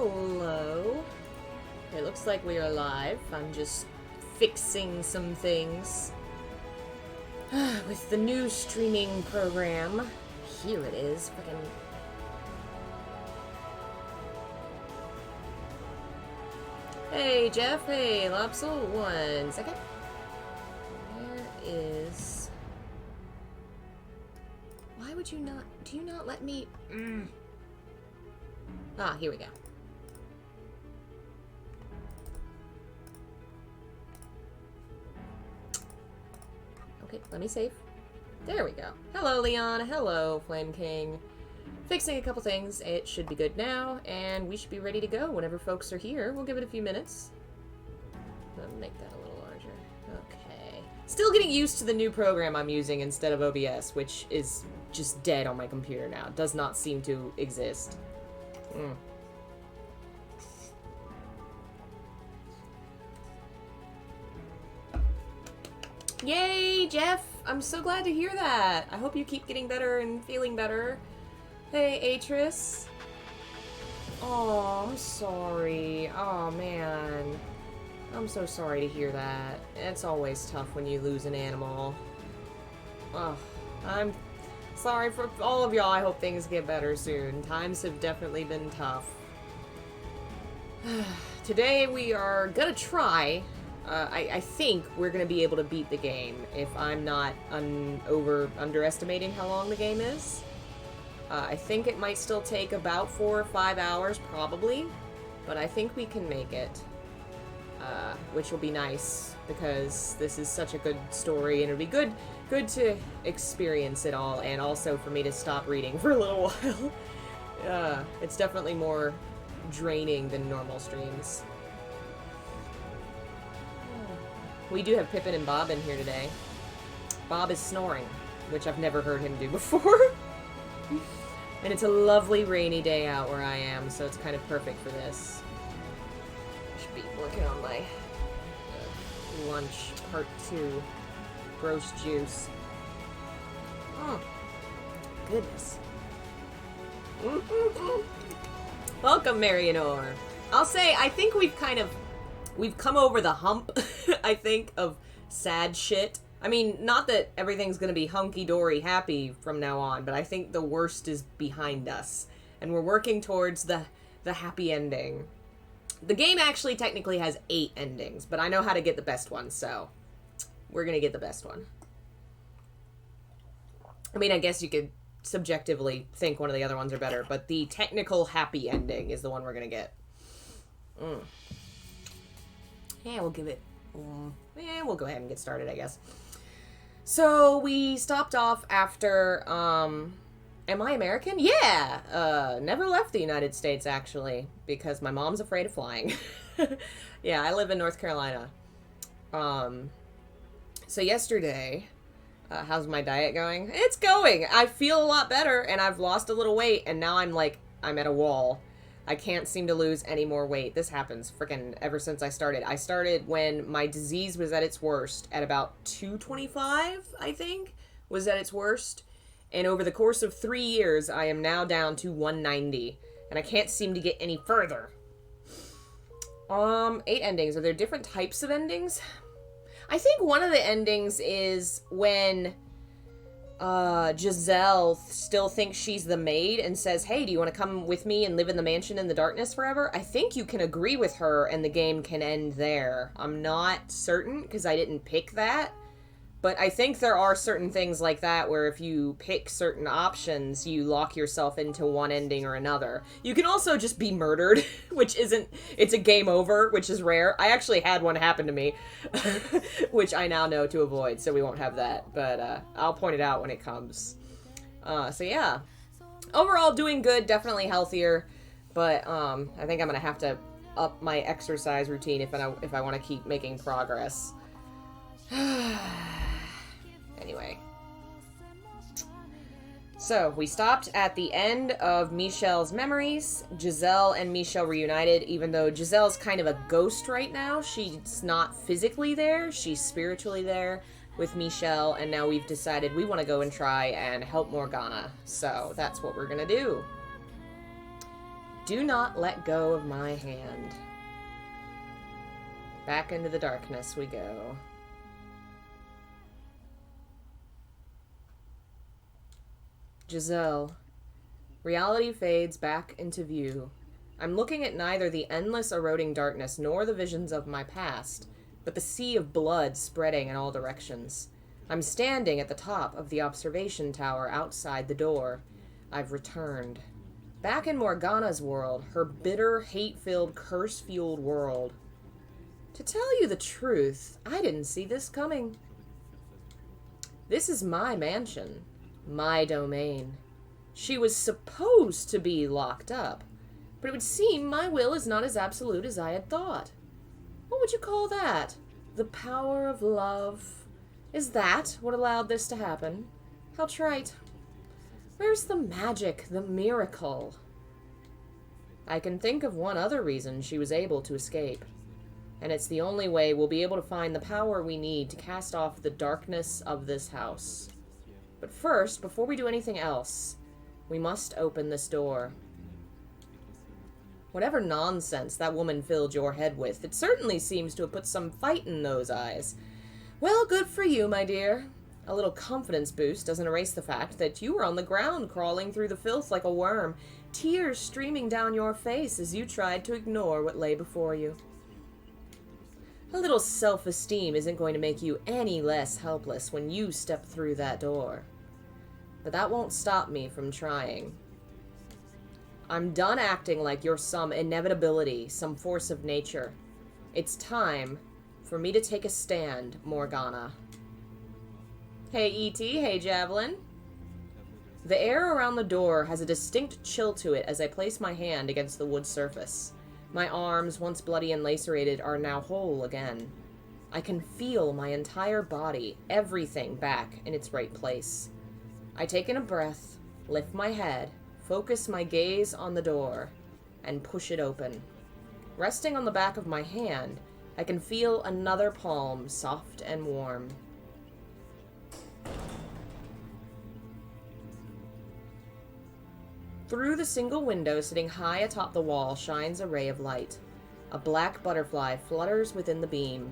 Hello. It looks like we are live. I'm just fixing some things with the new streaming program. Here it is. Frickin'. Hey, Jeff. Hey, Lopsel. 1 second. Where is... Why would you not... Do you not let me... Ah, here we go. Okay, let me save. There we go. Hello, Leon. Hello, Flame King. Fixing a couple things. It should be good now, and we should be ready to go whenever folks are here. We'll give it a few minutes. I'll make that a little larger. Okay. Still getting used to the new program I'm using instead of OBS, which is just dead on my computer now. It does not seem to exist. Yay, Jeff! I'm so glad to hear that. I hope you keep getting better and feeling better. Hey, Atris. Oh, I'm sorry. Oh, man. I'm so sorry to hear that. It's always tough when you lose an animal. Oh, I'm sorry for all of y'all. I hope things get better soon. Times have definitely been tough. Today we are gonna try. I think we're gonna be able to beat the game if I'm not underestimating how long the game is. I think it might still take about 4 or 5 hours, probably, but I think we can make it, which will be nice because this is such a good story, and it'll be good to experience it all, and also for me to stop reading for a little while. It's definitely more draining than normal streams. We do have Pippin and Bob in here today. Bob is snoring, which I've never heard him do before. And it's a lovely rainy day out where I am, so it's kind of perfect for this. I should be working on my lunch part 2. Gross juice. Oh, goodness. Welcome, Marianor. I'll say, I think we've come over the hump, I think, of sad shit. I mean, not that everything's gonna be hunky-dory happy from now on, but I think the worst is behind us. And we're working towards the happy ending. The game actually technically has 8 endings, but I know how to get the best one, so we're gonna get the best one. I mean, I guess you could subjectively think one of the other ones are better, but the technical happy ending is the one we're gonna get. Yeah, we'll give it... yeah, we'll go ahead and get started, I guess. So, we stopped off after, am I American? Yeah! Never left the United States, actually, because my mom's afraid of flying. Yeah, I live in North Carolina. So yesterday, how's my diet going? It's going! I feel a lot better, and I've lost a little weight, and now I'm at a wall. I can't seem to lose any more weight. This happens frickin' ever since I started. I started when my disease was at its worst at about 225, I think, was at its worst. And over the course of 3 years, I am now down to 190. And I can't seem to get any further. 8 endings. Are there different types of endings? I think one of the endings is when... Giselle still thinks she's the maid and says, hey, do you want to come with me and live in the mansion in the darkness forever? I think you can agree with her and the game can end there. I'm not certain because I didn't pick that, but I think there are certain things like that where if you pick certain options, you lock yourself into one ending or another. You can also just be murdered, which isn't, it's a game over, which is rare. I actually had one happen to me, which I now know to avoid, so we won't have that, but I'll point it out when it comes. So yeah, overall doing good, definitely healthier, but I think I'm gonna have to up my exercise routine if I want to keep making progress. Anyway. So, we stopped at the end of Michelle's memories. Giselle and Michelle reunited, even though Giselle's kind of a ghost right now. She's not physically there, she's spiritually there with Michelle, and now we've decided we want to go and try and help Morgana. So, that's what we're gonna do. Do not let go of my hand. Back into the darkness we go. Giselle. Reality fades back into view. I'm looking at neither the endless eroding darkness nor the visions of my past, but the sea of blood spreading in all directions. I'm standing at the top of the observation tower outside the door. I've returned. Back in Morgana's world, her bitter, hate-filled, curse-fueled world. To tell you the truth, I didn't see this coming. This is my mansion, my domain. She was supposed to be locked up, but it would seem my will is not as absolute as I had thought. What would you call that? The power of love? Is that what allowed this to happen? How trite. Where's the magic, the miracle? I can think of one other reason she was able to escape, and it's the only way we'll be able to find the power we need to cast off the darkness of this house. But first, before we do anything else, we must open this door. Whatever nonsense that woman filled your head with, it certainly seems to have put some fight in those eyes. Well, good for you, my dear. A little confidence boost doesn't erase the fact that you were on the ground crawling through the filth like a worm, tears streaming down your face as you tried to ignore what lay before you. A little self-esteem isn't going to make you any less helpless when you step through that door. But that won't stop me from trying. I'm done acting like you're some inevitability, some force of nature. It's time for me to take a stand, Morgana. Hey, E.T., hey, Javelin. The air around the door has a distinct chill to it as I place my hand against the wood surface. My arms, once bloody and lacerated, are now whole again. I can feel my entire body, everything back in its right place. I take in a breath, lift my head, focus my gaze on the door, and push it open. Resting on the back of my hand, I can feel another palm, soft and warm. Through the single window sitting high atop the wall shines a ray of light. A black butterfly flutters within the beam.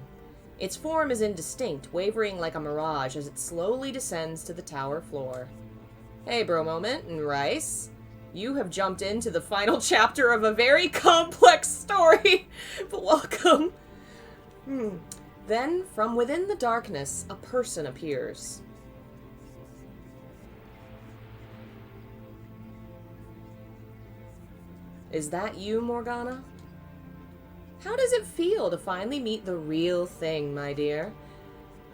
Its form is indistinct, wavering like a mirage as it slowly descends to the tower floor. Hey, bro moment and Rice. You have jumped into the final chapter of a very complex story, but welcome. Then, from within the darkness, a person appears. Is that you, Morgana? How does it feel to finally meet the real thing, my dear?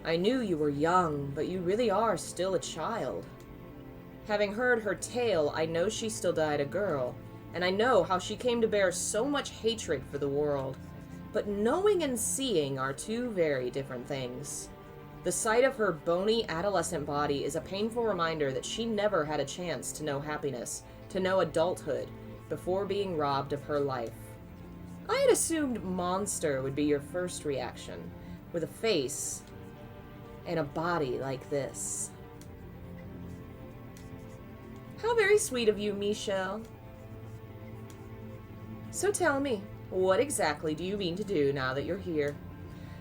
I knew you were young, but you really are still a child. Having heard her tale, I know she still died a girl, and I know how she came to bear so much hatred for the world. But knowing and seeing are two very different things. The sight of her bony adolescent body is a painful reminder that she never had a chance to know happiness, to know adulthood, before being robbed of her life. I had assumed monster would be your first reaction, with a face and a body like this. How very sweet of you, Michelle. So tell me, what exactly do you mean to do now that you're here?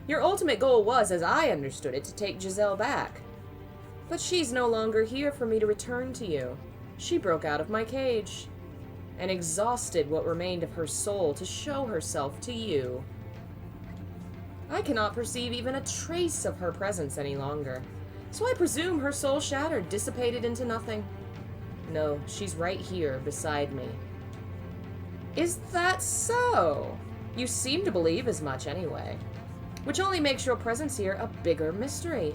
Your ultimate goal was, as I understood it, to take Giselle back. But she's no longer here for me to return to you. She broke out of my cage and exhausted what remained of her soul to show herself to you. I cannot perceive even a trace of her presence any longer, so I presume her soul shattered, dissipated into nothing. No, she's right here beside me. Is that so? You seem to believe as much anyway, which only makes your presence here a bigger mystery.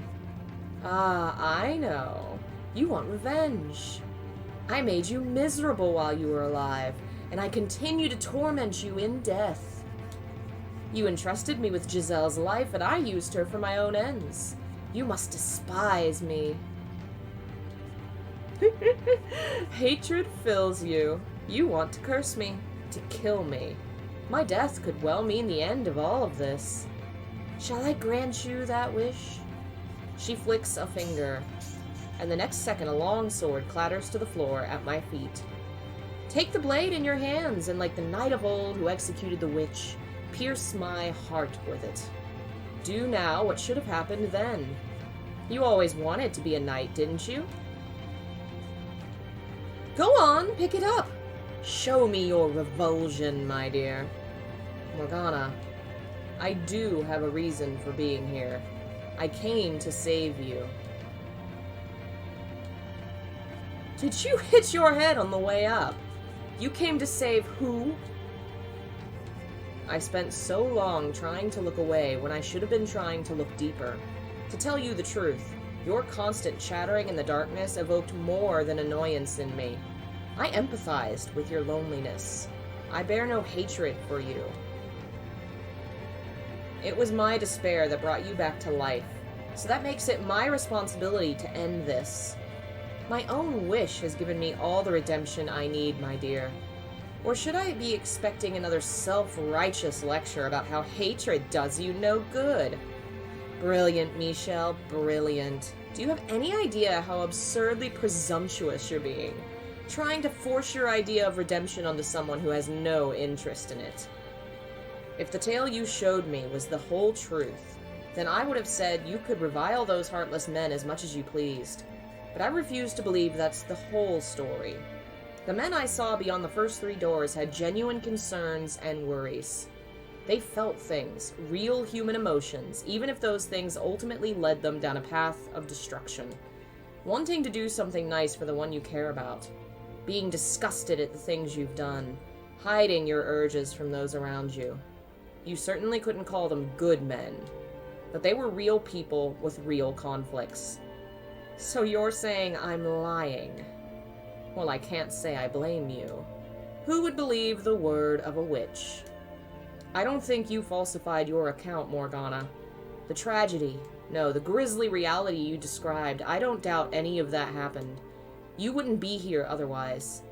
Ah, I know. You want revenge. I made you miserable while you were alive, and I continue to torment you in death. You entrusted me with Giselle's life, and I used her for my own ends. You must despise me. Hatred fills you. You want to curse me, to kill me. My death could well mean the end of all of this. Shall I grant you that wish? She flicks a finger, and the next second a long sword clatters to the floor at my feet. Take the blade in your hands, and like the knight of old who executed the witch, pierce my heart with it. Do now what should have happened then. You always wanted to be a knight, didn't you? Go on, pick it up. Show me your revulsion, my dear. Morgana, I do have a reason for being here. I came to save you. Did you hit your head on the way up? You came to save who? I spent so long trying to look away when I should have been trying to look deeper. To tell you the truth, your constant chattering in the darkness evoked more than annoyance in me. I empathized with your loneliness. I bear no hatred for you. It was my despair that brought you back to life, so that makes it my responsibility to end this. My own wish has given me all the redemption I need, my dear. Or should I be expecting another self-righteous lecture about how hatred does you no good? Brilliant, Michelle, brilliant. Do you have any idea how absurdly presumptuous you're being? Trying to force your idea of redemption onto someone who has no interest in it. If the tale you showed me was the whole truth, then I would have said you could revile those heartless men as much as you pleased. But I refuse to believe that's the whole story. The men I saw beyond the first 3 doors had genuine concerns and worries. They felt things, real human emotions, even if those things ultimately led them down a path of destruction. Wanting to do something nice for the one you care about. Being disgusted at the things you've done. Hiding your urges from those around you. You certainly couldn't call them good men. But they were real people with real conflicts. So you're saying I'm lying? Well, I can't say I blame you. Who would believe the word of a witch? I don't think you falsified your account, Morgana. The tragedy, no, the grisly reality you described, I don't doubt any of that happened. You wouldn't be here otherwise.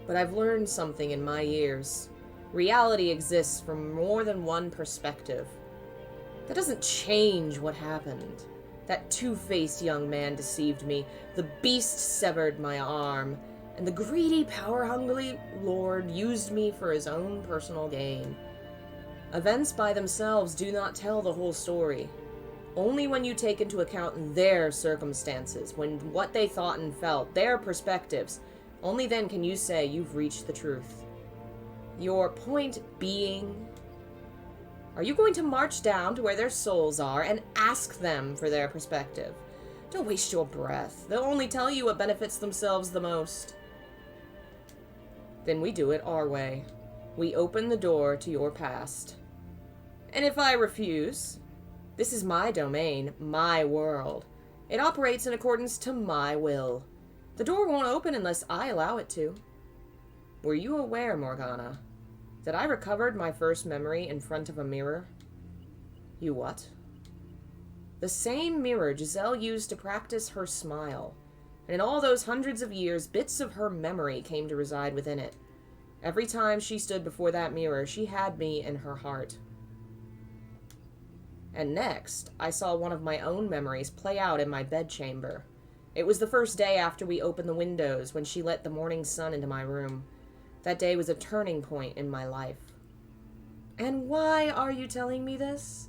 But I've learned something in my years. Reality exists from more than one perspective. That doesn't change what happened. That two-faced young man deceived me, the beast severed my arm, and the greedy, power-hungry lord used me for his own personal gain. Events by themselves do not tell the whole story. Only when you take into account their circumstances, when what they thought and felt, their perspectives, only then can you say you've reached the truth. Your point being, are you going to march down to where their souls are and ask them for their perspective? Don't waste your breath. They'll only tell you what benefits themselves the most. Then we do it our way. We open the door to your past. And if I refuse, this is my domain, my world. It operates in accordance to my will. The door won't open unless I allow it to. Were you aware, Morgana, that I recovered my first memory in front of a mirror? You what? The same mirror Giselle used to practice her smile, and in all those hundreds of years, bits of her memory came to reside within it. Every time she stood before that mirror, she had me in her heart. And next, I saw one of my own memories play out in my bedchamber. It was the first day after we opened the windows, when she let the morning sun into my room. That day was a turning point in my life. And why are you telling me this?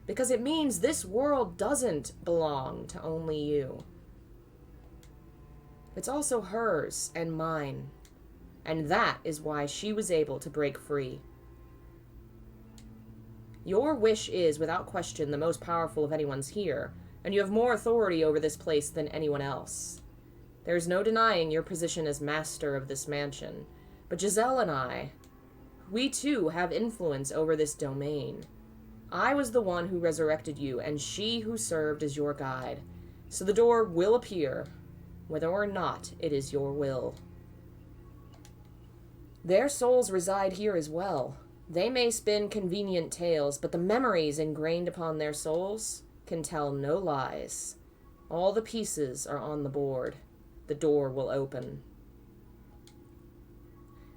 Because it means this world doesn't belong to only you. It's also hers and mine. And that is why she was able to break free. Your wish is, without question, the most powerful of anyone's here, and you have more authority over this place than anyone else. There is no denying your position as master of this mansion, but Giselle and I, we too have influence over this domain. I was the one who resurrected you, and she who served as your guide. So the door will appear, whether or not it is your will. Their souls reside here as well. They may spin convenient tales, but the memories ingrained upon their souls can tell no lies. All the pieces are on the board. The door will open.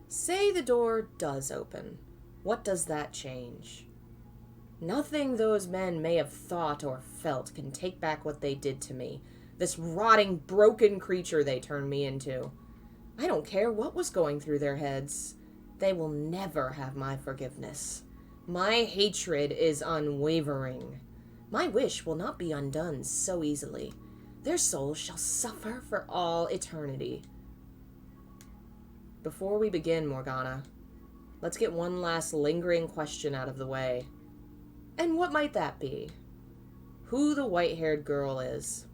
Say the door does open. What does that change? Nothing those men may have thought or felt can take back what they did to me, this rotting, broken creature they turned me into. I don't care what was going through their heads. They will never have my forgiveness. My hatred is unwavering. My wish will not be undone so easily. Their souls shall suffer for all eternity. Before we begin, Morgana, let's get one last lingering question out of the way. And what might that be? Who the white-haired girl is.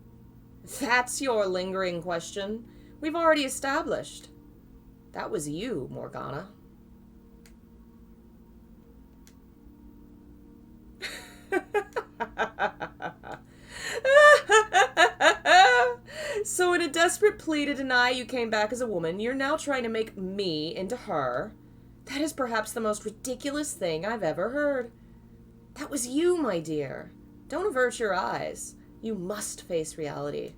That's your lingering question? We've already established. That was you, Morgana. So in a desperate plea to deny you came back as a woman, you're now trying to make me into her? That is perhaps the most ridiculous thing I've ever heard. That was you, my dear. Don't avert your eyes. You must face reality.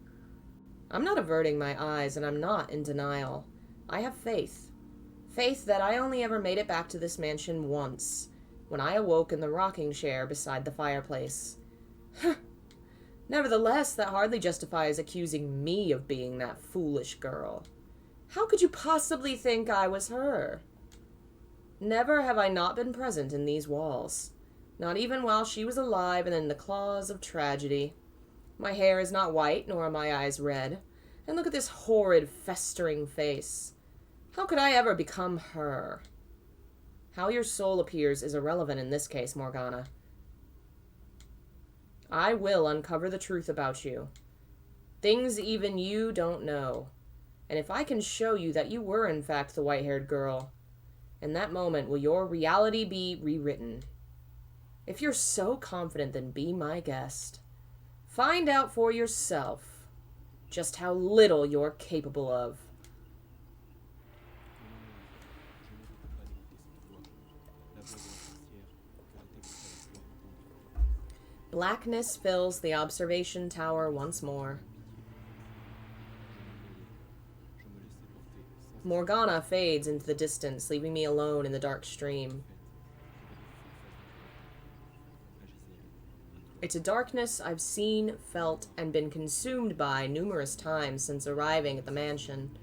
I'm not averting my eyes, and I'm not in denial. I have faith. Faith that I only ever made it back to this mansion once, when I awoke in the rocking chair beside the fireplace. Nevertheless, that hardly justifies accusing me of being that foolish girl. How could you possibly think I was her? Never have I not been present in these walls. Not even while she was alive and in the claws of tragedy. My hair is not white, nor are my eyes red. And look at this horrid, festering face. How could I ever become her? How your soul appears is irrelevant in this case, Morgana. I will uncover the truth about you. Things even you don't know. And if I can show you that you were in fact the white-haired girl, in that moment will your reality be rewritten. If you're so confident, then be my guest. Find out for yourself just how little you're capable of. Blackness fills the observation tower once more. Morgana fades into the distance, leaving me alone in the dark stream. It's a darkness I've seen, felt, and been consumed by numerous times since arriving at the mansion.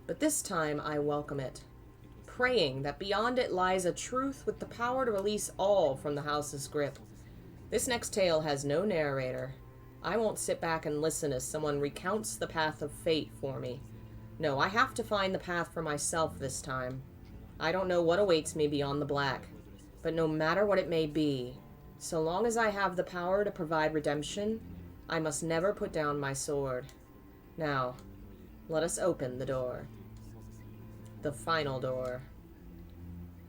But this time I welcome it, praying that beyond it lies a truth with the power to release all from the house's grip. This next tale has no narrator. I won't sit back and listen as someone recounts the path of fate for me. No, I have to find the path for myself this time. I don't know what awaits me beyond the black, but no matter what it may be, so long as I have the power to provide redemption, I must never put down my sword. Now, let us open the door. The final door.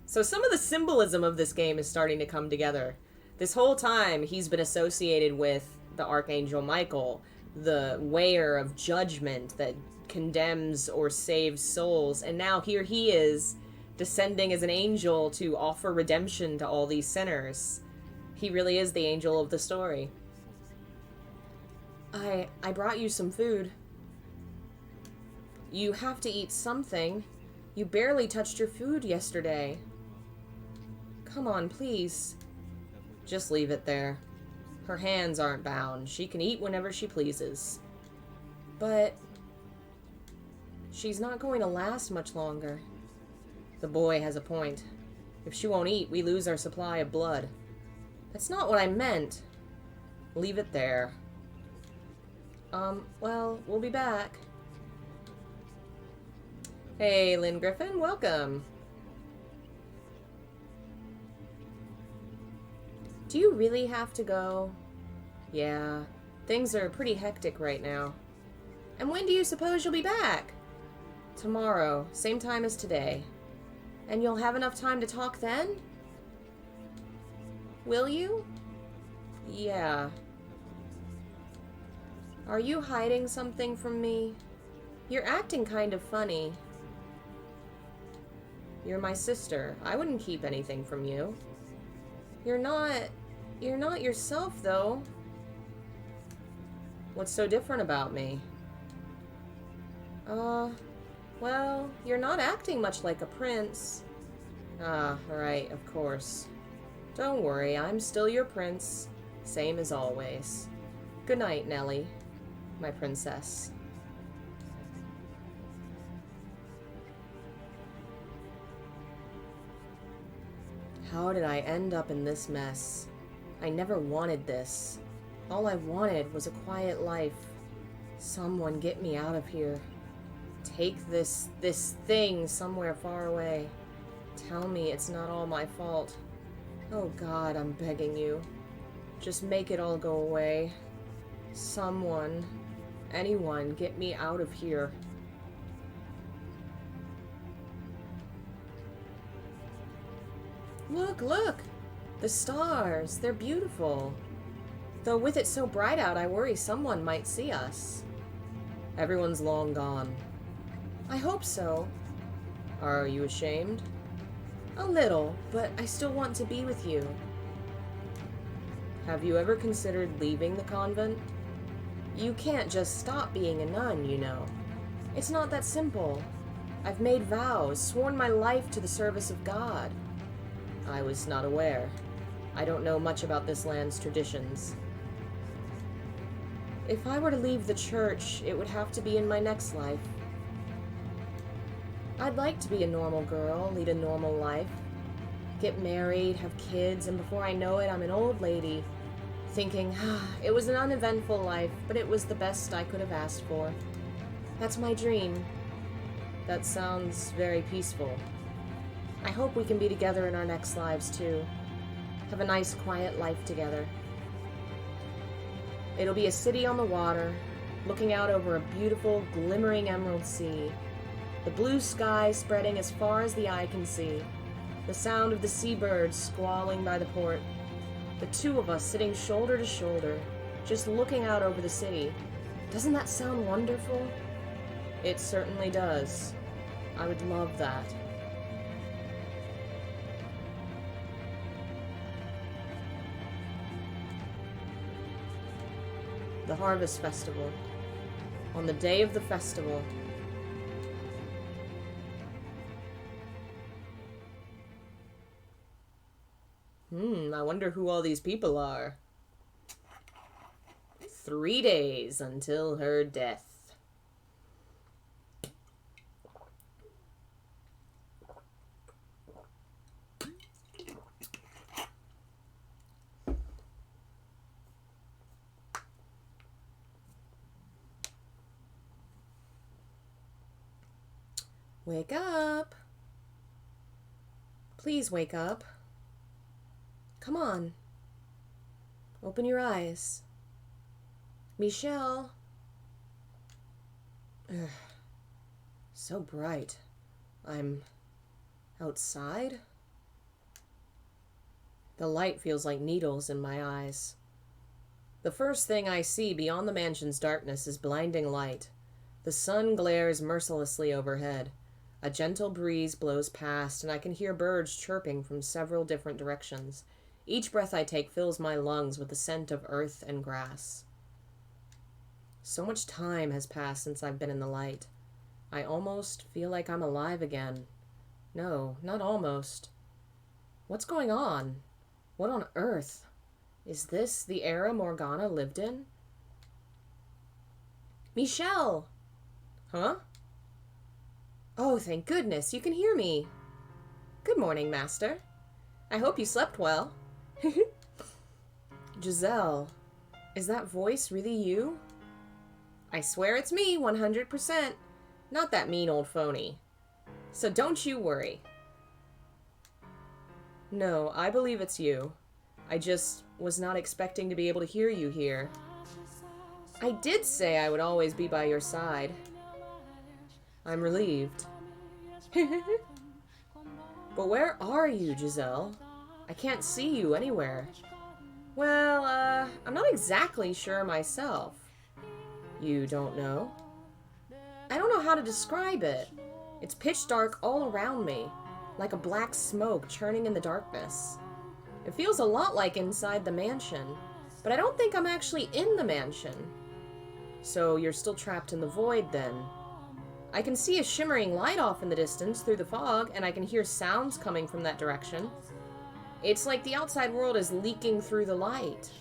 So some of the symbolism of this game is starting to come together. This whole time, he's been associated with the Archangel Michael, the weigher of judgment that condemns or saves souls, and now here he is, descending as an angel to offer redemption to all these sinners. He really is the angel of the story. I brought you some food. You have to eat something. You barely touched your food yesterday. Come on, please. Just leave it there. Her hands aren't bound. She can eat whenever she pleases. But she's not going to last much longer. The boy has a point. If she won't eat, we lose our supply of blood. That's not what I meant. Leave it there. Well, we'll be back. Hey, Lynn Griffin, welcome. Do you really have to go? Yeah, things are pretty hectic right now. And when do you suppose you'll be back? Tomorrow, same time as today. And you'll have enough time to talk then? Will you? Yeah. Are you hiding something from me? You're acting kind of funny. You're my sister. I wouldn't keep anything from you. You're not yourself, though. What's so different about me? Well, you're not acting much like a prince. Ah, right, of course. Don't worry, I'm still your prince. Same as always. Good night, Nellie, my princess. How did I end up in this mess? I never wanted this. All I wanted was a quiet life. Someone get me out of here. Take this thing somewhere far away. Tell me it's not all my fault. Oh God, I'm begging you. Just make it all go away. Someone, anyone, get me out of here. Look, look! The stars, they're beautiful. Though with it so bright out, I worry someone might see us. Everyone's long gone. I hope so. Are you ashamed? A little, but I still want to be with you. Have you ever considered leaving the convent? You can't just stop being a nun, you know. It's not that simple. I've made vows, sworn my life to the service of God. I was not aware. I don't know much about this land's traditions. If I were to leave the church, it would have to be in my next life. I'd like to be a normal girl, lead a normal life. Get married, have kids, and before I know it, I'm an old lady. Thinking, it was an uneventful life, but it was the best I could have asked for. That's my dream. That sounds very peaceful. I hope we can be together in our next lives, too. Have a nice, quiet life together. It'll be a city on the water, looking out over a beautiful, glimmering emerald sea. The blue sky spreading as far as the eye can see. The sound of the seabirds squalling by the port. The two of us sitting shoulder to shoulder, just looking out over the city. Doesn't that sound wonderful? It certainly does. I would love that. The Harvest Festival. On the day of the festival. I wonder who all these people are. 3 days until her death. Wake up. Please wake up. Come on. Open your eyes. Michelle. Ugh. So bright. I'm outside? The light feels like needles in my eyes. The first thing I see beyond the mansion's darkness is blinding light. The sun glares mercilessly overhead. A gentle breeze blows past, and I can hear birds chirping from several different directions. Each breath I take fills my lungs with the scent of earth and grass. So much time has passed since I've been in the light. I almost feel like I'm alive again. No, not almost. What's going on? What on earth? Is this the era Morgana lived in? Michelle! Huh? Oh, thank goodness, you can hear me. Good morning, Master. I hope you slept well. Giselle, is that voice really you? I swear it's me, 100%. Not that mean old phony. So don't you worry. No, I believe it's you. I just was not expecting to be able to hear you here. I did say I would always be by your side. I'm relieved. But where are you, Giselle? I can't see you anywhere. Well, I'm not exactly sure myself. You don't know? I don't know how to describe it. It's pitch dark all around me, like a black smoke churning in the darkness. It feels a lot like inside the mansion, but I don't think I'm actually in the mansion. So you're still trapped in the void, then. I can see a shimmering light off in the distance through the fog, and I can hear sounds coming from that direction. It's like the outside world is leaking through the light.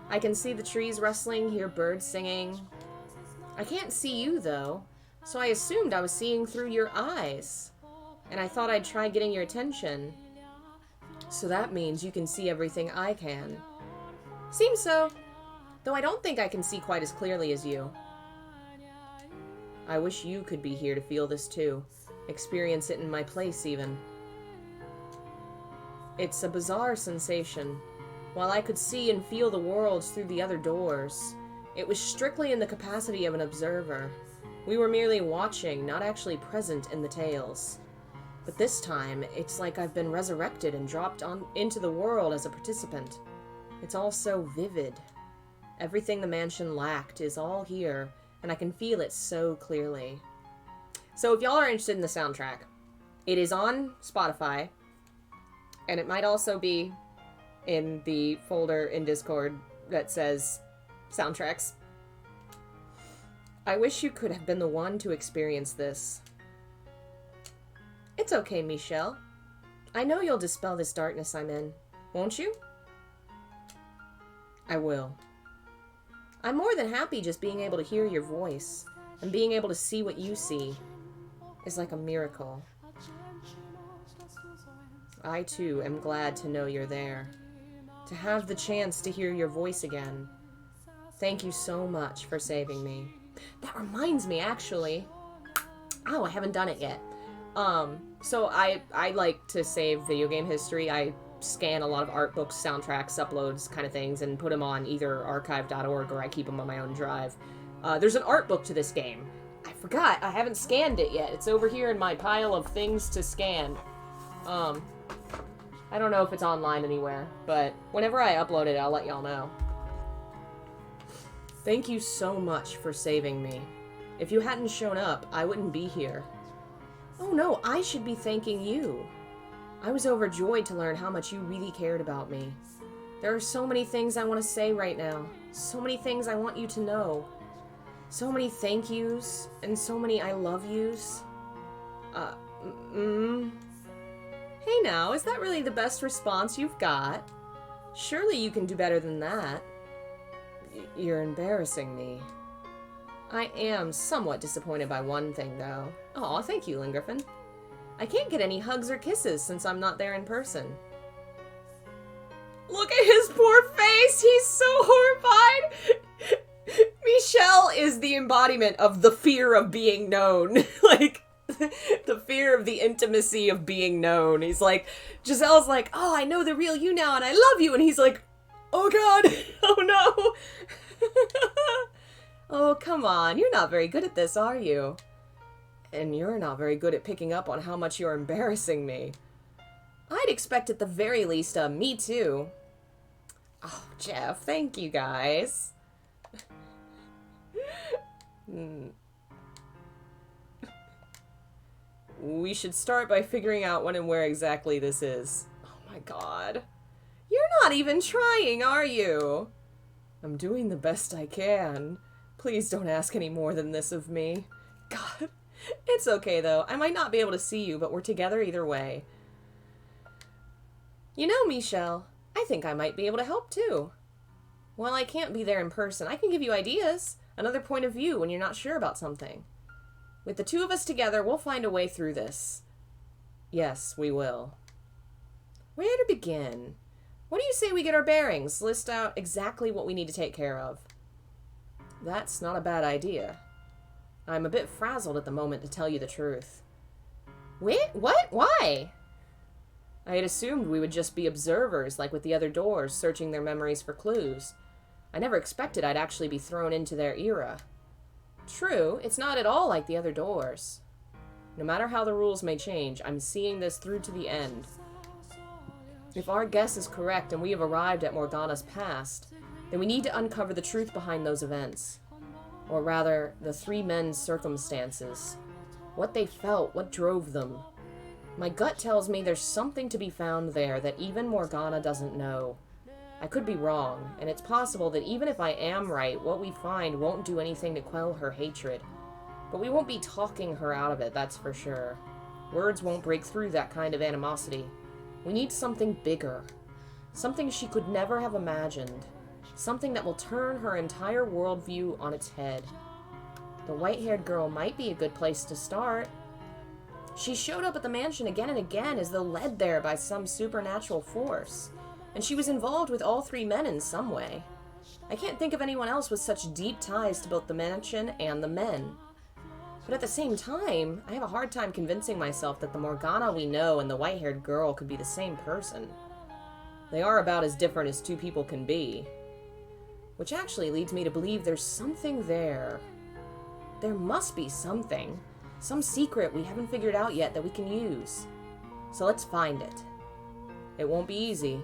I can see the trees rustling, hear birds singing. I can't see you, though, so I assumed I was seeing through your eyes. And I thought I'd try getting your attention. So that means you can see everything I can. Seems so. Though I don't think I can see quite as clearly as you. I wish you could be here to feel this too. Experience it in my place, even. It's a bizarre sensation. While I could see and feel the worlds through the other doors, it was strictly in the capacity of an observer. We were merely watching, not actually present in the tales. But this time, it's like I've been resurrected and dropped into the world as a participant. It's all so vivid. Everything the mansion lacked is all here, and I can feel it so clearly. So if y'all are interested in the soundtrack, it is on Spotify, and it might also be in the folder in Discord that says soundtracks. I wish you could have been the one to experience this. It's okay, Michelle. I know you'll dispel this darkness I'm in, won't you? I will. I'm more than happy just being able to hear your voice, and being able to see what you see is like a miracle. I, too, am glad to know you're there. To have the chance to hear your voice again. Thank you so much for saving me. That reminds me, actually. Oh, I haven't done it yet. So I like to save video game history. I scan a lot of art books, soundtracks, uploads, kind of things, and put them on either archive.org or I keep them on my own drive. There's an art book to this game. I forgot. I haven't scanned it yet. It's over here in my pile of things to scan. I don't know if it's online anywhere, but whenever I upload it, I'll let y'all know. Thank you so much for saving me. If you hadn't shown up, I wouldn't be here. Oh no, I should be thanking you. I was overjoyed to learn how much you really cared about me. There are so many things I want to say right now. So many things I want you to know. So many thank yous, and so many I love yous. Hey now, is that really the best response you've got? Surely you can do better than that. You're embarrassing me. I am somewhat disappointed by one thing, though. Aw, thank you, Lingerfin. I can't get any hugs or kisses since I'm not there in person. Look at his poor face! He's so horrified! Michelle is the embodiment of the fear of being known. Like, the fear of the intimacy of being known. He's like, Giselle's like, oh, I know the real you now and I love you. And he's like, oh god, oh no. Oh, come on, you're not very good at this, are you? And you're not very good at picking up on how much you're embarrassing me. I'd expect at the very least a me too. Oh, Jeff, thank you guys. We should start by figuring out when and where exactly this is. Oh my god. You're not even trying, are you? I'm doing the best I can. Please don't ask any more than this of me. God. It's okay, though. I might not be able to see you, but we're together either way. You know, Michelle, I think I might be able to help, too. While I can't be there in person, I can give you ideas, another point of view when you're not sure about something. With the two of us together, we'll find a way through this. Yes, we will. Where to begin? What do you say we get our bearings, list out exactly what we need to take care of? That's not a bad idea. I'm a bit frazzled at the moment, to tell you the truth. Wait, what? Why? I had assumed we would just be observers, like with the other doors, searching their memories for clues. I never expected I'd actually be thrown into their era. True, it's not at all like the other doors. No matter how the rules may change, I'm seeing this through to the end. If our guess is correct and we have arrived at Morgana's past, then we need to uncover the truth behind those events. Or rather, the three men's circumstances. What they felt, what drove them. My gut tells me there's something to be found there that even Morgana doesn't know. I could be wrong, and it's possible that even if I am right, what we find won't do anything to quell her hatred. But we won't be talking her out of it, that's for sure. Words won't break through that kind of animosity. We need something bigger. Something she could never have imagined. Something that will turn her entire worldview on its head. The white-haired girl might be a good place to start. She showed up at the mansion again and again as though led there by some supernatural force. And she was involved with all three men in some way. I can't think of anyone else with such deep ties to both the mansion and the men. But at the same time, I have a hard time convincing myself that the Morgana we know and the white-haired girl could be the same person. They are about as different as two people can be. Which actually leads me to believe there's something there. There must be something. Some secret we haven't figured out yet that we can use. So let's find it. It won't be easy.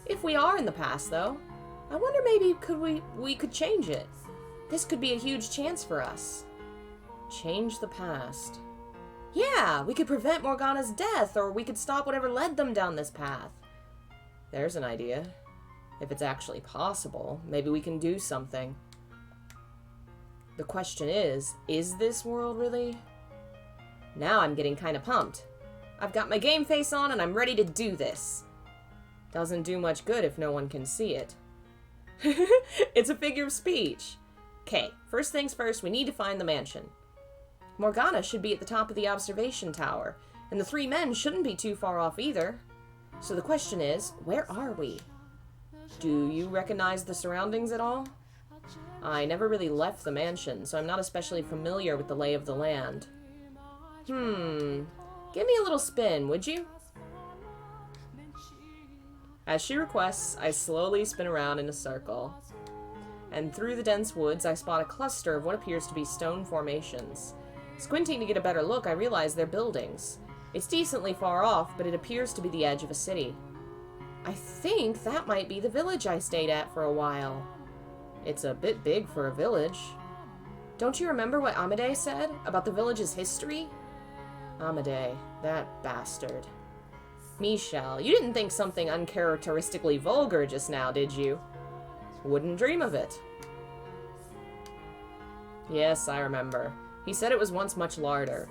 If we are in the past, though, I wonder maybe we could change it. This could be a huge chance for us. Change the past. Yeah, we could prevent Morgana's death, or we could stop whatever led them down this path. There's an idea. If it's actually possible, maybe we can do something. The question is this world really? Now I'm getting kind of pumped. I've got my game face on and I'm ready to do this. Doesn't do much good if no one can see it. It's a figure of speech. Okay, first things first, we need to find the mansion. Morgana should be at the top of the observation tower, and the three men shouldn't be too far off either. So the question is, where are we? Do you recognize the surroundings at all? I never really left the mansion, so I'm not especially familiar with the lay of the land. Give me a little spin, would you? As she requests, I slowly spin around in a circle. And through the dense woods, I spot a cluster of what appears to be stone formations. Squinting to get a better look, I realize they're buildings. It's decently far off, but it appears to be the edge of a city. I think that might be the village I stayed at for a while. It's a bit big for a village. Don't you remember what Amade said about the village's history? Amade, that bastard. Michelle, you didn't think something uncharacteristically vulgar just now, did you? Wouldn't dream of it. Yes, I remember. He said it was once much larger,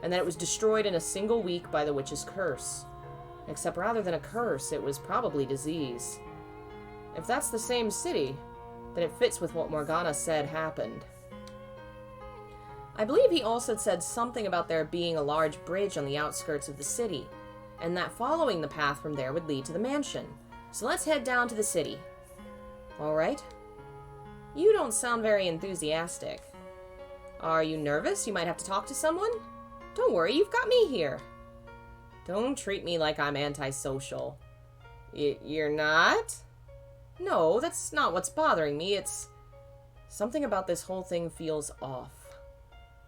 and that it was destroyed in a single week by the witch's curse. Except rather than a curse, it was probably disease. If that's the same city, then it fits with what Morgana said happened. I believe he also said something about there being a large bridge on the outskirts of the city, and that following the path from there would lead to the mansion. So let's head down to the city. Alright? You don't sound very enthusiastic. Are you nervous? You might have to talk to someone? Don't worry, you've got me here. Don't treat me like I'm antisocial. You're not? No, that's not what's bothering me. It's... something about this whole thing feels off.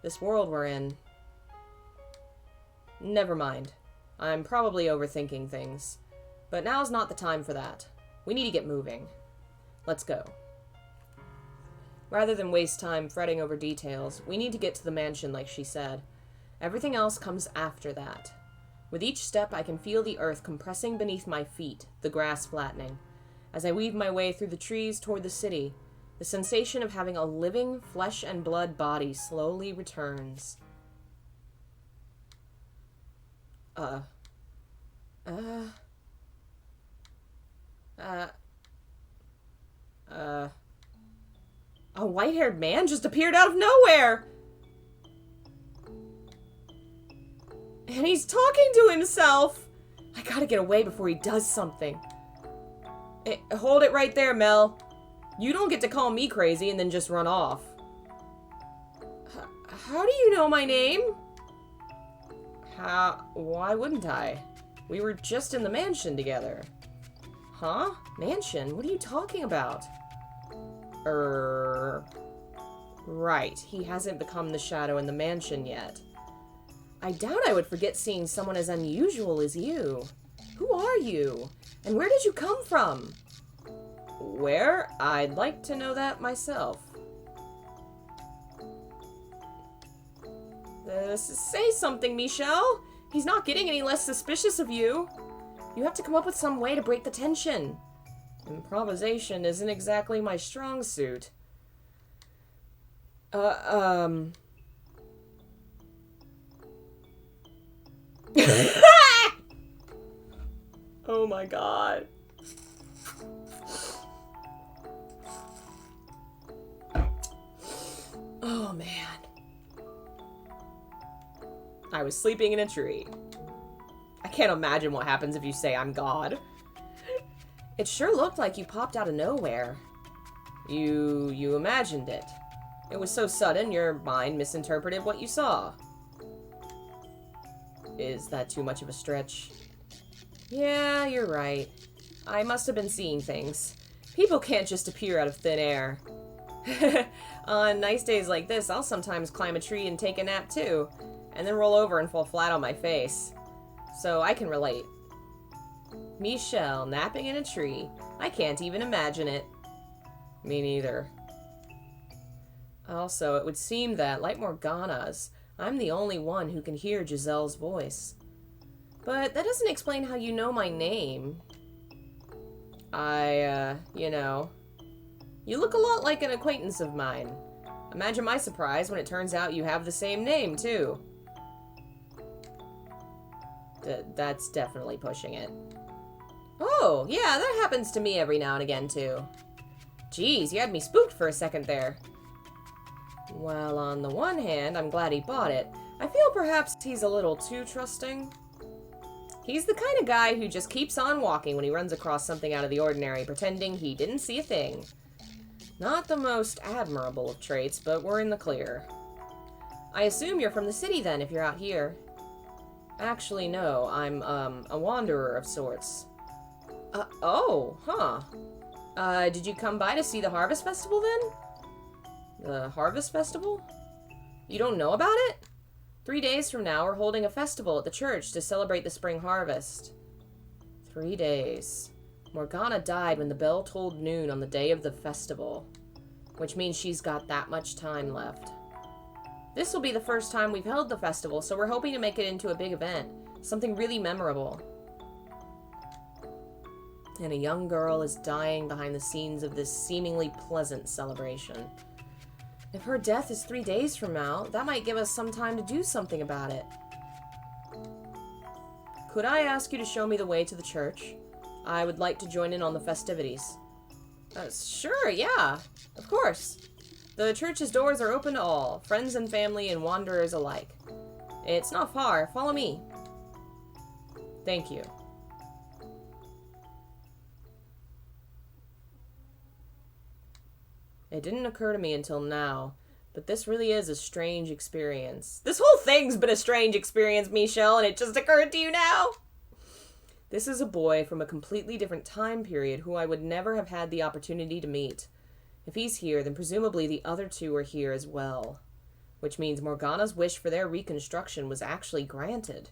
This world we're in... Never mind. I'm probably overthinking things. But now's not the time for that. We need to get moving. Let's go. Rather than waste time fretting over details, we need to get to the mansion like she said. Everything else comes after that. With each step, I can feel the earth compressing beneath my feet, the grass flattening. As I weave my way through the trees toward the city, the sensation of having a living, flesh and blood body slowly returns. A white-haired man just appeared out of nowhere! And he's talking to himself! I gotta get away before he does something. Hold it right there, Mel. You don't get to call me crazy and then just run off. How do you know my name? Why wouldn't I? We were just in the mansion together. Huh? Mansion? What are you talking about? Right. He hasn't become the shadow in the mansion yet. I doubt I would forget seeing someone as unusual as you. Who are you? And where did you come from? Where? I'd like to know that myself. Say something, Michelle. He's not getting any less suspicious of you. You have to come up with some way to break the tension. Improvisation isn't exactly my strong suit. Oh my god. Oh man. I was sleeping in a tree. I can't imagine what happens if you say I'm God. It sure looked like you popped out of nowhere. You imagined it. It was so sudden, your mind misinterpreted what you saw. Is that too much of a stretch? Yeah, you're right. I must have been seeing things. People can't just appear out of thin air. On nice days like this, I'll sometimes climb a tree and take a nap too, and then roll over and fall flat on my face. So I can relate. Michelle napping in a tree. I can't even imagine it. Me neither. Also, it would seem that, like Morgana's, I'm the only one who can hear Giselle's voice. But that doesn't explain how you know my name. You know. You look a lot like an acquaintance of mine. Imagine my surprise when it turns out you have the same name, too. That's definitely pushing it. Oh, yeah, that happens to me every now and again, too. Geez, you had me spooked for a second there. Well, on the one hand, I'm glad he bought it. I feel perhaps he's a little too trusting. He's the kind of guy who just keeps on walking when he runs across something out of the ordinary, pretending he didn't see a thing. Not the most admirable of traits, but we're in the clear. I assume you're from the city then, if you're out here. Actually, no, I'm, a wanderer of sorts. Did you come by to see the Harvest Festival then? The Harvest Festival? You don't know about it? 3 days from now, we're holding a festival at the church to celebrate the spring harvest. 3 days. Morgana died when the bell tolled noon on the day of the festival, which means she's got that much time left. This will be the first time we've held the festival, so we're hoping to make it into a big event, something really memorable. And a young girl is dying behind the scenes of this seemingly pleasant celebration. If her death is 3 days from now, that might give us some time to do something about it. Could I ask you to show me the way to the church? I would like to join in on the festivities. Sure, yeah, of course. The church's doors are open to all, friends and family and wanderers alike. It's not far. Follow me. Thank you. It didn't occur to me until now, but this really is a strange experience. This whole thing's been a strange experience, Michelle, and it just occurred to you now? This is a boy from a completely different time period who I would never have had the opportunity to meet. If he's here, then presumably the other two are here as well. Which means Morgana's wish for their reconstruction was actually granted.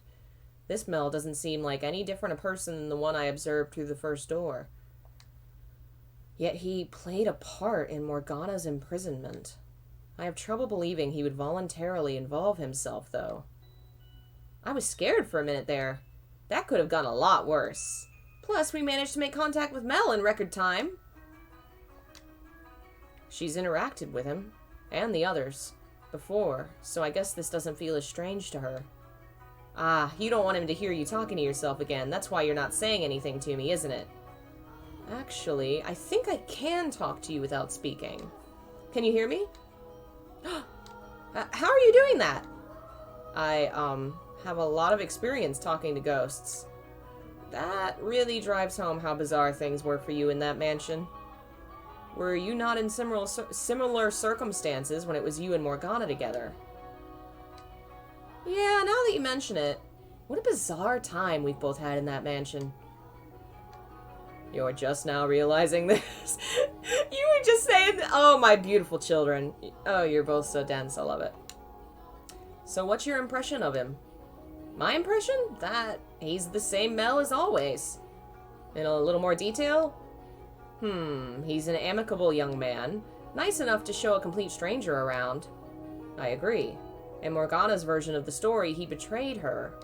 This Mel doesn't seem like any different a person than the one I observed through the first door. Yet he played a part in Morgana's imprisonment. I have trouble believing he would voluntarily involve himself, though. I was scared for a minute there. That could have gone a lot worse. Plus, we managed to make contact with Mel in record time. She's interacted with him, and the others, before, so I guess this doesn't feel as strange to her. Ah, you don't want him to hear you talking to yourself again. That's why you're not saying anything to me, isn't it? Actually, I think I can talk to you without speaking. Can you hear me? How are you doing that? I, have a lot of experience talking to ghosts. That really drives home how bizarre things were for you in that mansion. Were you not in similar circumstances when it was you and Morgana together? Yeah, now that you mention it, what a bizarre time we've both had in that mansion. You're just now realizing this? You were just saying, oh, my beautiful children. Oh, you're both so dense, I love it. So what's your impression of him? My impression? That he's the same Mel as always. In a little more detail? He's an amicable young man, nice enough to show a complete stranger around. I agree. In Morgana's version of the story, he betrayed her.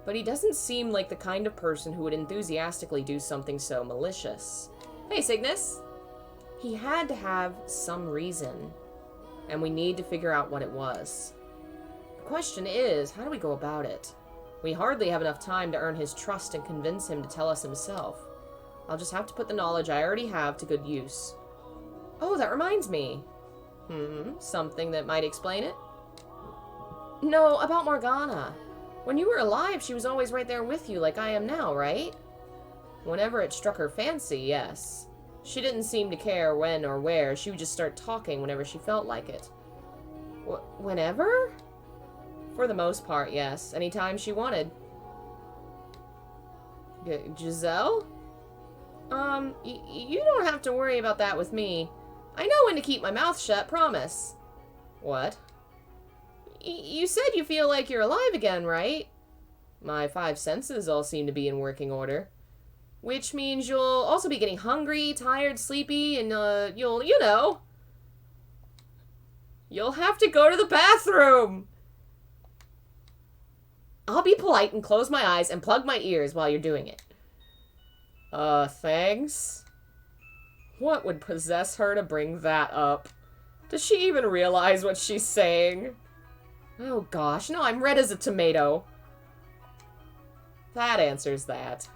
But he doesn't seem like the kind of person who would enthusiastically do something so malicious. Hey, Cygnus! He had to have some reason, and we need to figure out what it was. The question is, how do we go about it? We hardly have enough time to earn his trust and convince him to tell us himself. I'll just have to put the knowledge I already have to good use. Oh, that reminds me. Something that might explain it? No, about Morgana. When you were alive, she was always right there with you like I am now, right? Whenever it struck her fancy, yes. She didn't seem to care when or where. She would just start talking whenever she felt like it. Whenever? For the most part, yes. Anytime she wanted. Giselle? You don't have to worry about that with me. I know when to keep my mouth shut, promise. What? You said you feel like you're alive again, right? My 5 senses all seem to be in working order. Which means you'll also be getting hungry, tired, sleepy, and, you'll have to go to the bathroom! I'll be polite and close my eyes and plug my ears while you're doing it. Thanks? What would possess her to bring that up? Does she even realize what she's saying? Oh gosh, no, I'm red as a tomato. That answers that.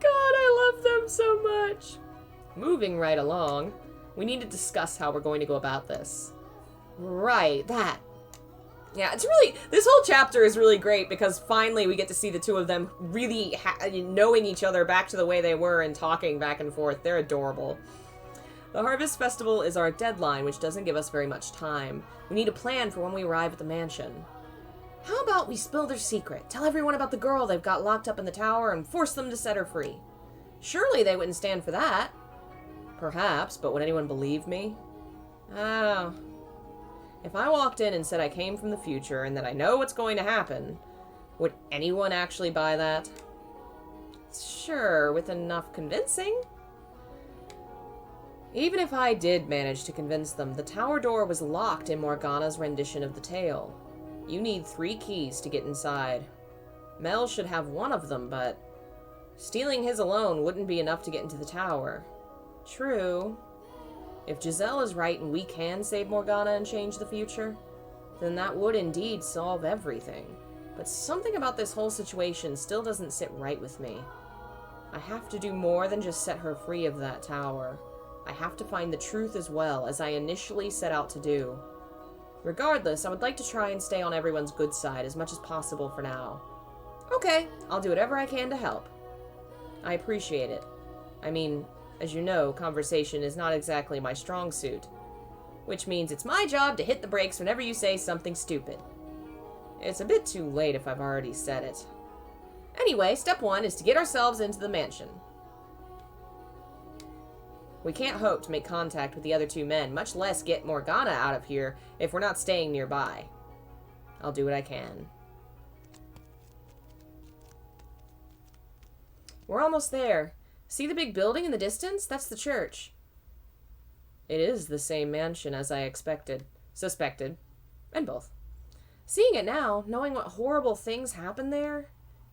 God, I love them so much. Moving right along, we need to discuss how we're going to go about this. Right, that. Yeah, it's really, this whole chapter is really great because finally we get to see the two of them really knowing each other back to the way they were and talking back and forth. They're adorable. The Harvest Festival is our deadline, which doesn't give us very much time. We need a plan for when we arrive at the mansion. How about we spill their secret, tell everyone about the girl they've got locked up in the tower, and force them to set her free? Surely they wouldn't stand for that. Perhaps, but would anyone believe me? Oh. If I walked in and said I came from the future and that I know what's going to happen, would anyone actually buy that? Sure, with enough convincing. Even if I did manage to convince them, the tower door was locked in Morgana's rendition of the tale. You need 3 keys to get inside. Mel should have one of them, but stealing his alone wouldn't be enough to get into the tower. True. If Giselle is right and we can save Morgana and change the future, then that would indeed solve everything. But something about this whole situation still doesn't sit right with me. I have to do more than just set her free of that tower. I have to find the truth as well, as I initially set out to do. Regardless, I would like to try and stay on everyone's good side as much as possible for now. Okay, I'll do whatever I can to help. I appreciate it. I mean, as you know, conversation is not exactly my strong suit. Which means it's my job to hit the brakes whenever you say something stupid. It's a bit too late if I've already said it. Anyway, step 1 is to get ourselves into the mansion. We can't hope to make contact with the other 2 men, much less get Morgana out of here if we're not staying nearby. I'll do what I can. We're almost there. See the big building in the distance? That's the church. It is the same mansion as I suspected, and both. Seeing it now, knowing what horrible things happened there,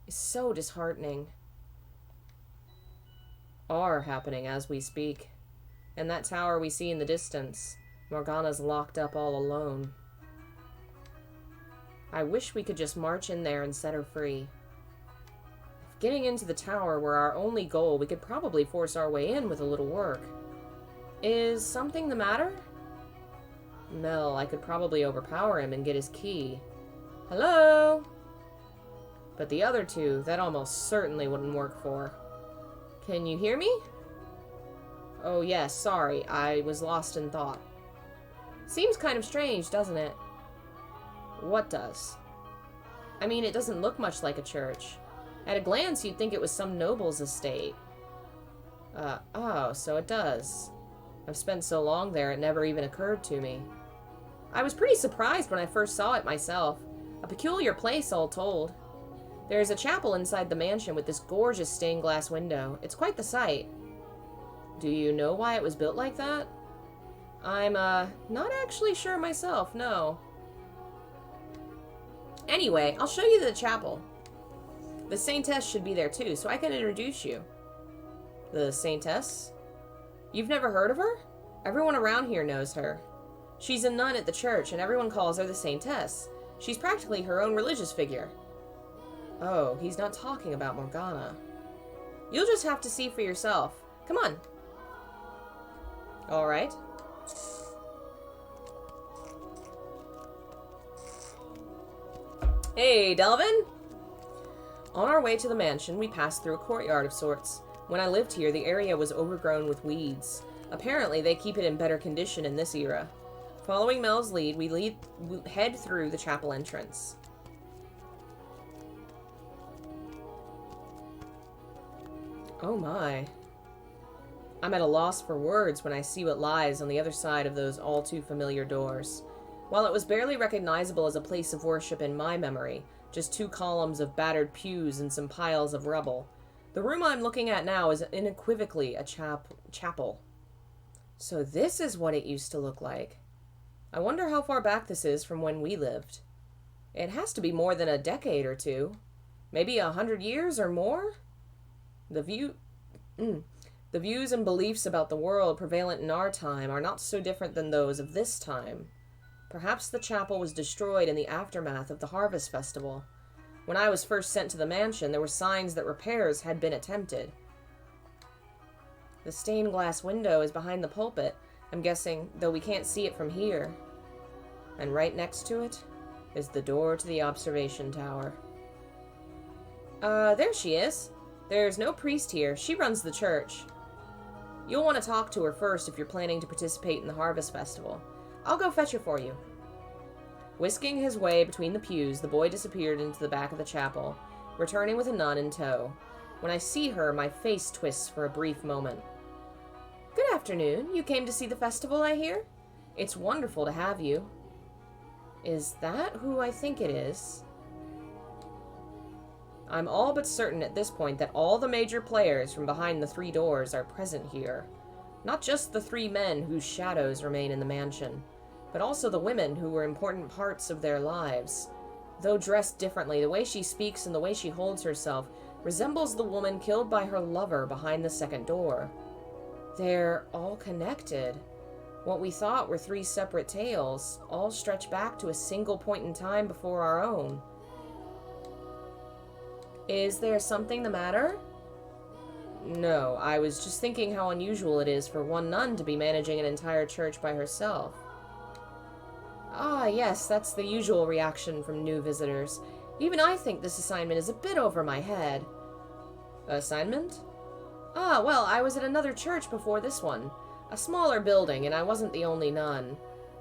is so disheartening. Are happening as we speak. And that tower we see in the distance, Morgana's locked up all alone. I wish we could just march in there and set her free. If getting into the tower were our only goal, we could probably force our way in with a little work. Is something the matter? Mel, I could probably overpower him and get his key. Hello? But the other 2, that almost certainly wouldn't work for. Can you hear me? Oh yes, sorry, I was lost in thought. Seems kind of strange, doesn't it? What does? I mean, it doesn't look much like a church. At a glance, you'd think it was some noble's estate. Oh, so it does. I've spent so long there, it never even occurred to me. I was pretty surprised when I first saw it myself. A peculiar place, all told. There's a chapel inside the mansion with this gorgeous stained glass window. It's quite the sight. Do you know why it was built like that? I'm, not actually sure myself, no. Anyway, I'll show you the chapel. The Saintess should be there too, so I can introduce you. The Saintess? You've never heard of her? Everyone around here knows her. She's a nun at the church, and everyone calls her the Saintess. She's practically her own religious figure. Oh, he's not talking about Morgana. You'll just have to see for yourself. Come on. Alright. Hey, Delvin! On our way to the mansion, we passed through a courtyard of sorts. When I lived here, the area was overgrown with weeds. Apparently, they keep it in better condition in this era. Following Mel's lead, we head through the chapel entrance. Oh my. I'm at a loss for words when I see what lies on the other side of those all-too-familiar doors. While it was barely recognizable as a place of worship in my memory, just 2 columns of battered pews and some piles of rubble, the room I'm looking at now is unequivocally a chapel. So this is what it used to look like. I wonder how far back this is from when we lived. It has to be more than a decade or 2. Maybe 100 years or more? The views and beliefs about the world prevalent in our time are not so different than those of this time. Perhaps the chapel was destroyed in the aftermath of the Harvest Festival. When I was first sent to the mansion, there were signs that repairs had been attempted. The stained glass window is behind the pulpit, I'm guessing, though we can't see it from here. And right next to it is the door to the observation tower. There she is. There's no priest here. She runs the church. You'll want to talk to her first if you're planning to participate in the Harvest Festival. I'll go fetch her for you. Whisking his way between the pews, the boy disappeared into the back of the chapel, returning with a nun in tow. When I see her, my face twists for a brief moment. Good afternoon. You came to see the festival, I hear? It's wonderful to have you. Is that who I think it is? I'm all but certain at this point that all the major players from behind the 3 doors are present here. Not just the 3 men whose shadows remain in the mansion, but also the women who were important parts of their lives. Though dressed differently, the way she speaks and the way she holds herself resembles the woman killed by her lover behind the second door. They're all connected. What we thought were 3 separate tales all stretch back to a single point in time before our own. Is there something the matter? No, I was just thinking how unusual it is for one nun to be managing an entire church by herself. Ah, yes, that's the usual reaction from new visitors. Even I think this assignment is a bit over my head. Assignment? Ah, well, I was at another church before this one. A smaller building, and I wasn't the only nun.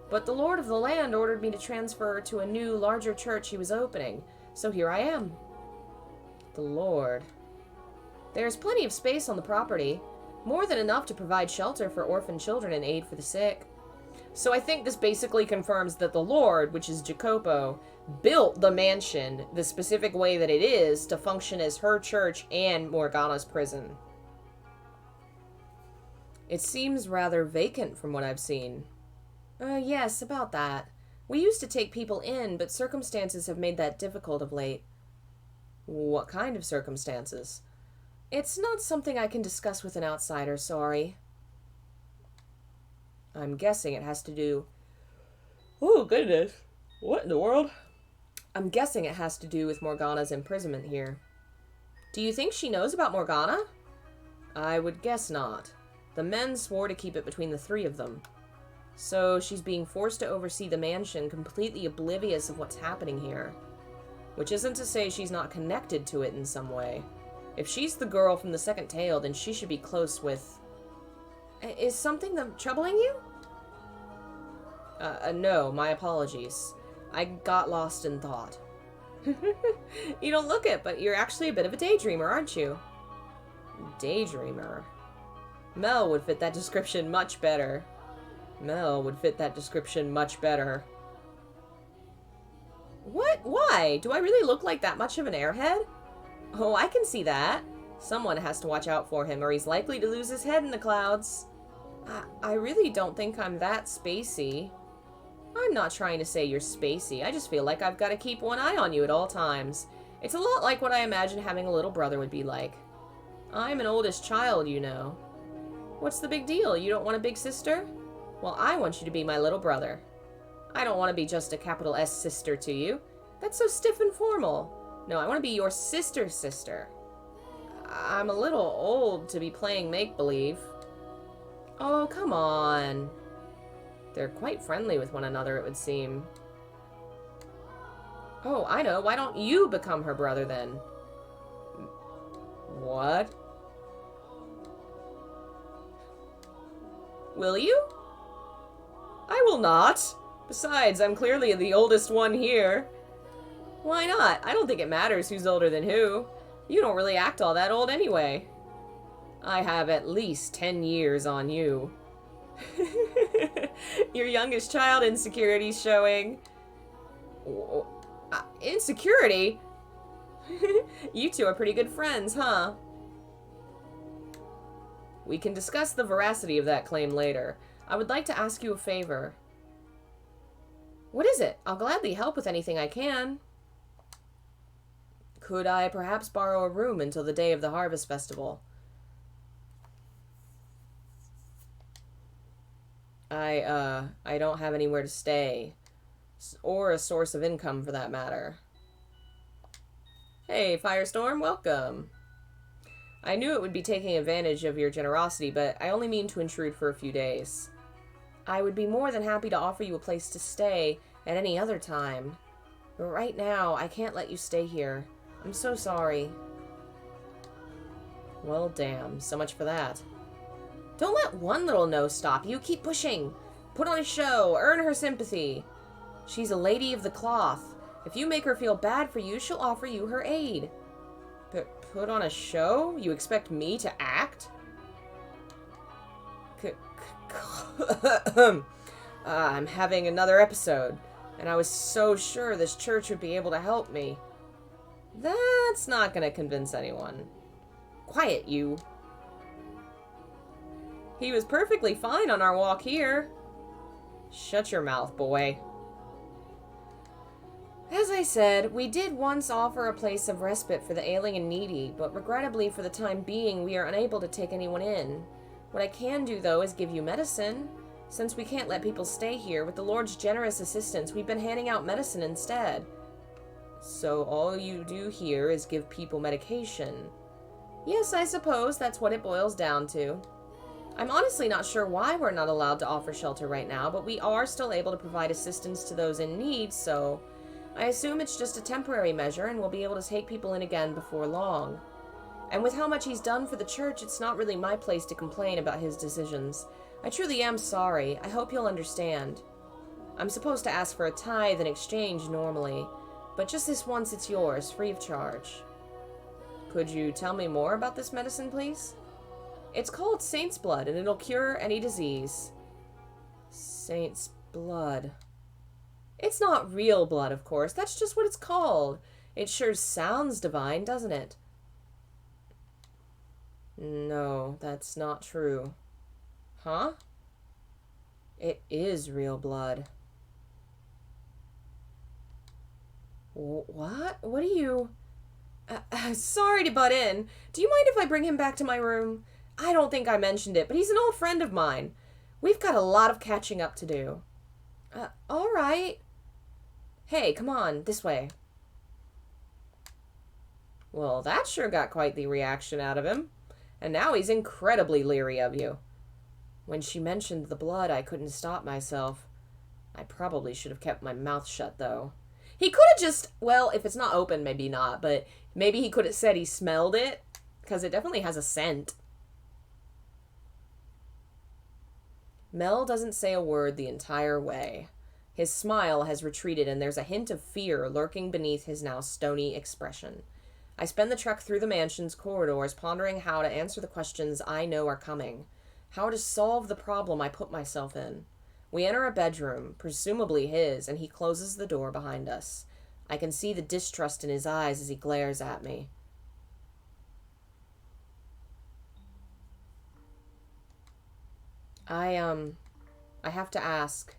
But the Lord of the Land ordered me to transfer to a new, larger church he was opening, so here I am. The Lord. There's plenty of space on the property, more than enough to provide shelter for orphan children and aid for the sick. So I think this basically confirms that the Lord, which is Jacopo, built the mansion the specific way that it is to function as her church and Morgana's prison. It seems rather vacant from what I've seen. Yes, about that. We used to take people in, but circumstances have made that difficult of late. What kind of circumstances? It's not something I can discuss with an outsider, sorry. I'm guessing it has to do... Oh, goodness. What in the world? I'm guessing it has to do with Morgana's imprisonment here. Do you think she knows about Morgana? I would guess not. The men swore to keep it between the 3 of them. So she's being forced to oversee the mansion, completely oblivious of what's happening here. Which isn't to say she's not connected to it in some way. If she's the girl from the second tale, then she should be close with... Is something troubling you? No, my apologies. I got lost in thought. You don't look it, but you're actually a bit of a daydreamer, aren't you? Daydreamer? Mel would fit that description much better. Mel would fit that description much better. What? Why? Do I really look like that much of an airhead? Oh, I can see that. Someone has to watch out for him, or he's likely to lose his head in the clouds. I really don't think I'm that spacey. I'm not trying to say you're spacey. I just feel like I've got to keep one eye on you at all times. It's a lot like what I imagine having a little brother would be like. I'm an oldest child, you know. What's the big deal? You don't want a big sister? Well, I want you to be my little brother. I don't want to be just a capital S sister to you. That's so stiff and formal. No, I want to be your sister's sister. I'm a little old to be playing make-believe. Oh, come on. They're quite friendly with one another, it would seem. Oh, I know. Why don't you become her brother then? What? Will you? I will not. Besides, I'm clearly the oldest one here. Why not? I don't think it matters who's older than who. You don't really act all that old anyway. I have at least 10 years on you. Your youngest child insecurity's showing. Insecurity? You two are pretty good friends, huh? We can discuss the veracity of that claim later. I would like to ask you a favor. What is it? I'll gladly help with anything I can. Could I perhaps borrow a room until the day of the Harvest Festival? I don't have anywhere to stay. Or a source of income, for that matter. Hey, Firestorm, welcome. I knew it would be taking advantage of your generosity, but I only mean to intrude for a few days. I would be more than happy to offer you a place to stay at any other time. But right now, I can't let you stay here. I'm so sorry. Well, damn. So much for that. Don't let one little no stop you. Keep pushing. Put on a show. Earn her sympathy. She's a lady of the cloth. If you make her feel bad for you, she'll offer you her aid. But put on a show? You expect me to act? I'm having another episode, and I was so sure this church would be able to help me. That's not gonna convince anyone. Quiet, you. He was perfectly fine on our walk here. Shut your mouth, boy. As I said, we did once offer a place of respite for the ailing and needy, but regrettably for the time being, we are unable to take anyone in. What I can do, though, is give you medicine. Since we can't let people stay here, with the Lord's generous assistance, we've been handing out medicine instead. So all you do here is give people medication. Yes, I suppose that's what it boils down to. I'm honestly not sure why we're not allowed to offer shelter right now, but we are still able to provide assistance to those in need, so I assume it's just a temporary measure and we'll be able to take people in again before long. And with how much he's done for the church, it's not really my place to complain about his decisions. I truly am sorry. I hope you'll understand. I'm supposed to ask for a tithe in exchange normally, but just this once it's yours, free of charge. Could you tell me more about this medicine, please? It's called Saint's Blood, and it'll cure any disease. Saint's Blood. It's not real blood, of course. That's just what it's called. It sure sounds divine, doesn't it? No, that's not true. Huh? It is real blood. What? What are you... sorry to butt in. Do you mind if I bring him back to my room? I don't think I mentioned it, but he's an old friend of mine. We've got a lot of catching up to do. All right. Hey, come on, this way. Well, that sure got quite the reaction out of him. And now he's incredibly leery of you. When she mentioned the blood, I couldn't stop myself. I probably should have kept my mouth shut, though. He could have just, well, if it's not open, maybe not, but maybe he could have said he smelled it, because it definitely has a scent. Mel doesn't say a word the entire way. His smile has retreated, and there's a hint of fear lurking beneath his now stony expression. I spin the truck through the mansion's corridors, pondering how to answer the questions I know are coming. How to solve the problem I put myself in. We enter a bedroom, presumably his, and he closes the door behind us. I can see the distrust in his eyes as he glares at me. I have to ask,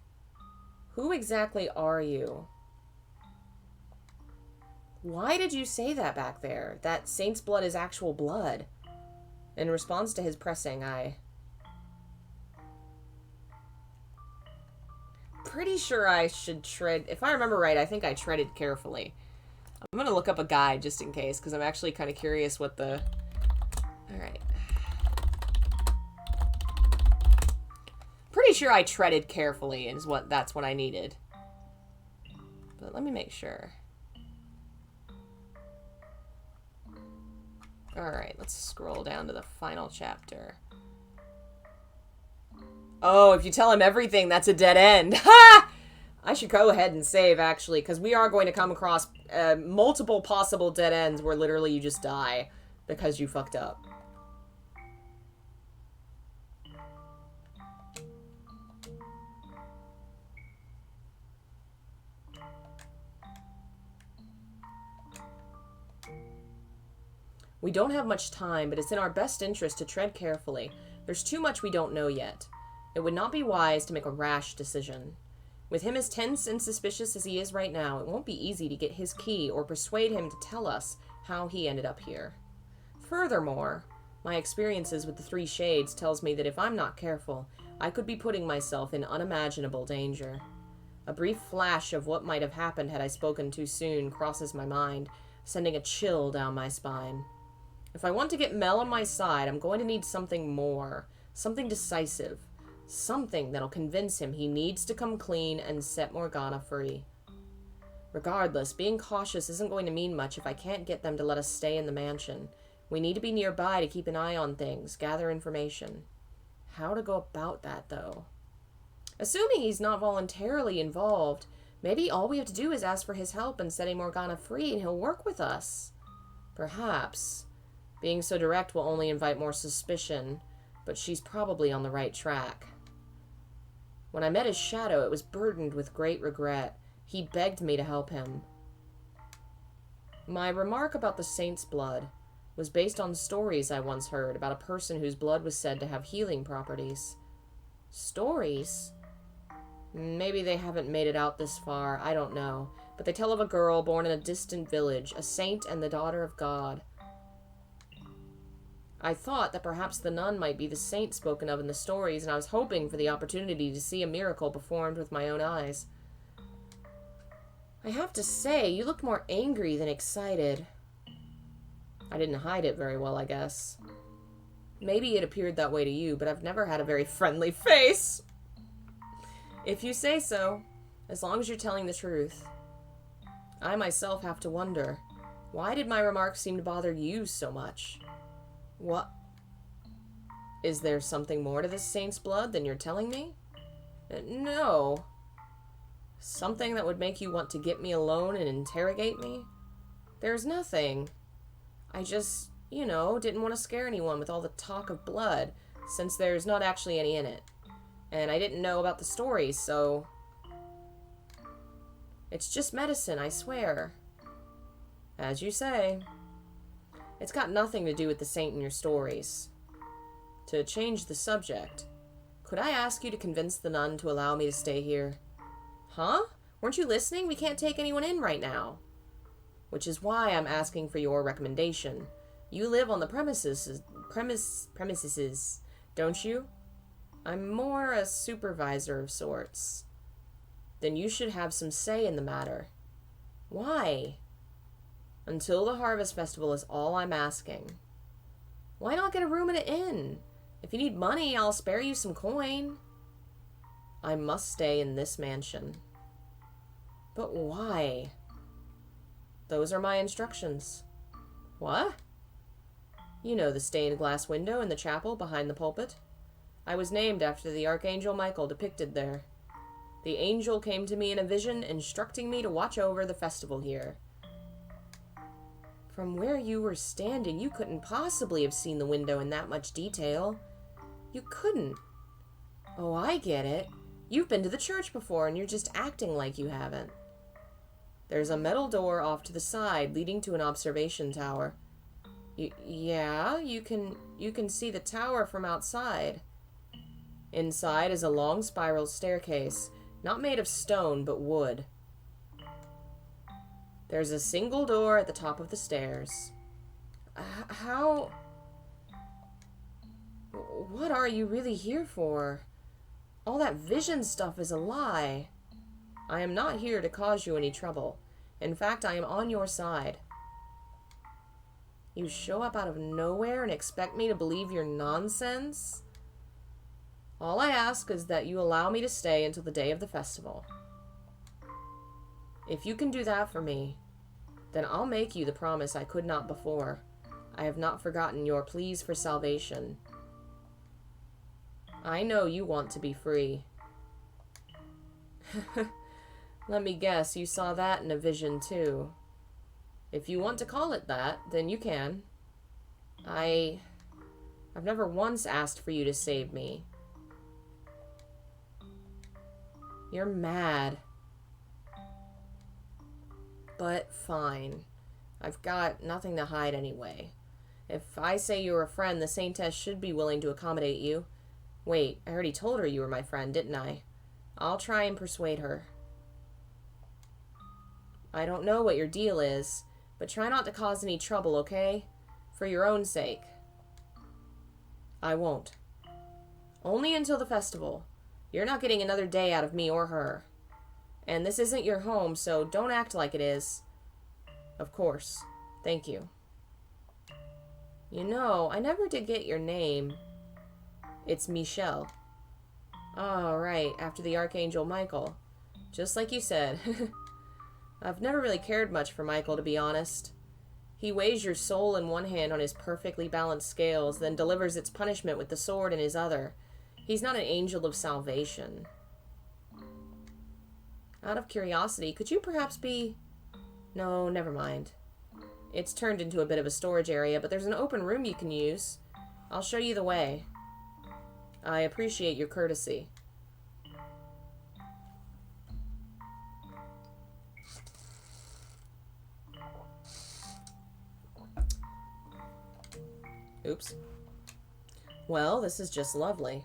who exactly are you? Why did you say that back there? That Saint's blood is actual blood. In response to his pressing, pretty sure I should tread... If I remember right, I think I treaded carefully. I'm gonna look up a guide just in case, because I'm actually kind of curious what the... Alright. Pretty sure I treaded carefully, that's what I needed. But let me make sure. Alright, let's scroll down to the final chapter. Oh, if you tell him everything, that's a dead end. Ha! I should go ahead and save, actually, because we are going to come across multiple possible dead ends where literally you just die because you fucked up. We don't have much time, but it's in our best interest to tread carefully. There's too much we don't know yet. It would not be wise to make a rash decision. With him as tense and suspicious as he is right now, it won't be easy to get his key or persuade him to tell us how he ended up here. Furthermore, my experiences with the Three Shades tells me that if I'm not careful, I could be putting myself in unimaginable danger. A brief flash of what might have happened had I spoken too soon crosses my mind, sending a chill down my spine. If I want to get Mel on my side, I'm going to need something more. Something decisive. Something that'll convince him he needs to come clean and set Morgana free. Regardless, being cautious isn't going to mean much if I can't get them to let us stay in the mansion. We need to be nearby to keep an eye on things, gather information. How to go about that, though? Assuming he's not voluntarily involved, maybe all we have to do is ask for his help in setting Morgana free and he'll work with us. Perhaps. Being so direct will only invite more suspicion, but she's probably on the right track. When I met his shadow, it was burdened with great regret. He begged me to help him. My remark about the saint's blood was based on stories I once heard about a person whose blood was said to have healing properties. Stories? Maybe they haven't made it out this far, I don't know, but they tell of a girl born in a distant village, a saint and the daughter of God. I thought that perhaps the nun might be the saint spoken of in the stories, and I was hoping for the opportunity to see a miracle performed with my own eyes. I have to say, you looked more angry than excited. I didn't hide it very well, I guess. Maybe it appeared that way to you, but I've never had a very friendly face. If you say so, as long as you're telling the truth. I myself have to wonder, why did my remarks seem to bother you so much? What? Is there something more to this saint's blood than you're telling me? No. Something that would make you want to get me alone and interrogate me? There's nothing. I just, didn't want to scare anyone with all the talk of blood, since there's not actually any in it. And I didn't know about the stories, so... It's just medicine, I swear. As you say. It's got nothing to do with the saint in your stories. To change the subject, could I ask you to convince the nun to allow me to stay here? Huh? Weren't you listening? We can't take anyone in right now. Which is why I'm asking for your recommendation. You live on the premises, don't you? I'm more a supervisor of sorts. Then you should have some say in the matter. Why? Until the Harvest Festival is all I'm asking. Why not get a room in an inn? If you need money, I'll spare you some coin. I must stay in this mansion. But why? Those are my instructions. What? You know the stained glass window in the chapel behind the pulpit. I was named after the Archangel Michael depicted there. The angel came to me in a vision, instructing me to watch over the festival here. From where you were standing, you couldn't possibly have seen the window in that much detail. You couldn't. Oh, I get it. You've been to the church before, and you're just acting like you haven't. There's a metal door off to the side, leading to an observation tower. Yeah, you can see the tower from outside. Inside is a long spiral staircase, not made of stone, but wood. There's a single door at the top of the stairs. How... What are you really here for? All that vision stuff is a lie. I am not here to cause you any trouble. In fact, I am on your side. You show up out of nowhere and expect me to believe your nonsense? All I ask is that you allow me to stay until the day of the festival. If you can do that for me, then I'll make you the promise I could not before. I have not forgotten your pleas for salvation. I know you want to be free. Let me guess, you saw that in a vision too. If you want to call it that, then you can. I've never once asked for you to save me. You're mad. But fine. I've got nothing to hide anyway. If I say you're a friend, the Saintess should be willing to accommodate you. Wait, I already told her you were my friend, didn't I? I'll try and persuade her. I don't know what your deal is, but try not to cause any trouble, okay? For your own sake. I won't. Only until the festival. You're not getting another day out of me or her. And this isn't your home, so don't act like it is. Of course. Thank you. You know, I never did get your name. It's Michelle. Oh, right, after the Archangel Michael. Just like you said. I've never really cared much for Michael, to be honest. He weighs your soul in one hand on his perfectly balanced scales, then delivers its punishment with the sword in his other. He's not an angel of salvation. Out of curiosity, could you perhaps be... No, never mind. It's turned into a bit of a storage area, but there's an open room you can use. I'll show you the way. I appreciate your courtesy. Oops. Well, this is just lovely.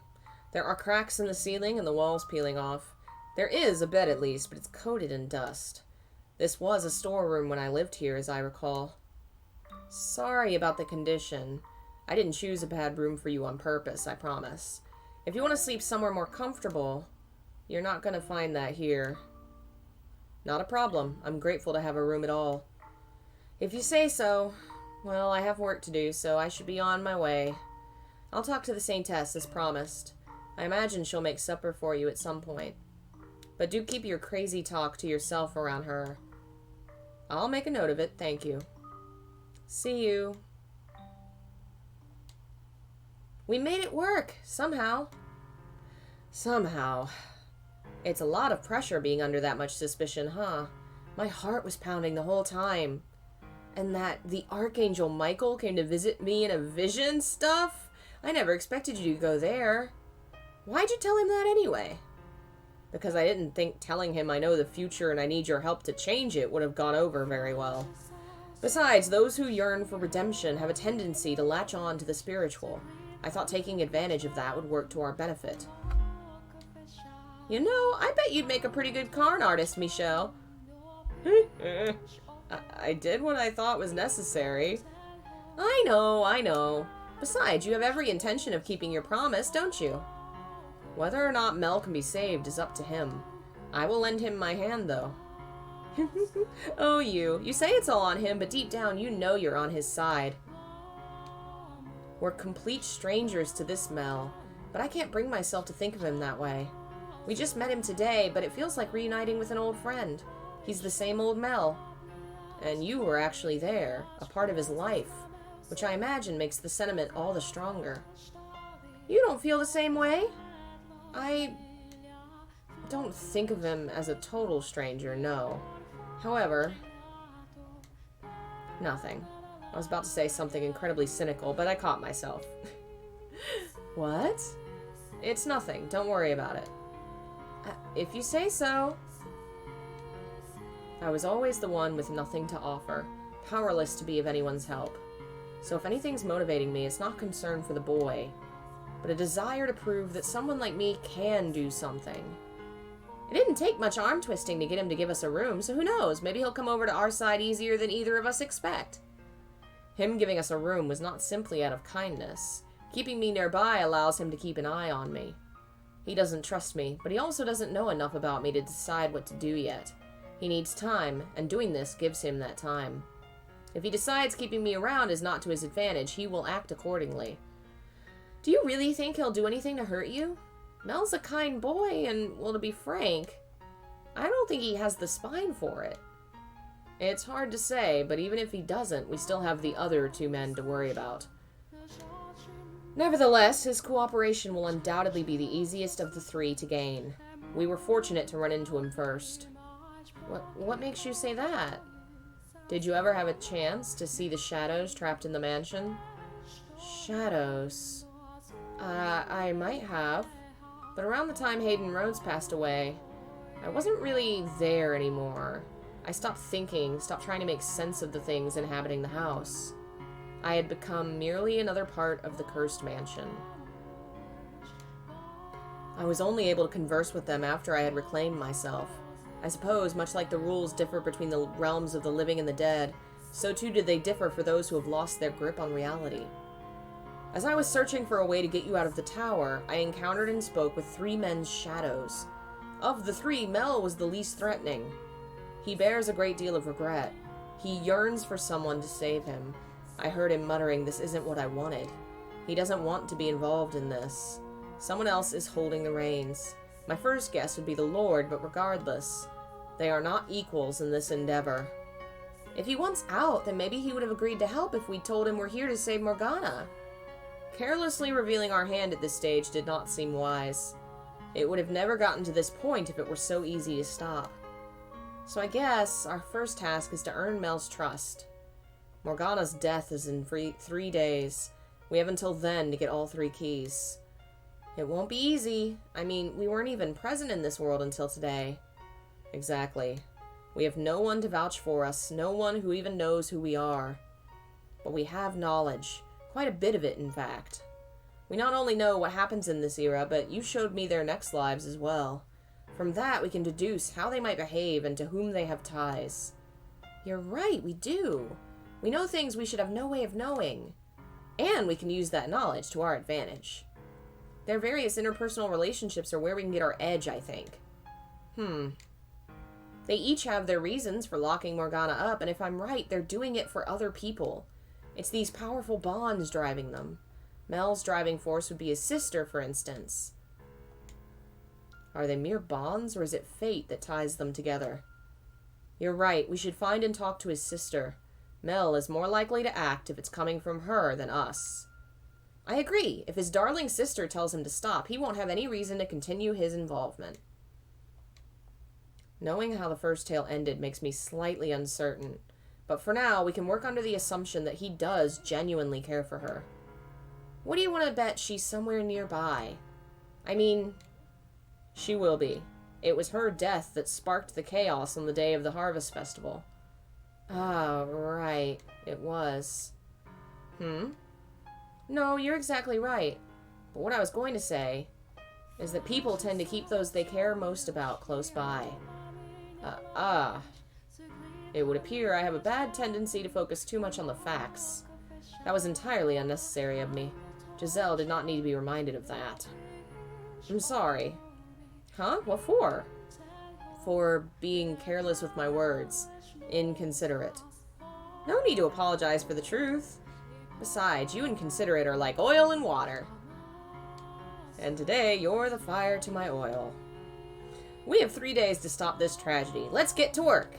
There are cracks in the ceiling and the walls peeling off. There is a bed at least, but it's coated in dust. This was a storeroom when I lived here, as I recall. Sorry about the condition. I didn't choose a bad room for you on purpose, I promise. If you want to sleep somewhere more comfortable, you're not going to find that here. Not a problem. I'm grateful to have a room at all. If you say so. Well, I have work to do, so I should be on my way. I'll talk to the Saintess, as promised. I imagine she'll make supper for you at some point. But do keep your crazy talk to yourself around her. I'll make a note of it, thank you. See you. We made it work, somehow. Somehow. It's a lot of pressure being under that much suspicion, huh? My heart was pounding the whole time. And that the Archangel Michael came to visit me in a vision stuff? I never expected you to go there. Why'd you tell him that anyway? Because I didn't think telling him I know the future and I need your help to change it would have gone over very well. Besides, those who yearn for redemption have a tendency to latch on to the spiritual. I thought taking advantage of that would work to our benefit. You know, I bet you'd make a pretty good Karn artist, Michelle. I did what I thought was necessary. I know. Besides, you have every intention of keeping your promise, don't you? Whether or not Mel can be saved is up to him. I will lend him my hand, though. Oh, you say it's all on him, but deep down you know you're on his side. We're complete strangers to this Mel, but I can't bring myself to think of him that way. We just met him today, but it feels like reuniting with an old friend. He's the same old Mel. And you were actually there, a part of his life, which I imagine makes the sentiment all the stronger. You don't feel the same way? I don't think of him as a total stranger, no. However, nothing. I was about to say something incredibly cynical, but I caught myself. What? It's nothing. Don't worry about it. If you say so. I was always the one with nothing to offer, powerless to be of anyone's help. So if anything's motivating me, it's not concern for the boy, but a desire to prove that someone like me can do something. It didn't take much arm twisting to get him to give us a room, so who knows, maybe he'll come over to our side easier than either of us expect. Him giving us a room was not simply out of kindness. Keeping me nearby allows him to keep an eye on me. He doesn't trust me, but he also doesn't know enough about me to decide what to do yet. He needs time, and doing this gives him that time. If he decides keeping me around is not to his advantage, he will act accordingly. Do you really think he'll do anything to hurt you? Mel's a kind boy, and, well, to be frank, I don't think he has the spine for it. It's hard to say, but even if he doesn't, we still have the other two men to worry about. Nevertheless, his cooperation will undoubtedly be the easiest of the three to gain. We were fortunate to run into him first. What makes you say that? Did you ever have a chance to see the shadows trapped in the mansion? Shadows? I might have. But around the time Hayden Rhodes passed away, I wasn't really there anymore. I stopped thinking, stopped trying to make sense of the things inhabiting the house. I had become merely another part of the cursed mansion. I was only able to converse with them after I had reclaimed myself. I suppose, much like the rules differ between the realms of the living and the dead, so too did they differ for those who have lost their grip on reality. As I was searching for a way to get you out of the tower, I encountered and spoke with three men's shadows. Of the three, Mel was the least threatening. He bears a great deal of regret. He yearns for someone to save him. I heard him muttering, "This isn't what I wanted." He doesn't want to be involved in this. Someone else is holding the reins. My first guess would be the Lord, but regardless, they are not equals in this endeavor. If he wants out, then maybe he would have agreed to help if we told him we're here to save Morgana. Carelessly revealing our hand at this stage did not seem wise. It would have never gotten to this point if it were so easy to stop. So I guess our first task is to earn Mel's trust. Morgana's death is in 3 days. We have until then to get all 3 keys. It won't be easy. I mean, we weren't even present in this world until today. Exactly. We have no one to vouch for us, no one who even knows who we are. But we have knowledge. Quite a bit of it, in fact. We not only know what happens in this era, but you showed me their next lives as well. From that, we can deduce how they might behave and to whom they have ties. You're right, we do. We know things we should have no way of knowing. And we can use that knowledge to our advantage. Their various interpersonal relationships are where we can get our edge, I think. They each have their reasons for locking Morgana up, and if I'm right, they're doing it for other people. It's these powerful bonds driving them. Mel's driving force would be his sister, for instance. Are they mere bonds, or is it fate that ties them together? You're right, we should find and talk to his sister. Mel is more likely to act if it's coming from her than us. I agree. If his darling sister tells him to stop, he won't have any reason to continue his involvement. Knowing how the first tale ended makes me slightly uncertain, but for now, we can work under the assumption that he does genuinely care for her. What do you want to bet she's somewhere nearby? I mean, she will be. It was her death that sparked the chaos on the day of the Harvest Festival. Ah, right. It was. No, you're exactly right. But what I was going to say is that people tend to keep those they care most about close by. It would appear I have a bad tendency to focus too much on the facts. That was entirely unnecessary of me. Giselle did not need to be reminded of that. I'm sorry. Huh? What for? For being careless with my words. Inconsiderate. No need to apologize for the truth. Besides, you and considerate are like oil and water. And today, you're the fire to my oil. We have 3 days to stop this tragedy. Let's get to work.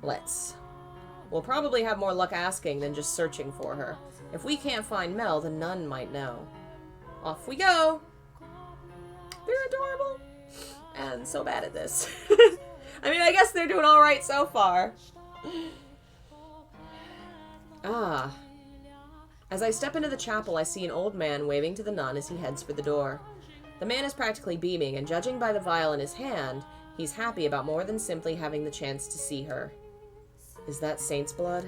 Let's. We'll probably have more luck asking than just searching for her. If we can't find Mel, then none might know. Off we go. They're adorable. And so bad at this. I mean, I guess they're doing all right so far. As I step into the chapel, I see an old man waving to the nun as he heads for the door. The man is practically beaming, and judging by the vial in his hand, he's happy about more than simply having the chance to see her. Is that saint's blood?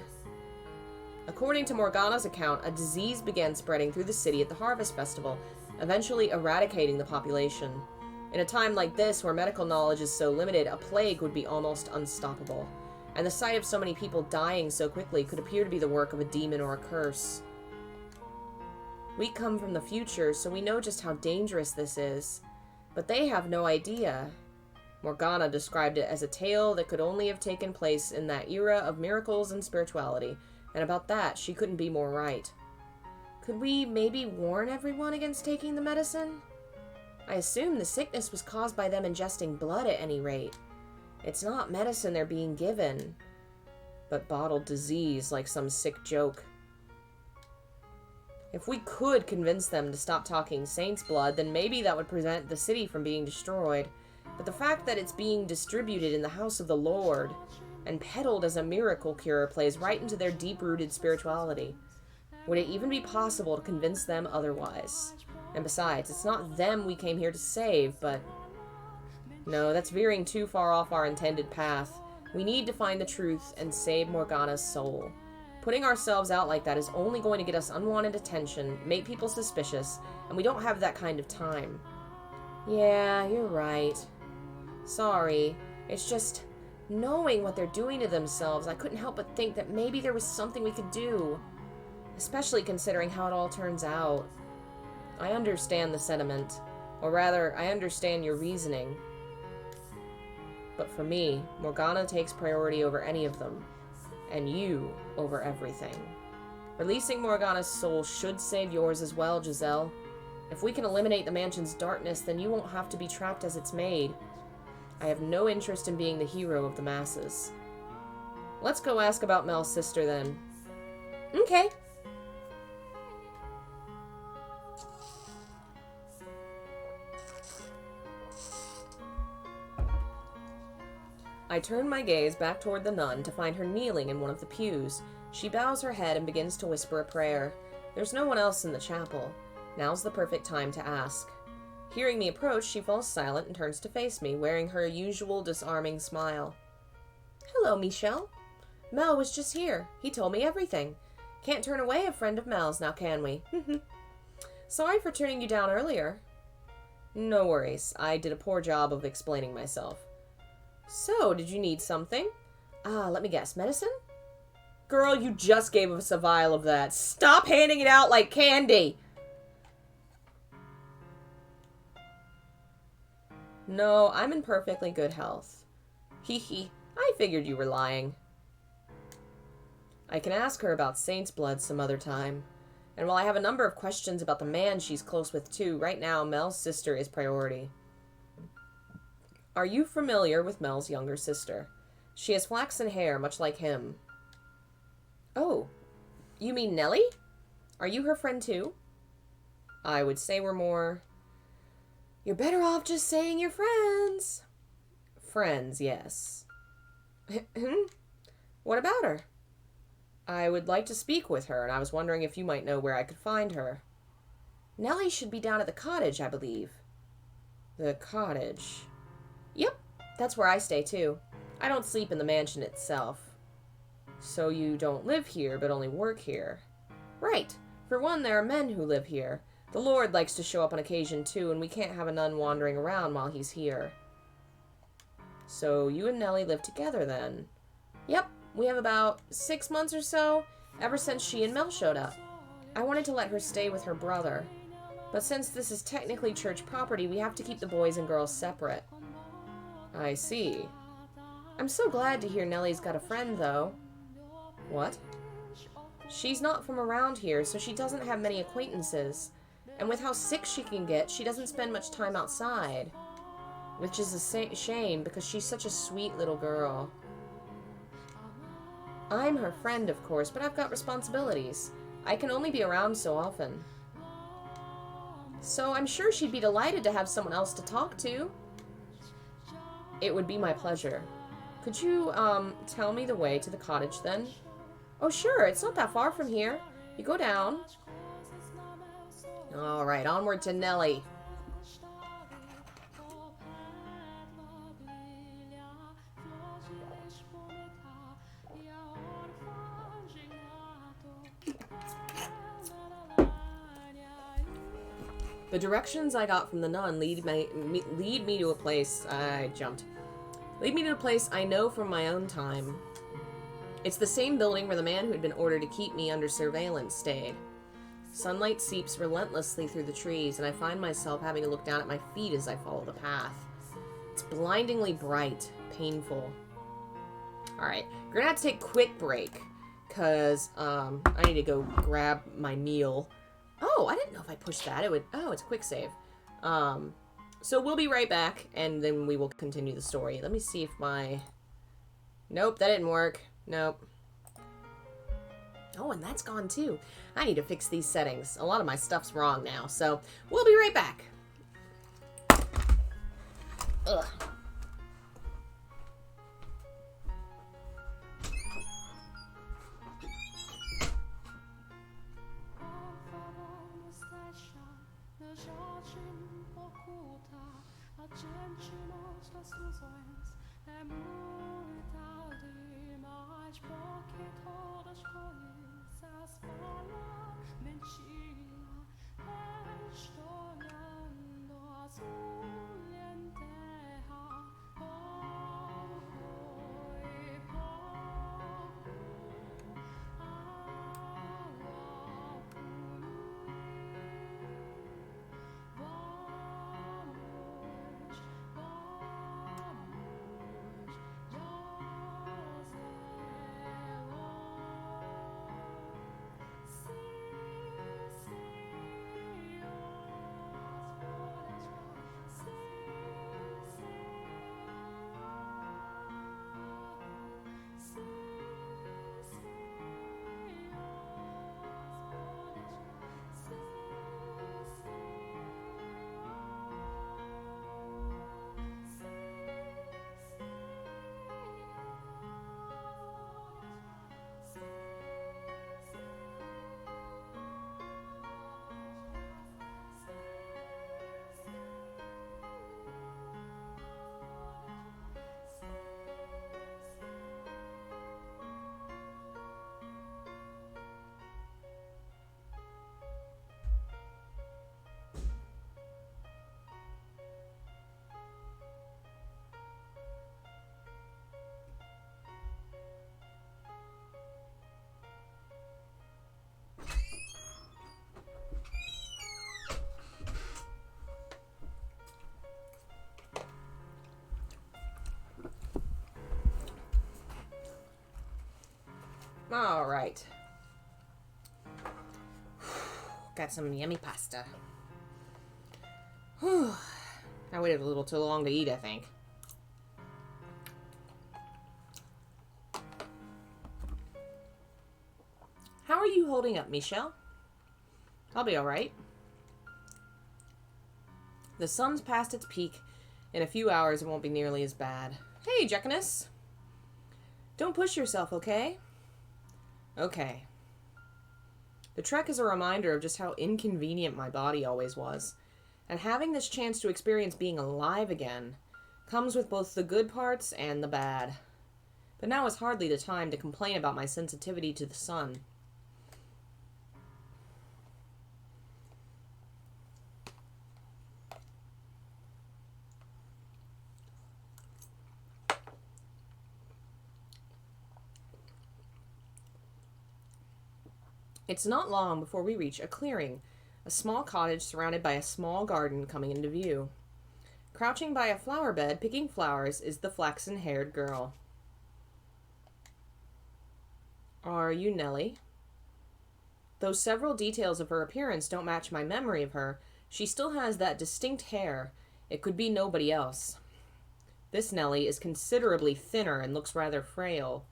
According to Morgana's account, a disease began spreading through the city at the Harvest Festival, eventually eradicating the population. In a time like this, where medical knowledge is so limited, a plague would be almost unstoppable, and the sight of so many people dying so quickly could appear to be the work of a demon or a curse. We come from the future, so we know just how dangerous this is, but they have no idea. Morgana described it as a tale that could only have taken place in that era of miracles and spirituality, and about that, she couldn't be more right. Could we maybe warn everyone against taking the medicine? I assume the sickness was caused by them ingesting blood at any rate. It's not medicine they're being given. but bottled disease like some sick joke. If we could convince them to stop talking saint's blood, then maybe that would prevent the city from being destroyed. But the fact that it's being distributed in the house of the Lord and peddled as a miracle cure plays right into their deep-rooted spirituality. Would it even be possible to convince them otherwise? And besides, it's not them we came here to save, but... No, that's veering too far off our intended path. We need to find the truth and save Morgana's soul. Putting ourselves out like that is only going to get us unwanted attention, make people suspicious, and we don't have that kind of time. Yeah, you're right. Sorry. It's just, knowing what they're doing to themselves, I couldn't help but think that maybe there was something we could do. Especially considering how it all turns out. I understand the sentiment. Or rather, I understand your reasoning. But for me, Morgana takes priority over any of them. And you over everything. Releasing Morgana's soul should save yours as well, Giselle. If we can eliminate the mansion's darkness, then you won't have to be trapped as it's made. I have no interest in being the hero of the masses. Let's go ask about Mel's sister then. Okay. I turn my gaze back toward the nun to find her kneeling in one of the pews. She bows her head and begins to whisper a prayer. There's no one else in the chapel. Now's the perfect time to ask. Hearing me approach, she falls silent and turns to face me, wearing her usual disarming smile. Hello, Michelle. Mel was just here. He told me everything. Can't turn away a friend of Mel's now, can we? Sorry for turning you down earlier. No worries. I did a poor job of explaining myself. So, did you need something? Let me guess. Medicine? Girl, you just gave us a vial of that. Stop handing it out like candy! No, I'm in perfectly good health. Hee, I figured you were lying. I can ask her about Saint's blood some other time. And while I have a number of questions about the man she's close with too, right now Mel's sister is priority. Are you familiar with Mel's younger sister? She has flaxen hair, much like him. Oh, you mean Nellie? Are you her friend too? I would say we're more... You're better off just saying you're friends. Friends, yes. What about her? I would like to speak with her, and I was wondering if you might know where I could find her. Nellie should be down at the cottage, I believe. The cottage? Yep, that's where I stay too. I don't sleep in the mansion itself. So you don't live here, but only work here? Right. For one, there are men who live here. The Lord likes to show up on occasion too, and we can't have a nun wandering around while he's here. So you and Nellie live together then? Yep, we have about 6 months or so, ever since she and Mel showed up. I wanted to let her stay with her brother. But since this is technically church property, we have to keep the boys and girls separate. I see. I'm so glad to hear Nellie's got a friend, though. What? She's not from around here, so she doesn't have many acquaintances. And with how sick she can get, she doesn't spend much time outside. Which is a shame, because she's such a sweet little girl. I'm her friend, of course, but I've got responsibilities. I can only be around so often. So I'm sure she'd be delighted to have someone else to talk to. It would be my pleasure. Could you, tell me the way to the cottage, then? Oh, sure, it's not that far from here. You go down. Alright, onward to Nellie. The directions I got from the nun lead me to a place... Lead me to a place I know from my own time. It's the same building where the man who had been ordered to keep me under surveillance stayed. Sunlight seeps relentlessly through the trees, and I find myself having to look down at my feet as I follow the path. It's blindingly bright, painful. Alright, we're gonna have to take a quick break, because, I need to go grab my meal. Oh, I didn't know if I pushed that. It would... Oh, it's a quick save. So we'll be right back, and then we will continue the story. Let me see if my... Nope, that didn't work. Nope. Oh, and that's gone too. I need to fix these settings. A lot of my stuff's wrong now, so we'll be right back. Ugh. All right. Got some yummy pasta. Whew. I waited a little too long to eat, I think. How are you holding up, Michelle? I'll be all right. The sun's past its peak. In a few hours, it won't be nearly as bad. Hey, Jeckinus. Don't push yourself, okay? Okay. The trek is a reminder of just how inconvenient my body always was. And having this chance to experience being alive again comes with both the good parts and the bad. But now is hardly the time to complain about my sensitivity to the sun. It's not long before we reach a clearing, a small cottage surrounded by a small garden coming into view. Crouching by a flower bed, picking flowers, is the flaxen-haired girl. Are you Nellie? Though several details of her appearance don't match my memory of her, she still has that distinct hair. It could be nobody else. This Nellie is considerably thinner and looks rather frail.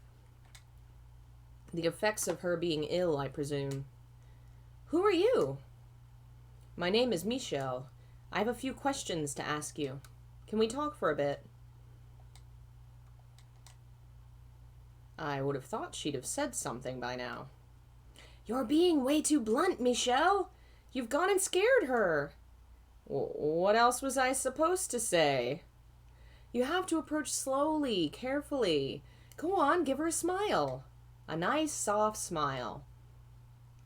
The effects of her being ill, I presume. Who are you? My name is Michelle. I have a few questions to ask you. Can we talk for a bit? I would have thought she'd have said something by now. You're being way too blunt, Michelle. You've gone and scared her. What else was I supposed to say? You have to approach slowly, carefully. Go on, give her a smile. A nice, soft smile.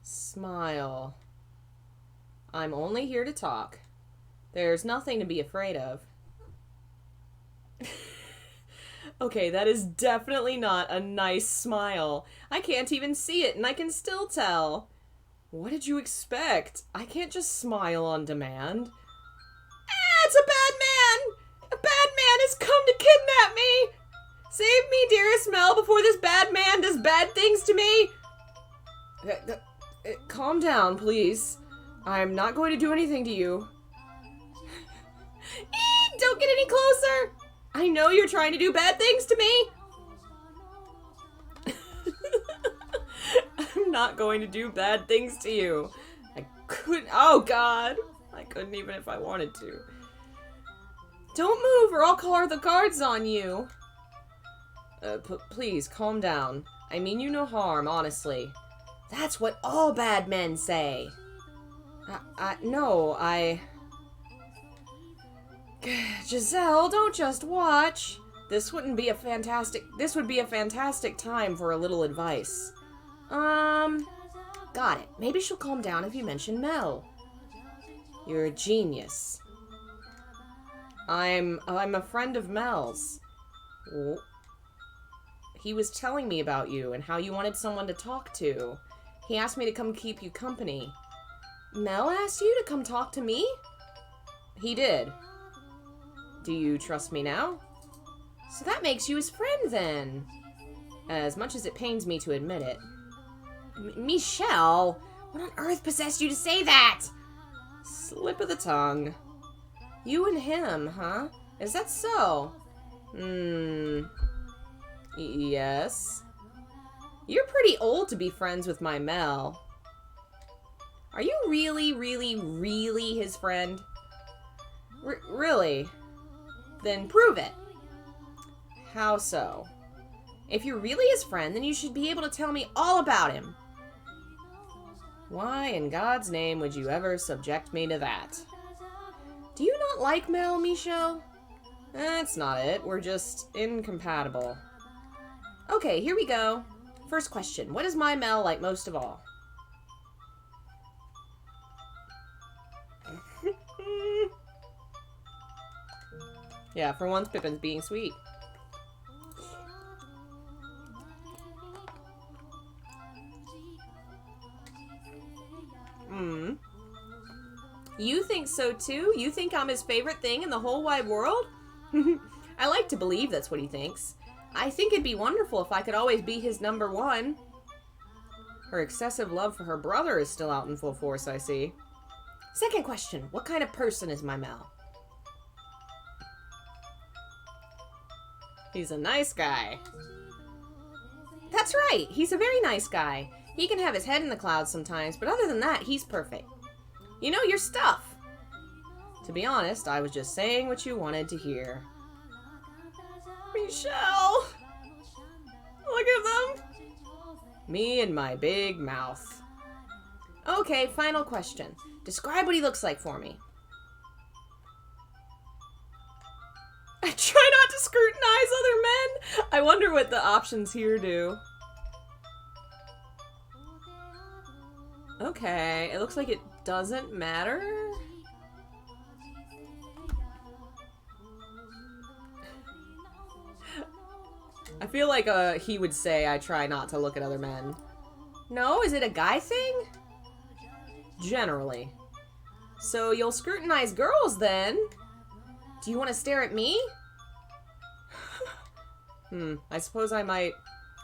Smile. I'm only here to talk. There's nothing to be afraid of. Okay, that is definitely not a nice smile. I can't even see it, and I can still tell. What did you expect? I can't just smile on demand. Ah, it's a bad man! A bad man has come to kidnap me! Save me, dearest Mel, before this bad man does bad things to me! Calm down, please. I'm not going to do anything to you. Don't get any closer! I know you're trying to do bad things to me! I'm not going to do bad things to you. I couldn't. Oh, God. I couldn't even if I wanted to. Don't move or I'll call the guards on you. Please, calm down. I mean you no harm, honestly. That's what all bad men say. No, Giselle, don't just watch. This would be a fantastic time for a little advice. Got it. Maybe she'll calm down if you mention Mel. You're a genius. I'm a friend of Mel's. Oh. He was telling me about you and how you wanted someone to talk to. He asked me to come keep you company. Mel asked you to come talk to me? He did. Do you trust me now? So that makes you his friend, then. As much as it pains me to admit it. Michelle, what on earth possessed you to say that? Slip of the tongue. You and him, huh? Is that so? Yes. You're pretty old to be friends with my Mel. Are you really, really, really his friend? Really? Then prove it. How so? If you're really his friend, then you should be able to tell me all about him. Why in God's name would you ever subject me to that? Do you not like Mel, Michelle? That's not it. We're just incompatible. Okay, here we go. First question. What is my Mel like most of all? Yeah, for once, Pippin's being sweet. You think so too? You think I'm his favorite thing in the whole wide world? I like to believe that's what he thinks. I think it'd be wonderful if I could always be his number one. Her excessive love for her brother is still out in full force, I see. Second question. What kind of person is my Mel? He's a nice guy. That's right. He's a very nice guy. He can have his head in the clouds sometimes, but other than that, he's perfect. You know your stuff. To be honest, I was just saying what you wanted to hear. Michelle! Look at them! Me and my big mouth. Okay, final question. Describe what he looks like for me. I try not to scrutinize other men! I wonder what the options here do. Okay, it looks like it doesn't matter. I feel like he would say I try not to look at other men. No, is it a guy thing? Generally. So you'll scrutinize girls then? Do you want to stare at me? I suppose I might.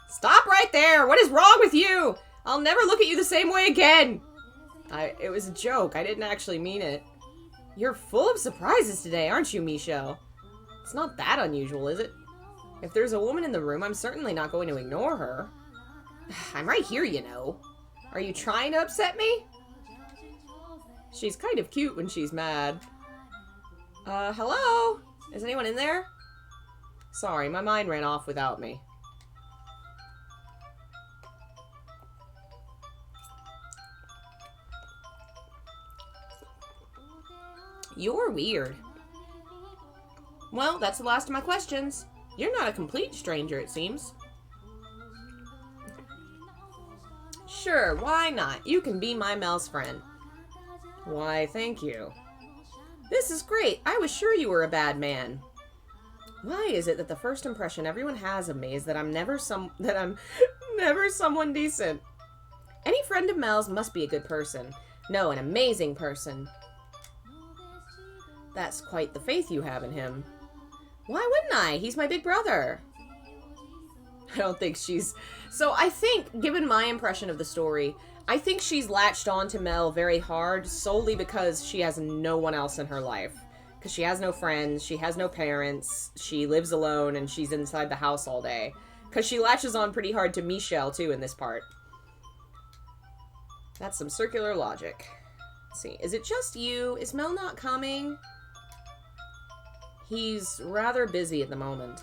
Stop right there! What is wrong with you? I'll never look at you the same way again! It was a joke. I didn't actually mean it. You're full of surprises today, aren't you, Michelle? It's not that unusual, is it? If there's a woman in the room, I'm certainly not going to ignore her. I'm right here, you know. Are you trying to upset me? She's kind of cute when she's mad. Hello? Is anyone in there? Sorry, my mind ran off without me. You're weird. Well, that's the last of my questions. You're not a complete stranger, it seems. Sure, why not? You can be my Mel's friend. Why, thank you. This is great. I was sure you were a bad man. Why is it that the first impression everyone has of me is that I'm never someone decent? Any friend of Mel's must be a good person. No, an amazing person. That's quite the faith you have in him. Why wouldn't I? He's my big brother. I don't think she's... So I think, given my impression of the story, I think she's latched on to Mel very hard solely because she has no one else in her life. Because she has no friends, she has no parents, she lives alone, and she's inside the house all day. Because she latches on pretty hard to Michelle, too, in this part. That's some circular logic. Let's see. Is it just you? Is Mel not coming? He's rather busy at the moment.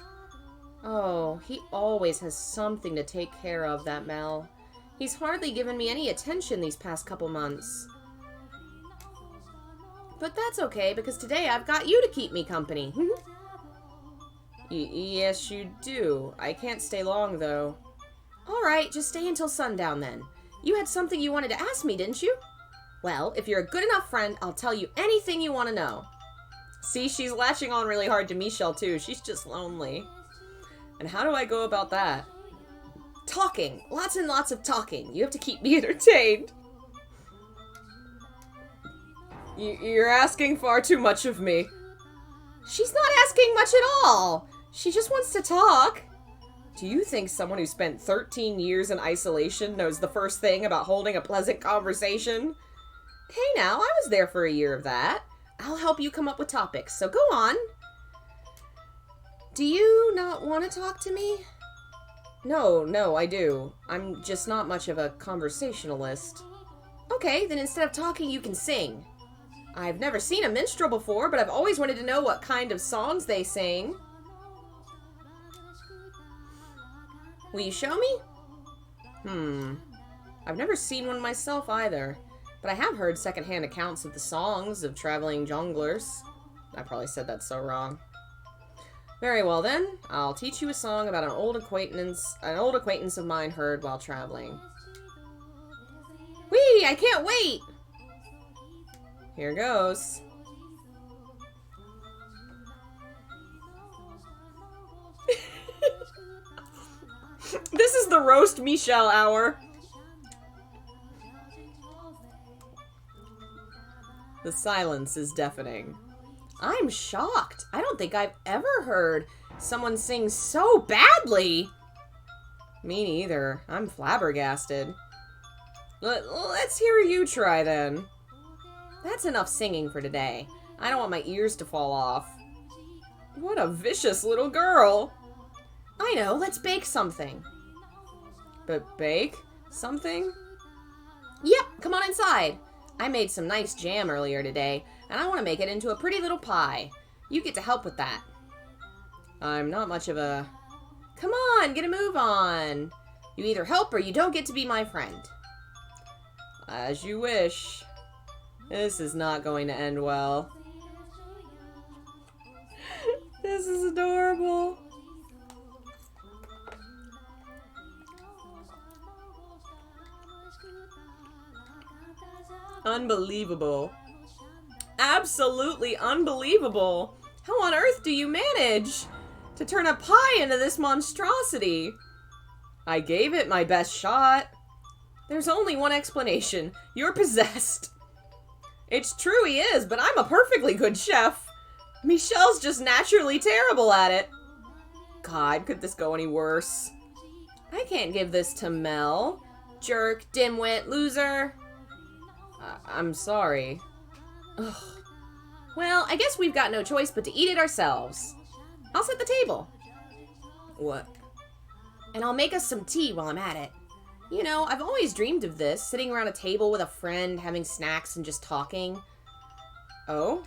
Oh, he always has something to take care of, that Mel. He's hardly given me any attention these past couple months. But that's okay, because today I've got you to keep me company. Yes, you do. I can't stay long, though. Alright, just stay until sundown, then. You had something you wanted to ask me, didn't you? Well, if you're a good enough friend, I'll tell you anything you want to know. See, she's latching on really hard to Michelle, too. She's just lonely. And how do I go about that? Talking. Lots and lots of talking. You have to keep me entertained. You're asking far too much of me. She's not asking much at all. She just wants to talk. Do you think someone who spent 13 years in isolation knows the first thing about holding a pleasant conversation? Hey now, I was there for a year of that. I'll help you come up with topics, so go on. Do you not want to talk to me? No, I do. I'm just not much of a conversationalist. Okay, then instead of talking, you can sing. I've never seen a minstrel before, but I've always wanted to know what kind of songs they sing. Will you show me? I've never seen one myself either, but I have heard secondhand accounts of the songs of traveling jonglers. I probably said that so wrong. Very well then, I'll teach you a song about an old acquaintance of mine heard while traveling. Whee! I can't wait! Here goes. This is the roast Michelle hour. The silence is deafening. I'm shocked. I don't think I've ever heard someone sing so badly. Me neither. I'm flabbergasted. Let's hear you try then. That's enough singing for today. I don't want my ears to fall off. What a vicious little girl. I know, let's bake something. But bake something? Yep, come on inside. I made some nice jam earlier today, and I want to make it into a pretty little pie. You get to help with that. I'm not much of a... Come on, get a move on. You either help or you don't get to be my friend. As you wish. This is not going to end well. This is adorable. Unbelievable. Absolutely unbelievable. How on earth do you manage to turn a pie into this monstrosity? I gave it my best shot. There's only one explanation. You're possessed. It's true he is, but I'm a perfectly good chef. Michelle's just naturally terrible at it. God, could this go any worse? I can't give this to Mel. Jerk, dimwit, loser. I'm sorry. Ugh. Well, I guess we've got no choice but to eat it ourselves. I'll set the table. What? And I'll make us some tea while I'm at it. You know, I've always dreamed of this, sitting around a table with a friend, having snacks and just talking. Oh?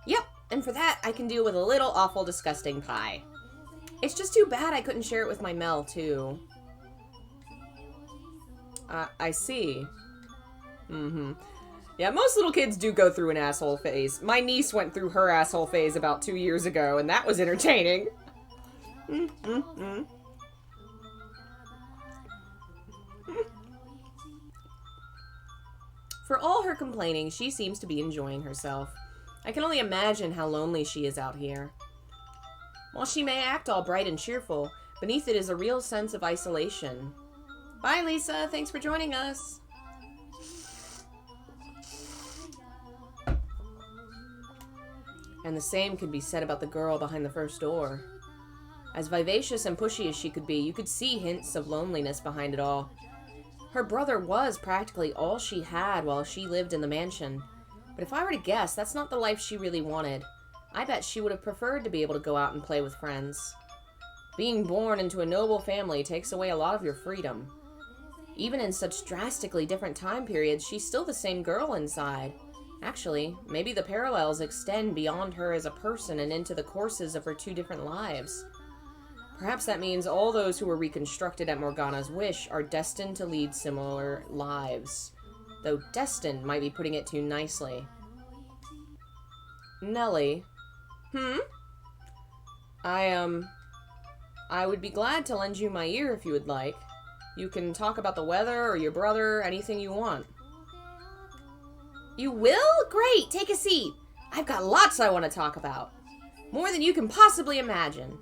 Yep, and for that, I can deal with a little awful, disgusting pie. It's just too bad I couldn't share it with my Mel, too. I see. Yeah, most little kids do go through an asshole phase. My niece went through her asshole phase about 2 years ago, and that was entertaining. For all her complaining, she seems to be enjoying herself. I can only imagine how lonely she is out here. While she may act all bright and cheerful, beneath it is a real sense of isolation. Bye, Lisa. Thanks for joining us. And the same could be said about the girl behind the first door. As vivacious and pushy as she could be, you could see hints of loneliness behind it all. Her brother was practically all she had while she lived in the mansion. But if I were to guess, that's not the life she really wanted. I bet she would have preferred to be able to go out and play with friends. Being born into a noble family takes away a lot of your freedom. Even in such drastically different time periods, she's still the same girl inside. Actually, maybe the parallels extend beyond her as a person and into the courses of her two different lives. Perhaps that means all those who were reconstructed at Morgana's wish are destined to lead similar lives. Though destined might be putting it too nicely. Nellie. I would be glad to lend you my ear if you would like. You can talk about the weather or your brother, anything you want. You will? Great, take a seat. I've got lots I want to talk about. More than you can possibly imagine.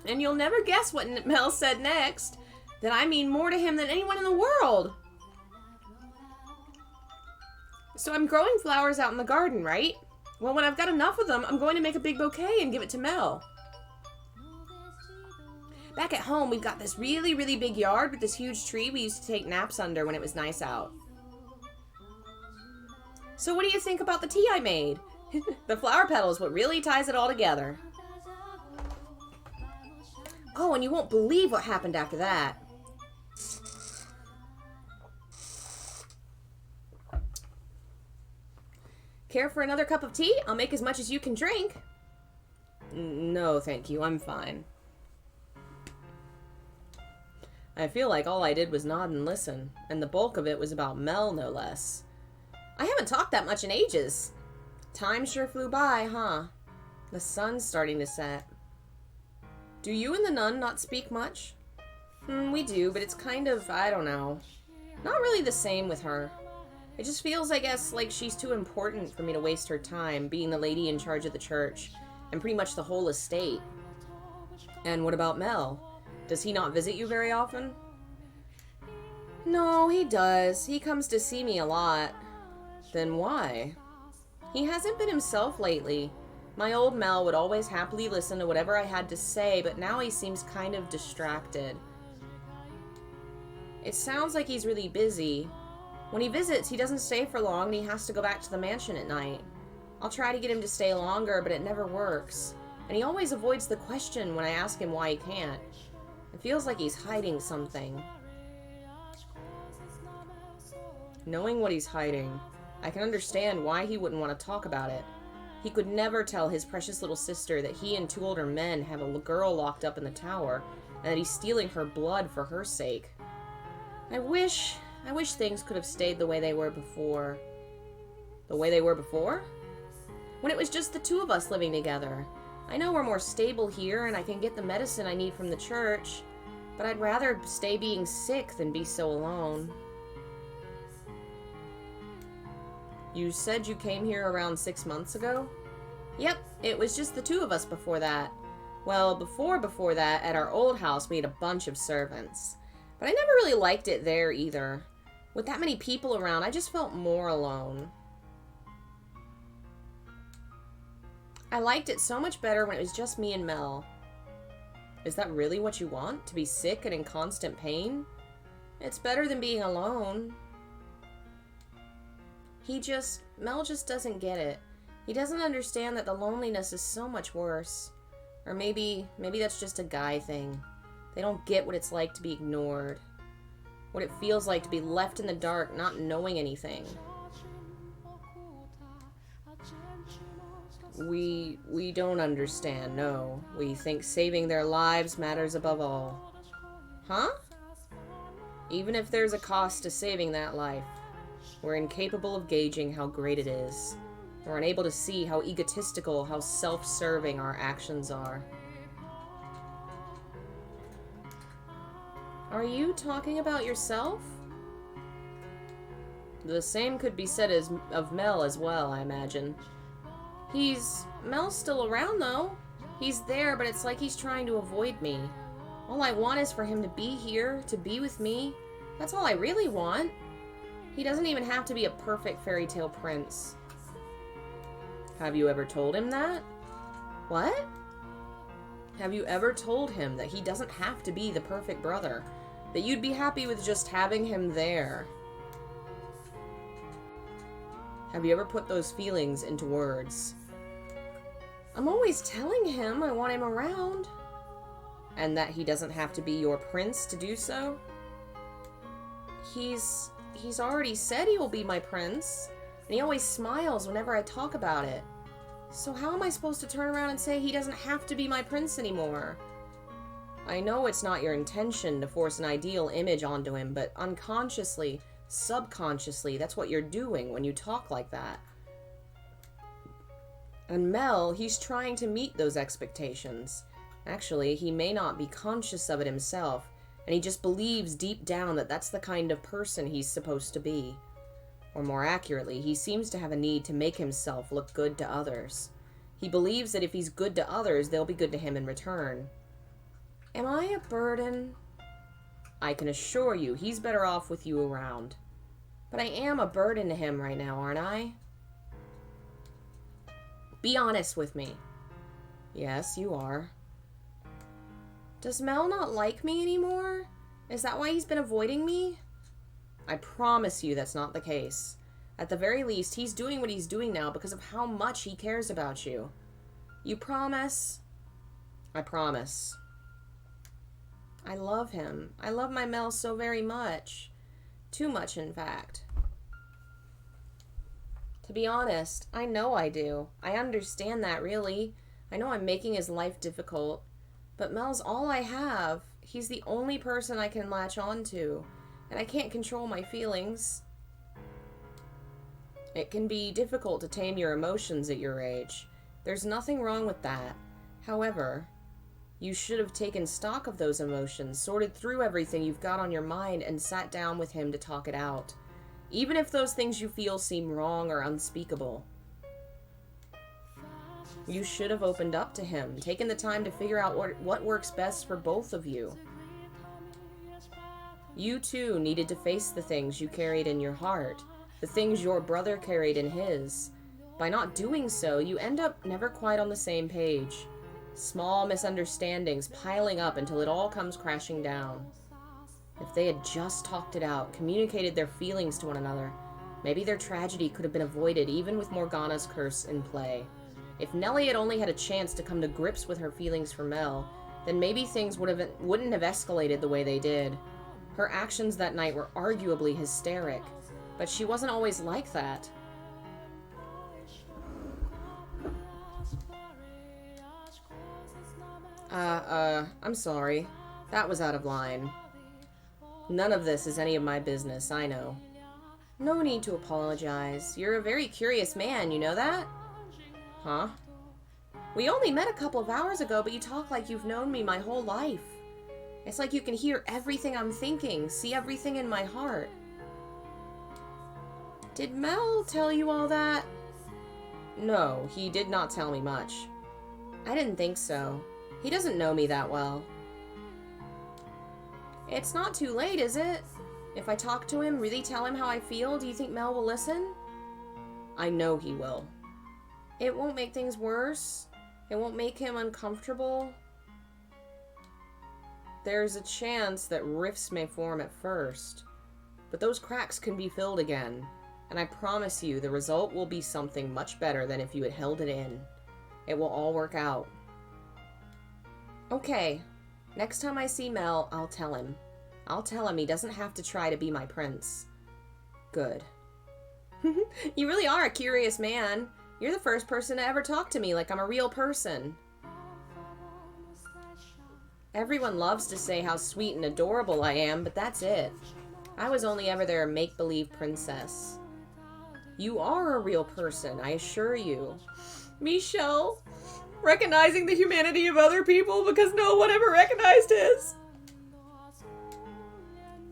And you'll never guess what Mel said next. That I mean more to him than anyone in the world. So I'm growing flowers out in the garden, right? Well, when I've got enough of them, I'm going to make a big bouquet and give it to Mel. Back at home, we've got this really, really big yard with this huge tree we used to take naps under when it was nice out. So what do you think about the tea I made? The flower petal is what really ties it all together. Oh, and you won't believe what happened after that. Care for another cup of tea? I'll make as much as you can drink. No, thank you. I'm fine. I feel like all I did was nod and listen, and the bulk of it was about Mel, no less. I haven't talked that much in ages. Time sure flew by, huh? The sun's starting to set. Do you and the nun not speak much? We do, but it's kind of, I don't know. Not really the same with her. It just feels, I guess, like she's too important for me to waste her time being the lady in charge of the church, and pretty much the whole estate. And what about Mel? Does he not visit you very often? No, he does. He comes to see me a lot. Then why? He hasn't been himself lately. My old Mel would always happily listen to whatever I had to say, but now he seems kind of distracted. It sounds like he's really busy. When he visits, he doesn't stay for long and he has to go back to the mansion at night. I'll try to get him to stay longer, but it never works. And he always avoids the question when I ask him why he can't. It feels like he's hiding something. Knowing what he's hiding, I can understand why he wouldn't want to talk about it. He could never tell his precious little sister that he and two older men have a girl locked up in the tower, and that he's stealing her blood for her sake. I wish things could have stayed the way they were before. The way they were before? When it was just the two of us living together. I know we're more stable here, and I can get the medicine I need from the church, but I'd rather stay being sick than be so alone. You said you came here around 6 months ago? Yep, it was just the two of us before that. Well, before that, at our old house, we had a bunch of servants. But I never really liked it there either. With that many people around, I just felt more alone. I liked it so much better when it was just me and Mel. Is that really what you want? To be sick and in constant pain? It's better than being alone. Mel just doesn't get it. He doesn't understand that the loneliness is so much worse. Or maybe that's just a guy thing. They don't get what it's like to be ignored. What it feels like to be left in the dark, not knowing anything. We don't understand, no. We think saving their lives matters above all. Huh? Even if there's a cost to saving that life, we're incapable of gauging how great it is. We're unable to see how egotistical, how self-serving our actions are. Are you talking about yourself? The same could be said of Mel as well, I imagine. Mel's still around, though. He's there, but it's like he's trying to avoid me. All I want is for him to be here, to be with me. That's all I really want. He doesn't even have to be a perfect fairy tale prince. Have you ever told him that? What? Have you ever told him that he doesn't have to be the perfect brother? That you'd be happy with just having him there? Have you ever put those feelings into words? I'm always telling him I want him around. And that he doesn't have to be your prince to do so? He's already said he will be my prince, and he always smiles whenever I talk about it. So how am I supposed to turn around and say he doesn't have to be my prince anymore? I know it's not your intention to force an ideal image onto him, but unconsciously, subconsciously, that's what you're doing when you talk like that. And Mel, he's trying to meet those expectations. Actually, he may not be conscious of it himself, and he just believes deep down that that's the kind of person he's supposed to be. Or more accurately, he seems to have a need to make himself look good to others. He believes that if he's good to others, they'll be good to him in return. Am I a burden? I can assure you, he's better off with you around. But I am a burden to him right now, aren't I? Be honest with me. Yes, you are. Does Mel not like me anymore? Is that why he's been avoiding me? I promise you that's not the case. At the very least, he's doing what he's doing now because of how much he cares about you. You promise? I promise. I love him. I love my Mel so very much. Too much, in fact. To be honest, I know I do. I understand that, really. I know I'm making his life difficult. But Mel's all I have. He's the only person I can latch on to. And I can't control my feelings. It can be difficult to tame your emotions at your age. There's nothing wrong with that. However, you should have taken stock of those emotions, sorted through everything you've got on your mind, and sat down with him to talk it out. Even if those things you feel seem wrong or unspeakable. You should have opened up to him, taken the time to figure out what works best for both of you. You too needed to face the things you carried in your heart, the things your brother carried in his. By not doing so, you end up never quite on the same page. Small misunderstandings piling up until it all comes crashing down. If they had just talked it out, communicated their feelings to one another, maybe their tragedy could have been avoided even with Morgana's curse in play. If Nellie had only had a chance to come to grips with her feelings for Mel, then maybe things wouldn't have escalated the way they did. Her actions that night were arguably hysteric, but she wasn't always like that. I'm sorry. That was out of line. None of this is any of my business, I know. No need to apologize. You're a very curious man, you know that? Huh? We only met a couple of hours ago, but you talk like you've known me my whole life. It's like you can hear everything I'm thinking, see everything in my heart. Did Mel tell you all that? No, he did not tell me much. I didn't think so. He doesn't know me that well. It's not too late, is it? If I talk to him, really tell him how I feel, do you think Mel will listen? I know he will. It won't make things worse? It won't make him uncomfortable? There's a chance that rifts may form at first, but those cracks can be filled again, and I promise you the result will be something much better than if you had held it in. It will all work out. Okay, next time I see Mel, I'll tell him. I'll tell him he doesn't have to try to be my prince. Good. You really are a curious man. You're the first person to ever talk to me like I'm a real person. Everyone loves to say how sweet and adorable I am, but that's it. I was only ever their make-believe princess. You are a real person, I assure you. Michelle, recognizing the humanity of other people because no one ever recognized his.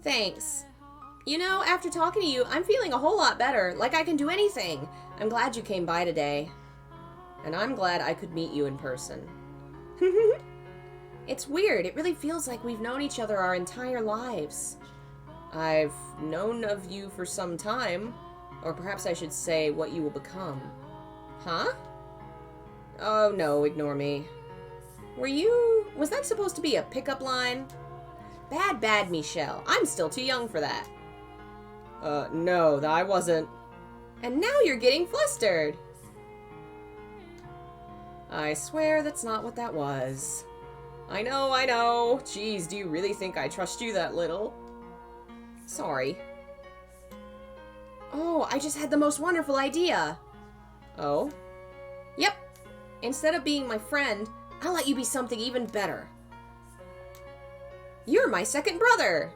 Thanks. You know, after talking to you, I'm feeling a whole lot better, like I can do anything. I'm glad you came by today. And I'm glad I could meet you in person. It's weird, it really feels like we've known each other our entire lives. I've known of you for some time, or perhaps I should say what you will become. Huh? Oh no, ignore me. Was that supposed to be a pickup line? Bad, Michelle. I'm still too young for that. No, I wasn't. And now you're getting flustered. I swear that's not what that was. I know, I know. Jeez, do you really think I trust you that little? Sorry. Oh, I just had the most wonderful idea. Oh? Yep. Instead of being my friend, I'll let you be something even better. You're my second brother.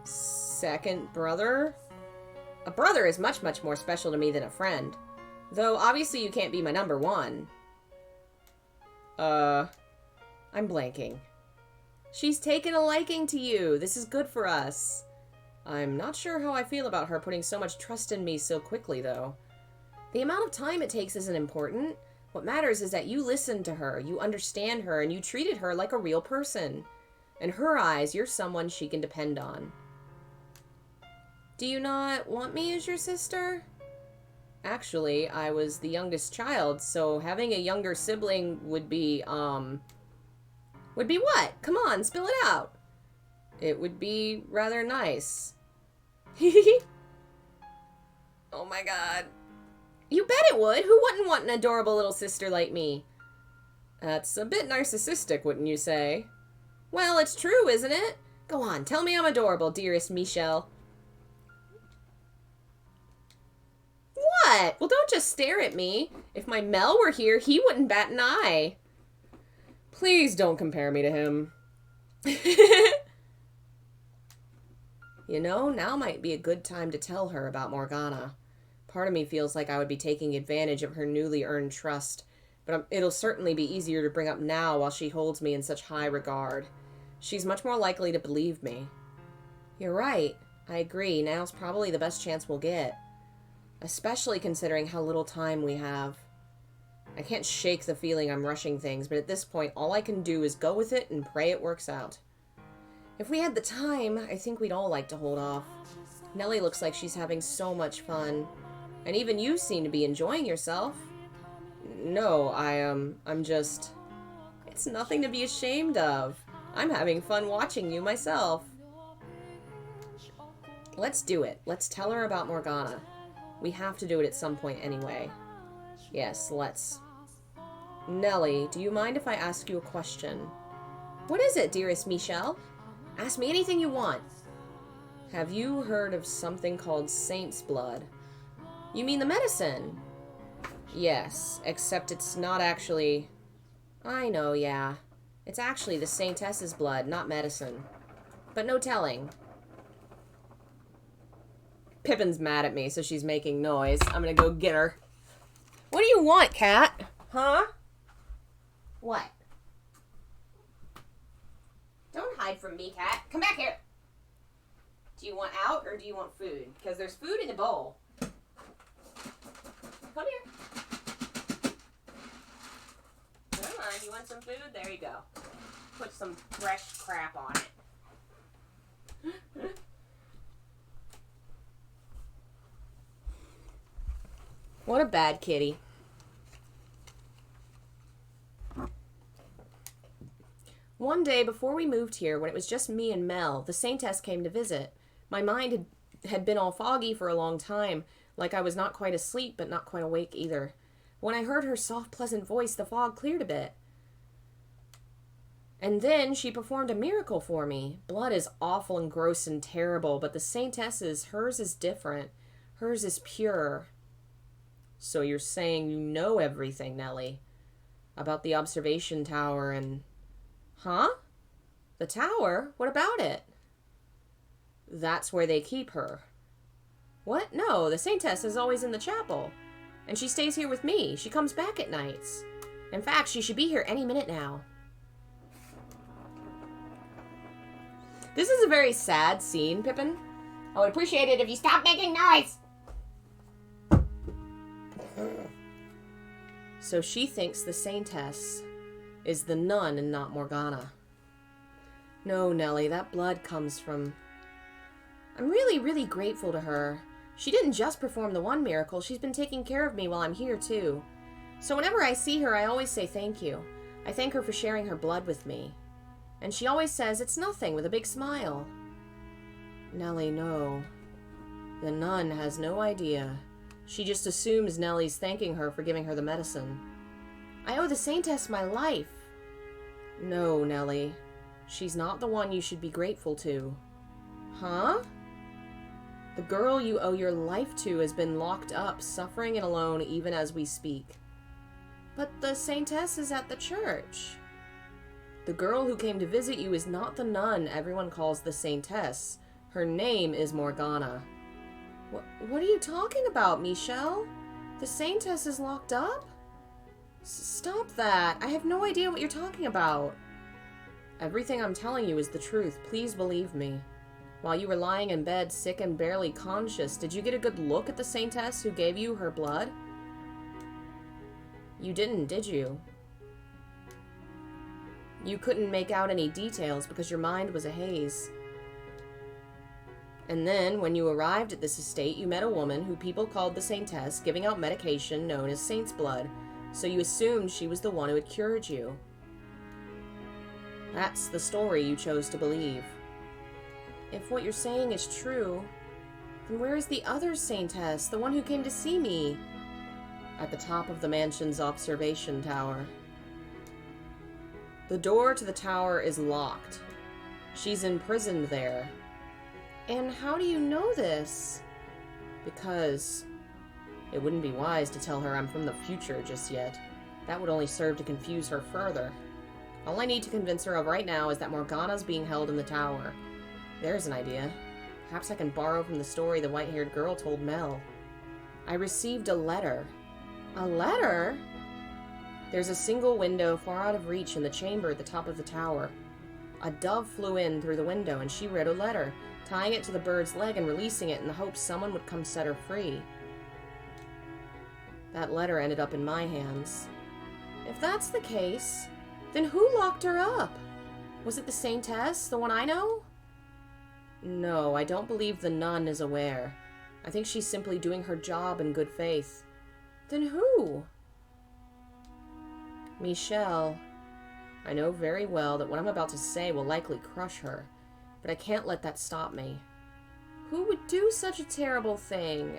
Second brother? A brother is much, much more special to me than a friend. Though, obviously you can't be my number one. I'm blanking. She's taken a liking to you. This is good for us. I'm not sure how I feel about her putting so much trust in me so quickly, though. The amount of time it takes isn't important. What matters is that you listened to her, you understand her, and you treated her like a real person. In her eyes, you're someone she can depend on. Do you not want me as your sister? Actually, I was the youngest child, so having a younger sibling would be, Would be what? Come on, spill it out. It would be rather nice. Oh my god. You bet it would. Who wouldn't want an adorable little sister like me? That's a bit narcissistic, wouldn't you say? Well, it's true, isn't it? Go on, tell me I'm adorable, dearest Michelle. What? Well, don't just stare at me. If my Mel were here, he wouldn't bat an eye. Please don't compare me to him. You know, now might be a good time to tell her about Morgana. Part of me feels like I would be taking advantage of her newly earned trust, but it'll certainly be easier to bring up now while she holds me in such high regard. She's much more likely to believe me. You're right. I agree. Now's probably the best chance we'll get. Especially considering how little time we have. I can't shake the feeling I'm rushing things, but at this point, all I can do is go with it and pray it works out. If we had the time, I think we'd all like to hold off. Nellie looks like she's having so much fun. And even you seem to be enjoying yourself. No, I'm just... It's nothing to be ashamed of. I'm having fun watching you myself. Let's do it. Let's tell her about Morgana. We have to do it at some point anyway. Yes, let's. Nellie, do you mind if I ask you a question? What is it, dearest Michelle? Ask me anything you want. Have you heard of something called Saint's Blood? You mean the medicine? Yes, except it's not actually... I know, yeah. It's actually the Saintess's blood, not medicine. But no telling. Pippin's mad at me, so she's making noise. I'm gonna go get her. What do you want, cat? Huh? What? Don't hide from me, cat. Come back here. Do you want out or do you want food? Because there's food in the bowl. Come here. Come on, you want some food? There you go. Put some fresh crap on it. What a bad kitty. One day before we moved here, when it was just me and Mel, the Saintess came to visit. My mind had been all foggy for a long time, like I was not quite asleep, but not quite awake either. When I heard her soft, pleasant voice, the fog cleared a bit. And then she performed a miracle for me. Blood is awful and gross and terrible, but the Saintess's, hers is different. Hers is pure. So you're saying you know everything, Nellie? About the observation tower and... Huh? The tower? What about it? That's where they keep her. What? No, the Saintess is always in the chapel. And she stays here with me. She comes back at nights. In fact, she should be here any minute now. This is a very sad scene, Pippin. I would appreciate it if you stopped making noise! So she thinks the Saintess is the nun and not Morgana. No, Nellie, that blood comes from... I'm really, really grateful to her. She didn't just perform the one miracle, she's been taking care of me while I'm here, too. So whenever I see her, I always say thank you. I thank her for sharing her blood with me. And she always says it's nothing with a big smile. Nellie, no. The nun has no idea. She just assumes Nellie's thanking her for giving her the medicine. I owe the Saintess my life. No, Nellie. She's not the one you should be grateful to. Huh? The girl you owe your life to has been locked up, suffering and alone even as we speak. But the Saintess is at the church. The girl who came to visit you is not the nun everyone calls the Saintess. Her name is Morgana. What are you talking about, Michelle? The Saintess is locked up? Stop that. I have no idea what you're talking about. Everything I'm telling you is the truth. Please believe me. While you were lying in bed, sick and barely conscious, did you get a good look at the Saintess who gave you her blood? You didn't, did you? You couldn't make out any details because your mind was a haze. And then, when you arrived at this estate, you met a woman who people called the Saintess, giving out medication known as saint's blood, so you assumed she was the one who had cured you. That's the story you chose to believe. If what you're saying is true, then where is the other Saintess, the one who came to see me? At the top of the mansion's observation tower. The door to the tower is locked. She's imprisoned there. And how do you know this? Because it wouldn't be wise to tell her I'm from the future just yet. That would only serve to confuse her further. All I need to convince her of right now is that Morgana's being held in the tower. There's an idea. Perhaps I can borrow from the story the white-haired girl told Mel. I received a letter. A letter? There's a single window far out of reach in the chamber at the top of the tower. A dove flew in through the window and she wrote a letter, tying it to the bird's leg and releasing it in the hope someone would come set her free. That letter ended up in my hands. If that's the case, then who locked her up? Was it the Saintess, the one I know? No, I don't believe the nun is aware. I think she's simply doing her job in good faith. Then who? Michelle. I know very well that what I'm about to say will likely crush her, but I can't let that stop me. Who would do such a terrible thing?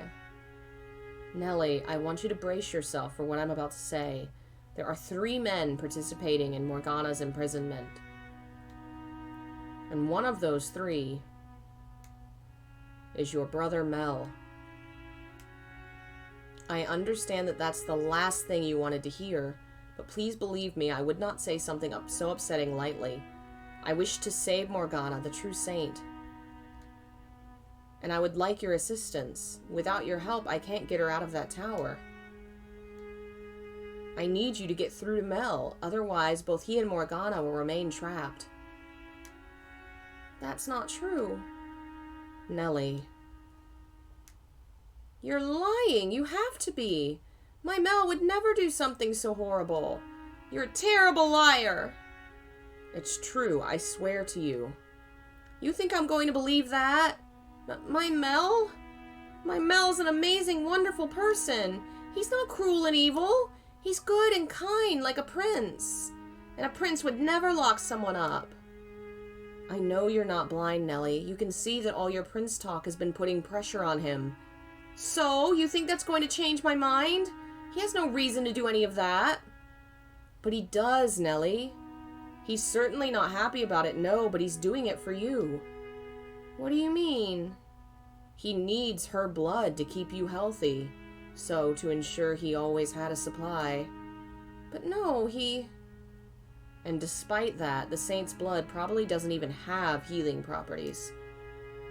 Nellie, I want you to brace yourself for what I'm about to say. There are 3 men participating in Morgana's imprisonment. And one of those 3 is your brother Mel. I understand that that's the last thing you wanted to hear, but please believe me, I would not say something so upsetting lightly. I wish to save Morgana, the true saint. And I would like your assistance. Without your help, I can't get her out of that tower. I need you to get through to Mel, otherwise both he and Morgana will remain trapped. That's not true. Nellie. You're lying. You have to be. My Mel would never do something so horrible. You're a terrible liar. It's true, I swear to you. You think I'm going to believe that? My Mel? My Mel's an amazing, wonderful person. He's not cruel and evil. He's good and kind, like a prince. And a prince would never lock someone up. I know you're not blind, Nellie. You can see that all your prince talk has been putting pressure on him. So, you think that's going to change my mind? He has no reason to do any of that. But he does, Nellie. He's certainly not happy about it, no, but he's doing it for you. What do you mean? He needs her blood to keep you healthy. So, to ensure he always had a supply. But no, And despite that, the saint's blood probably doesn't even have healing properties.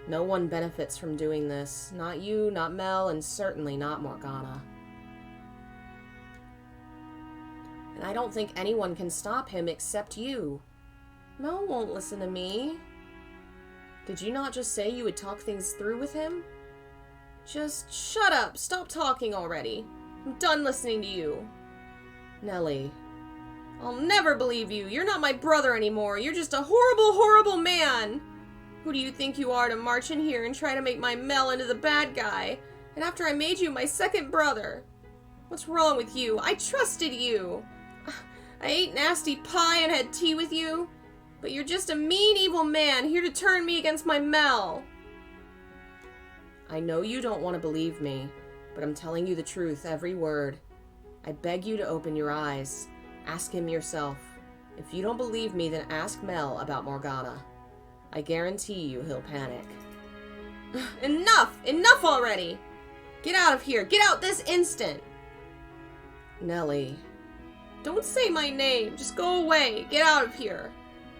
No one benefits from doing this. Not you, not Mel, and certainly not Morgana. And I don't think anyone can stop him except you. Mel won't listen to me. Did you not just say you would talk things through with him? Just shut up. Stop talking already. I'm done listening to you. Nellie. I'll never believe you. You're not my brother anymore. You're just a horrible, horrible man. Who do you think you are to march in here and try to make my Mel into the bad guy? And after I made you my second brother. What's wrong with you? I trusted you. I ate nasty pie and had tea with you. But you're just a mean, evil man here to turn me against my Mel. I know you don't want to believe me, but I'm telling you the truth, every word. I beg you to open your eyes. Ask him yourself. If you don't believe me, then ask Mel about Morgana. I guarantee you he'll panic. Enough! Enough already! Get out of here! Get out this instant! Nellie. Don't say my name. Just go away. Get out of here.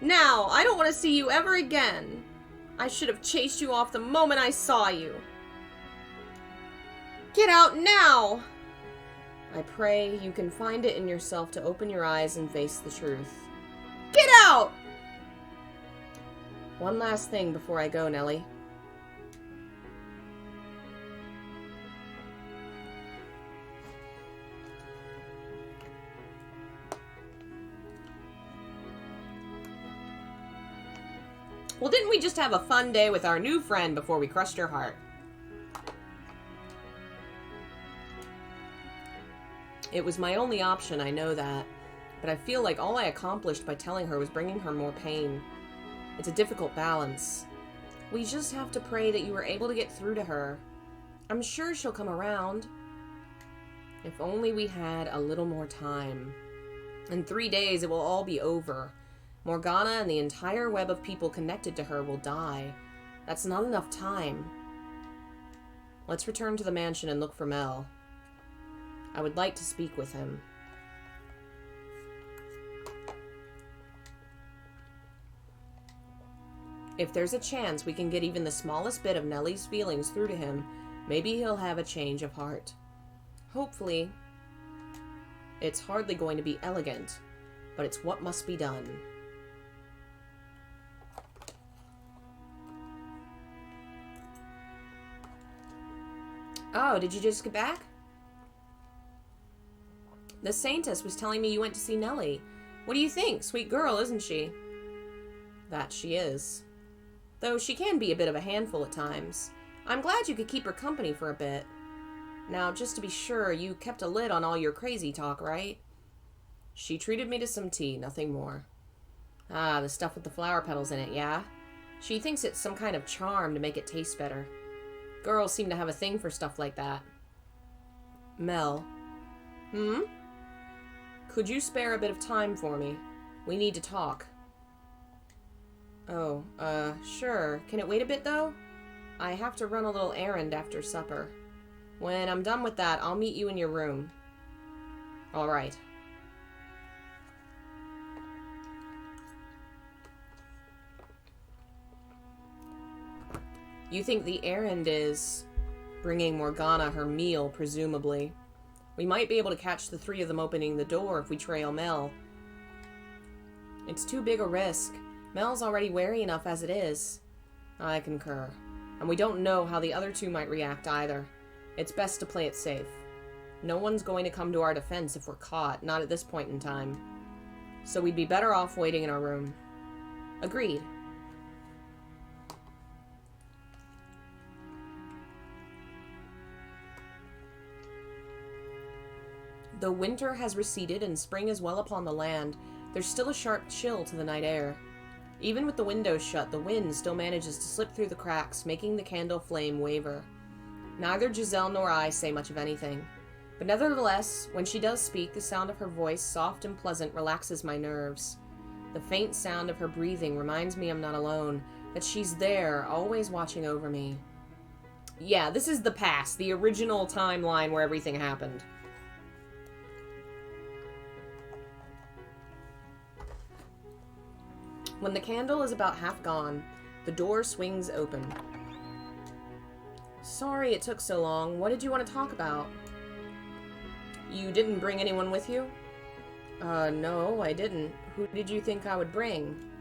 Now! I don't want to see you ever again. I should have chased you off the moment I saw you. Get out now! I pray you can find it in yourself to open your eyes and face the truth. Get out! One last thing before I go, Nellie. Well, didn't we just have a fun day with our new friend before we crushed her heart? It was my only option, I know that. But I feel like all I accomplished by telling her was bringing her more pain. It's a difficult balance. We just have to pray that you were able to get through to her. I'm sure she'll come around. If only we had a little more time. In 3 days, it will all be over. Morgana and the entire web of people connected to her will die. That's not enough time. Let's return to the mansion and look for Mel. I would like to speak with him. If there's a chance we can get even the smallest bit of Nellie's feelings through to him, maybe he'll have a change of heart. Hopefully. It's hardly going to be elegant, but it's what must be done. Oh, did you just get back? The Saintess was telling me you went to see Nellie. What do you think? Sweet girl, isn't she? That she is. Though she can be a bit of a handful at times. I'm glad you could keep her company for a bit. Now, just to be sure, you kept a lid on all your crazy talk, right? She treated me to some tea, nothing more. Ah, the stuff with the flower petals in it, yeah? She thinks it's some kind of charm to make it taste better. Girls seem to have a thing for stuff like that. Mel. Could you spare a bit of time for me? We need to talk. Oh, sure. Can it wait a bit, though? I have to run a little errand after supper. When I'm done with that, I'll meet you in your room. All right. You think the errand is bringing Morgana her meal, presumably. We might be able to catch the three of them opening the door if we trail Mel. It's too big a risk. Mel's already wary enough as it is. I concur. And we don't know how the other two might react either. It's best to play it safe. No one's going to come to our defense if we're caught, not at this point in time. So we'd be better off waiting in our room. Agreed. Though winter has receded and spring is well upon the land, there's still a sharp chill to the night air. Even with the windows shut, the wind still manages to slip through the cracks, making the candle flame waver. Neither Giselle nor I say much of anything. But nevertheless, when she does speak, the sound of her voice, soft and pleasant, relaxes my nerves. The faint sound of her breathing reminds me I'm not alone, that she's there, always watching over me. Yeah, this is the past, the original timeline where everything happened. When the candle is about half gone, the door swings open. Sorry it took so long. What did you want to talk about? You didn't bring anyone with you? No, I didn't. Who did you think I would bring?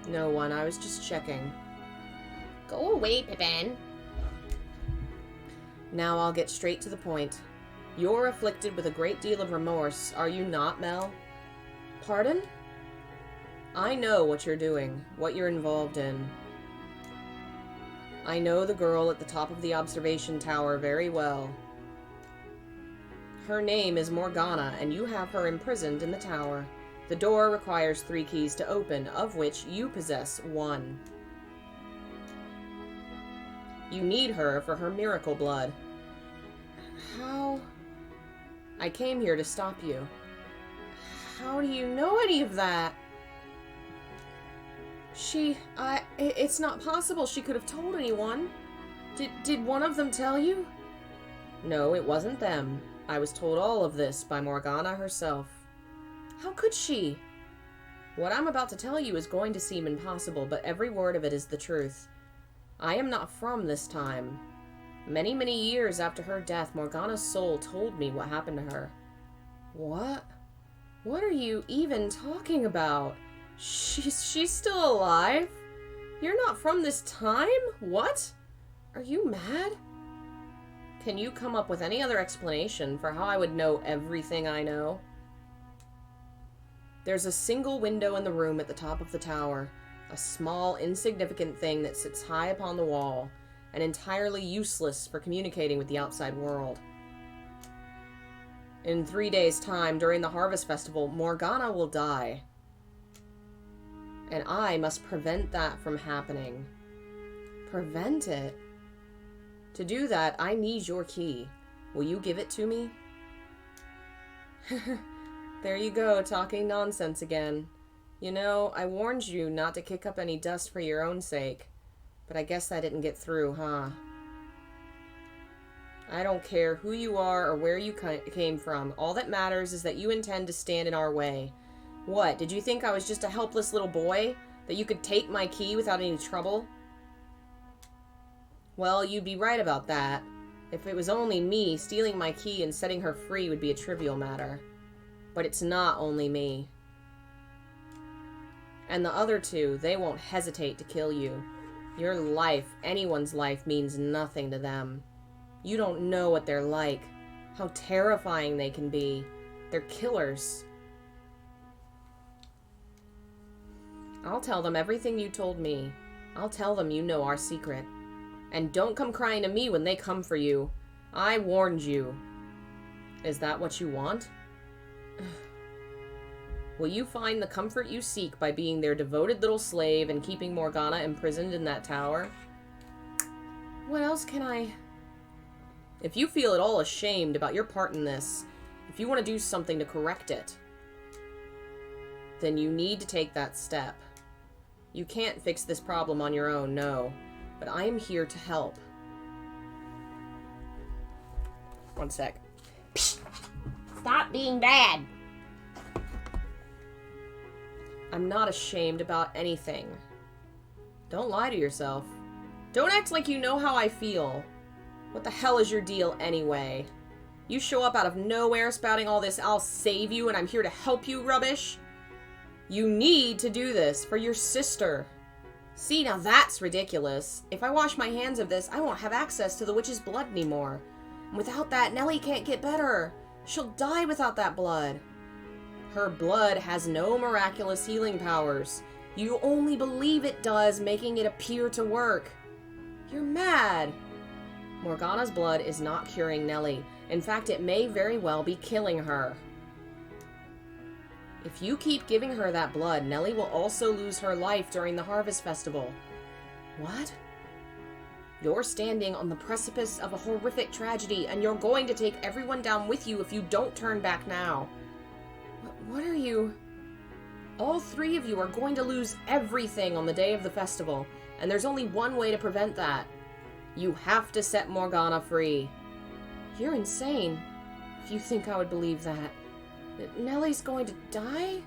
No one. I was just checking. Go away, Pippin. Now I'll get straight to the point. You're afflicted with a great deal of remorse, are you not, Mel? Pardon? I know what you're doing, what you're involved in. I know the girl at the top of the observation tower very well. Her name is Morgana, and you have her imprisoned in the tower. The door requires 3 keys to open, of which you possess 1. You need her for her miracle blood. How? I came here to stop you. How do you know any of that? It's not possible she could have told anyone. Did one of them tell you? No, it wasn't them. I was told all of this by Morgana herself. How could she? What I'm about to tell you is going to seem impossible, but every word of it is the truth. I am not from this time. Many, many years after her death, Morgana's soul told me what happened to her. What? What are you even talking about? She's still alive? You're not from this time? What? Are you mad? Can you come up with any other explanation for how I would know everything I know? There's a single window in the room at the top of the tower, a small, insignificant thing that sits high upon the wall, and entirely useless for communicating with the outside world. In 3 days' time, during the Harvest Festival, Morgana will die. And I must prevent that from happening. Prevent it? To do that, I need your key. Will you give it to me? There you go, talking nonsense again. You know, I warned you not to kick up any dust for your own sake. But I guess that didn't get through, huh? I don't care who you are or where you came from. All that matters is that you intend to stand in our way. What, did you think I was just a helpless little boy? That you could take my key without any trouble? Well, you'd be right about that. If it was only me, stealing my key and setting her free would be a trivial matter. But it's not only me. And the other two, they won't hesitate to kill you. Your life, anyone's life, means nothing to them. You don't know what they're like, how terrifying they can be. They're killers. I'll tell them everything you told me. I'll tell them you know our secret. And don't come crying to me when they come for you. I warned you. Is that what you want? Will you find the comfort you seek by being their devoted little slave and keeping Morgana imprisoned in that tower? What else can I... If you feel at all ashamed about your part in this, if you want to do something to correct it, then you need to take that step. You can't fix this problem on your own, no. But I am here to help. One sec. Stop being bad! I'm not ashamed about anything. Don't lie to yourself. Don't act like you know how I feel. What the hell is your deal anyway? You show up out of nowhere spouting all this "I'll save you and I'm here to help you" rubbish? You need to do this for your sister. See, now that's ridiculous. If I wash my hands of this, I won't have access to the witch's blood anymore. And without that, Nellie can't get better. She'll die without that blood. Her blood has no miraculous healing powers. You only believe it does, making it appear to work. You're mad. Morgana's blood is not curing Nellie. In fact, it may very well be killing her. If you keep giving her that blood, Nellie will also lose her life during the Harvest Festival. What? You're standing on the precipice of a horrific tragedy, and you're going to take everyone down with you if you don't turn back now. What are you... All three of you are going to lose everything on the day of the festival, and there's only one way to prevent that. You have to set Morgana free. You're insane, if you think I would believe that. Nellie's going to die?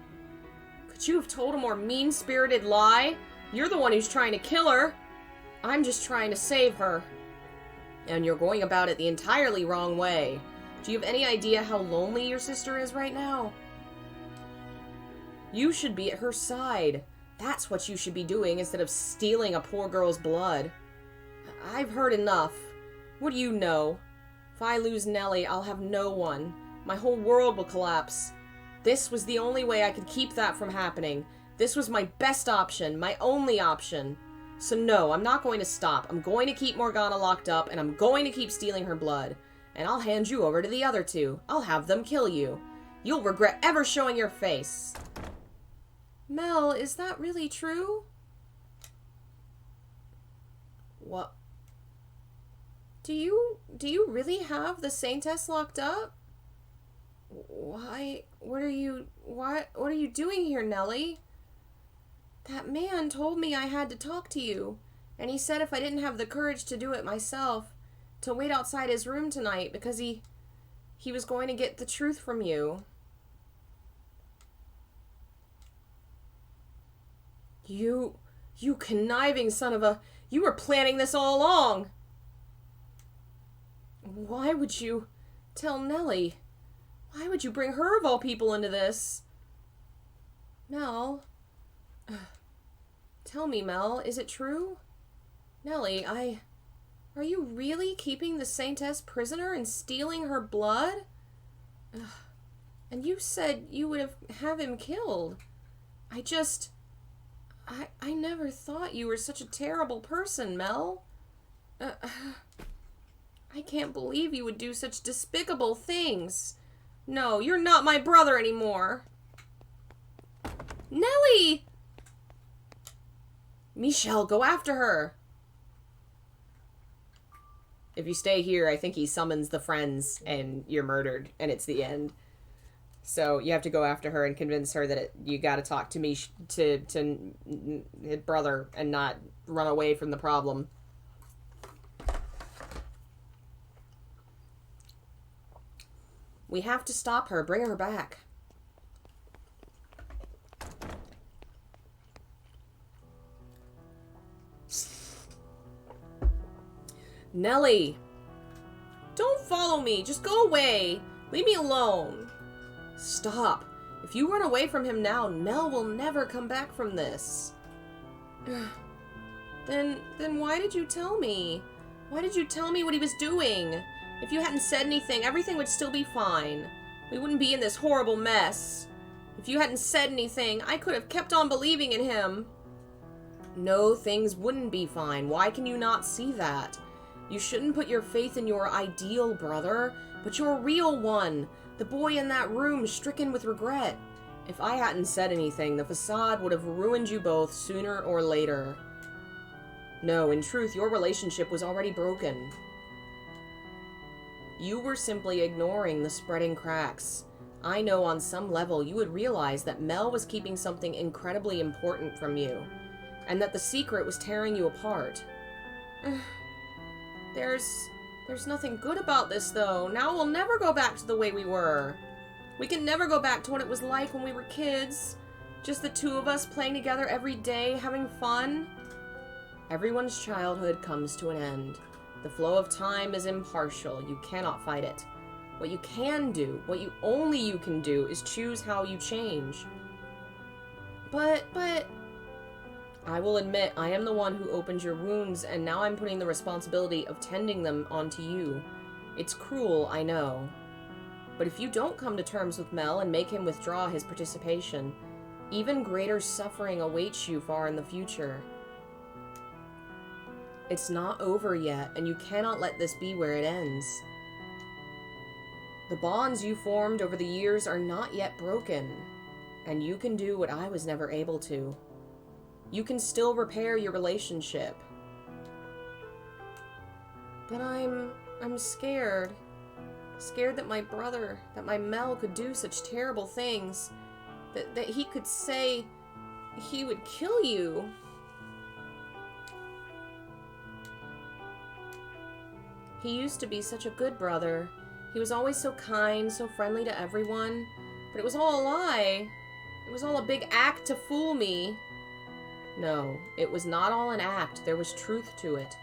Could you have told a more mean-spirited lie? You're the one who's trying to kill her. I'm just trying to save her. And you're going about it the entirely wrong way. Do you have any idea how lonely your sister is right now? You should be at her side. That's what you should be doing instead of stealing a poor girl's blood. I've heard enough. What do you know? If I lose Nellie, I'll have no one. My whole world will collapse. This was the only way I could keep that from happening. This was my best option, my only option. So no, I'm not going to stop. I'm going to keep Morgana locked up, and I'm going to keep stealing her blood. And I'll hand you over to the other two. I'll have them kill you. You'll regret ever showing your face. Mel, is that really true? What? Do you really have the Saintess locked up? Why? What are you doing here, Nellie? That man told me I had to talk to you, and he said if I didn't have the courage to do it myself, to wait outside his room tonight because he was going to get the truth from you. You conniving son of a... You were planning this all along! Why would you tell Nellie? Why would you bring her of all people into this? Mel... Tell me, Mel, is it true? Nellie, Are you really keeping the Saintess prisoner and stealing her blood? And you said you would have him killed. I never thought you were such a terrible person, Mel. I can't believe you would do such despicable things. No, you're not my brother anymore. Nellie! Michelle, go after her. If you stay here, I think he summons the friends and you're murdered, and it's the end. So you have to go after her and convince her that you got to talk to me, to his brother, and not run away from the problem. We have to stop her. Bring her back. Nellie! Don't follow me. Just go away. Leave me alone. Stop. If you run away from him now, Nell will never come back from this. Then why did you tell me? Why did you tell me what he was doing? If you hadn't said anything, everything would still be fine. We wouldn't be in this horrible mess. If you hadn't said anything, I could have kept on believing in him. No, things wouldn't be fine. Why can you not see that? You shouldn't put your faith in your ideal brother, but your real one. The boy in that room, stricken with regret. If I hadn't said anything, the facade would have ruined you both sooner or later. No, in truth, your relationship was already broken. You were simply ignoring the spreading cracks. I know on some level you would realize that Mel was keeping something incredibly important from you, and that the secret was tearing you apart. There's nothing good about this, though. Now we'll never go back to the way we were. We can never go back to what it was like when we were kids. Just the two of us playing together every day, having fun. Everyone's childhood comes to an end. The flow of time is impartial. You cannot fight it. What you can do, what only you can do, is choose how you change. But... I will admit, I am the one who opened your wounds, and now I'm putting the responsibility of tending them onto you. It's cruel, I know. But if you don't come to terms with Mel and make him withdraw his participation, even greater suffering awaits you far in the future. It's not over yet, and you cannot let this be where it ends. The bonds you formed over the years are not yet broken, and you can do what I was never able to. You can still repair your relationship. But I'm scared. Scared that my brother, that my Mel could do such terrible things. That he could say he would kill you. He used to be such a good brother. He was always so kind, so friendly to everyone. But it was all a lie. It was all a big act to fool me. No, it was not all an act. There was truth to it.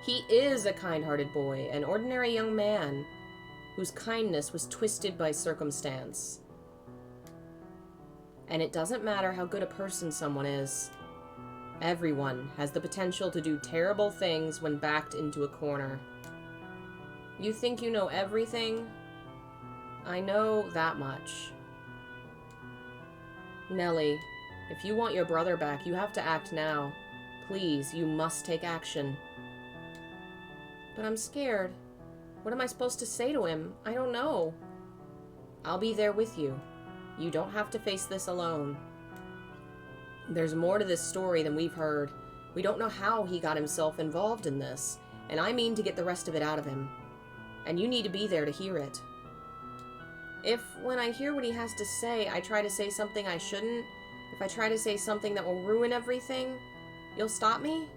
He is a kind-hearted boy, an ordinary young man, whose kindness was twisted by circumstance. And it doesn't matter how good a person someone is. Everyone has the potential to do terrible things when backed into a corner. You think you know everything? I know that much. Nellie, if you want your brother back, you have to act now. Please, you must take action. But I'm scared. What am I supposed to say to him? I don't know. I'll be there with you. You don't have to face this alone. There's more to this story than we've heard. We don't know how he got himself involved in this, and I mean to get the rest of it out of him. And you need to be there to hear it. If, when I hear what he has to say, I try to say something I shouldn't, if I try to say something that will ruin everything, you'll stop me?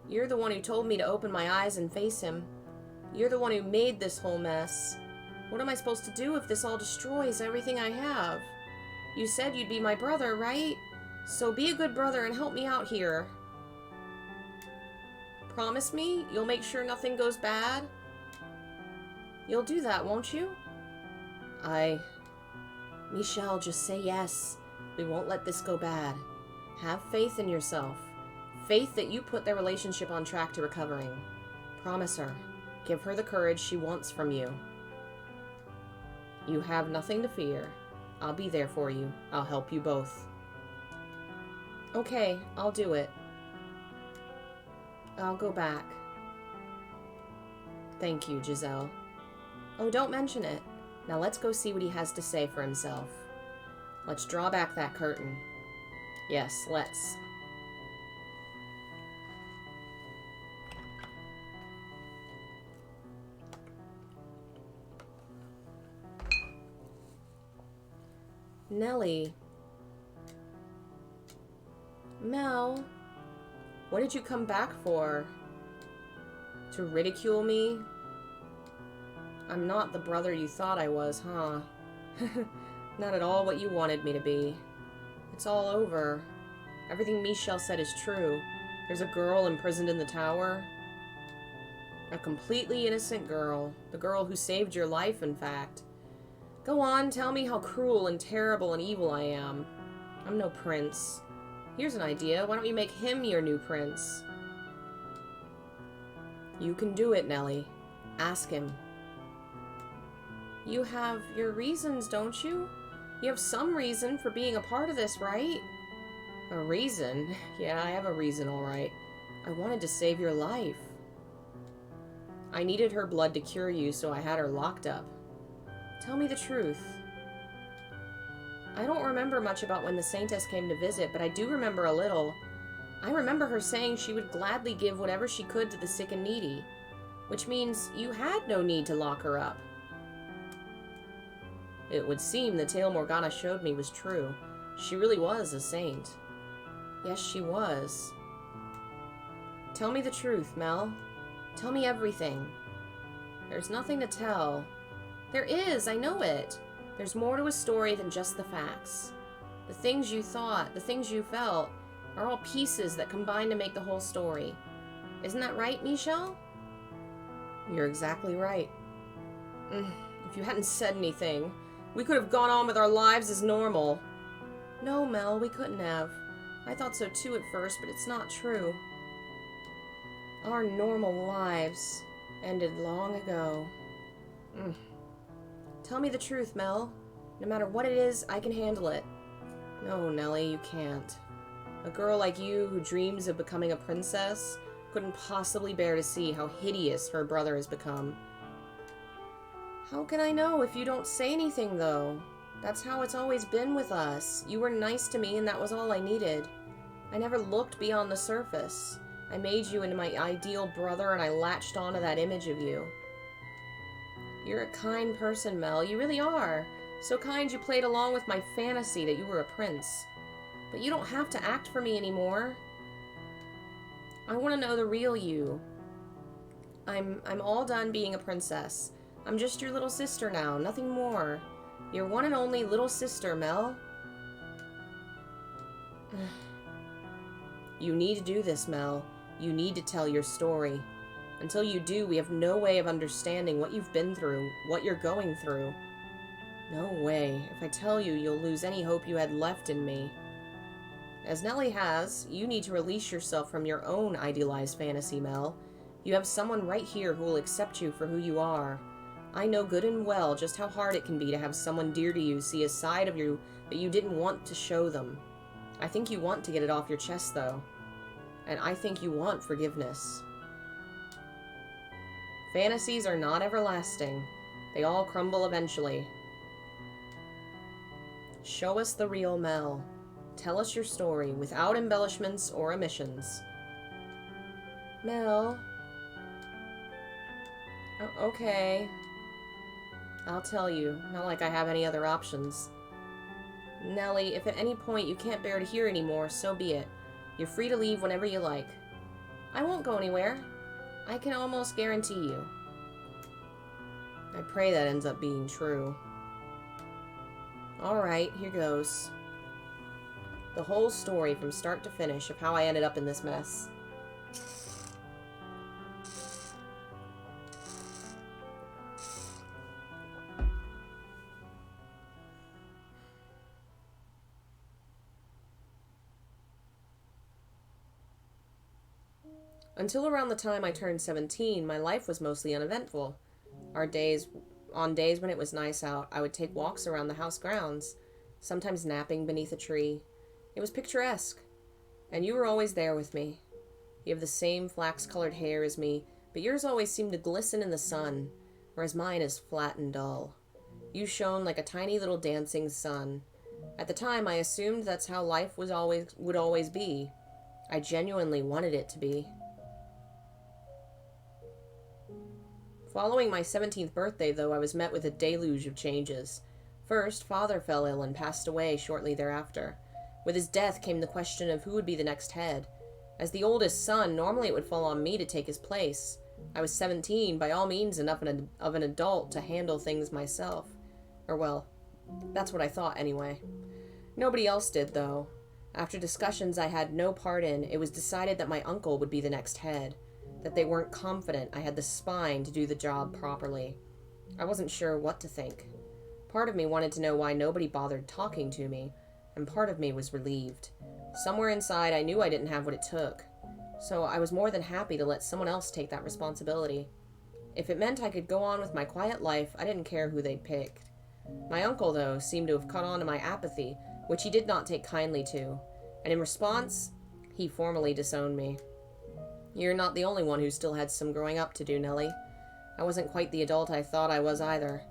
You're the one who told me to open my eyes and face him. You're the one who made this whole mess. What am I supposed to do if this all destroys everything I have? You said you'd be my brother, right? So be a good brother and help me out here. Promise me you'll make sure nothing goes bad? You'll do that, won't you? Michelle, just say yes. We won't let this go bad. Have faith in yourself. Faith that you put their relationship on track to recovering. Promise her. Give her the courage she wants from you. You have nothing to fear. I'll be there for you. I'll help you both. Okay, I'll do it. I'll go back. Thank you, Giselle. Oh, don't mention it. Now let's go see what he has to say for himself. Let's draw back that curtain. Yes, let's. Nellie. Mel. What did you come back for? To ridicule me? I'm not the brother you thought I was, huh? Not at all what you wanted me to be. It's all over. Everything Michelle said is true. There's a girl imprisoned in the tower. A completely innocent girl. The girl who saved your life, in fact. Go on, tell me how cruel and terrible and evil I am. I'm no prince. Here's an idea. Why don't you make him your new prince? You can do it, Nellie. Ask him. You have your reasons, don't you? You have some reason for being a part of this, right? A reason? Yeah, I have a reason, all right. I wanted to save your life. I needed her blood to cure you, so I had her locked up. Tell me the truth. I don't remember much about when the Saintess came to visit, but I do remember a little. I remember her saying she would gladly give whatever she could to the sick and needy, which means you had no need to lock her up. It would seem the tale Morgana showed me was true. She really was a saint. Yes, she was. Tell me the truth, Mel. Tell me everything. There's nothing to tell. There is, I know it. There's more to a story than just the facts. The things you thought, the things you felt, are all pieces that combine to make the whole story. Isn't that right, Michelle? You're exactly right. If you hadn't said anything, we could have gone on with our lives as normal. No, Mel, we couldn't have. I thought so too at first, but it's not true. Our normal lives ended long ago. Tell me the truth, Mel. No matter what it is, I can handle it. No, Nellie, you can't. A girl like you who dreams of becoming a princess couldn't possibly bear to see how hideous her brother has become. How can I know if you don't say anything, though? That's how it's always been with us. You were nice to me, and that was all I needed. I never looked beyond the surface. I made you into my ideal brother, and I latched onto that image of you. You're a kind person, Mel. You really are. So kind you played along with my fantasy that you were a prince. But you don't have to act for me anymore. I want to know the real you. I'm all done being a princess. I'm just your little sister now, nothing more. Your one and only little sister, Mel. You need to do this, Mel. You need to tell your story. Until you do, we have no way of understanding what you've been through, what you're going through. No way. If I tell you, you'll lose any hope you had left in me. As Nellie has, you need to release yourself from your own idealized fantasy, Mel. You have someone right here who will accept you for who you are. I know good and well just how hard it can be to have someone dear to you see a side of you that you didn't want to show them. I think you want to get it off your chest, though. And I think you want forgiveness. Fantasies are not everlasting. They all crumble eventually. Show us the real Mel. Tell us your story without embellishments or omissions. Mel. Oh, okay. I'll tell you, not like I have any other options. Nellie, if at any point you can't bear to hear anymore, so be it. You're free to leave whenever you like. I won't go anywhere. I can almost guarantee you. I pray that ends up being true. Alright, here goes. The whole story from start to finish of how I ended up in this mess. Until around the time I turned 17, my life was mostly uneventful. On days when it was nice out, I would take walks around the house grounds, sometimes napping beneath a tree. It was picturesque, and you were always there with me. You have the same flax-colored hair as me, but yours always seemed to glisten in the sun, whereas mine is flat and dull. You shone like a tiny little dancing sun. At the time, I assumed that's how life would always be. I genuinely wanted it to be. Following my 17th birthday, though, I was met with a deluge of changes. First, Father fell ill and passed away shortly thereafter. With his death came the question of who would be the next head. As the oldest son, normally it would fall on me to take his place. I was 17, by all means enough of an adult to handle things myself. Or well, that's what I thought anyway. Nobody else did, though. After discussions I had no part in, it was decided that my uncle would be the next head. That they weren't confident I had the spine to do the job properly. I wasn't sure what to think. Part of me wanted to know why nobody bothered talking to me, and part of me was relieved. Somewhere inside I knew I didn't have what it took, so I was more than happy to let someone else take that responsibility. If it meant I could go on with my quiet life, I didn't care who they picked. My uncle, though, seemed to have caught on to my apathy, which he did not take kindly to, and in response, he formally disowned me. You're not the only one who still had some growing up to do, Nellie. I wasn't quite the adult I thought I was either.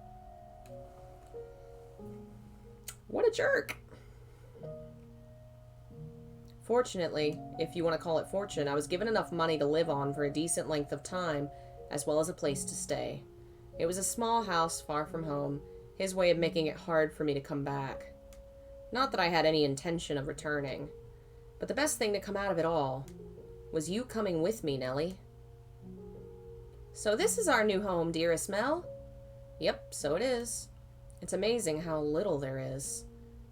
What a jerk! Fortunately, if you want to call it fortune, I was given enough money to live on for a decent length of time, as well as a place to stay. It was a small house far from home, his way of making it hard for me to come back. Not that I had any intention of returning, but the best thing to come out of it all was you coming with me, Nellie. So this is our new home, dearest Mel? Yep, so it is. It's amazing how little there is.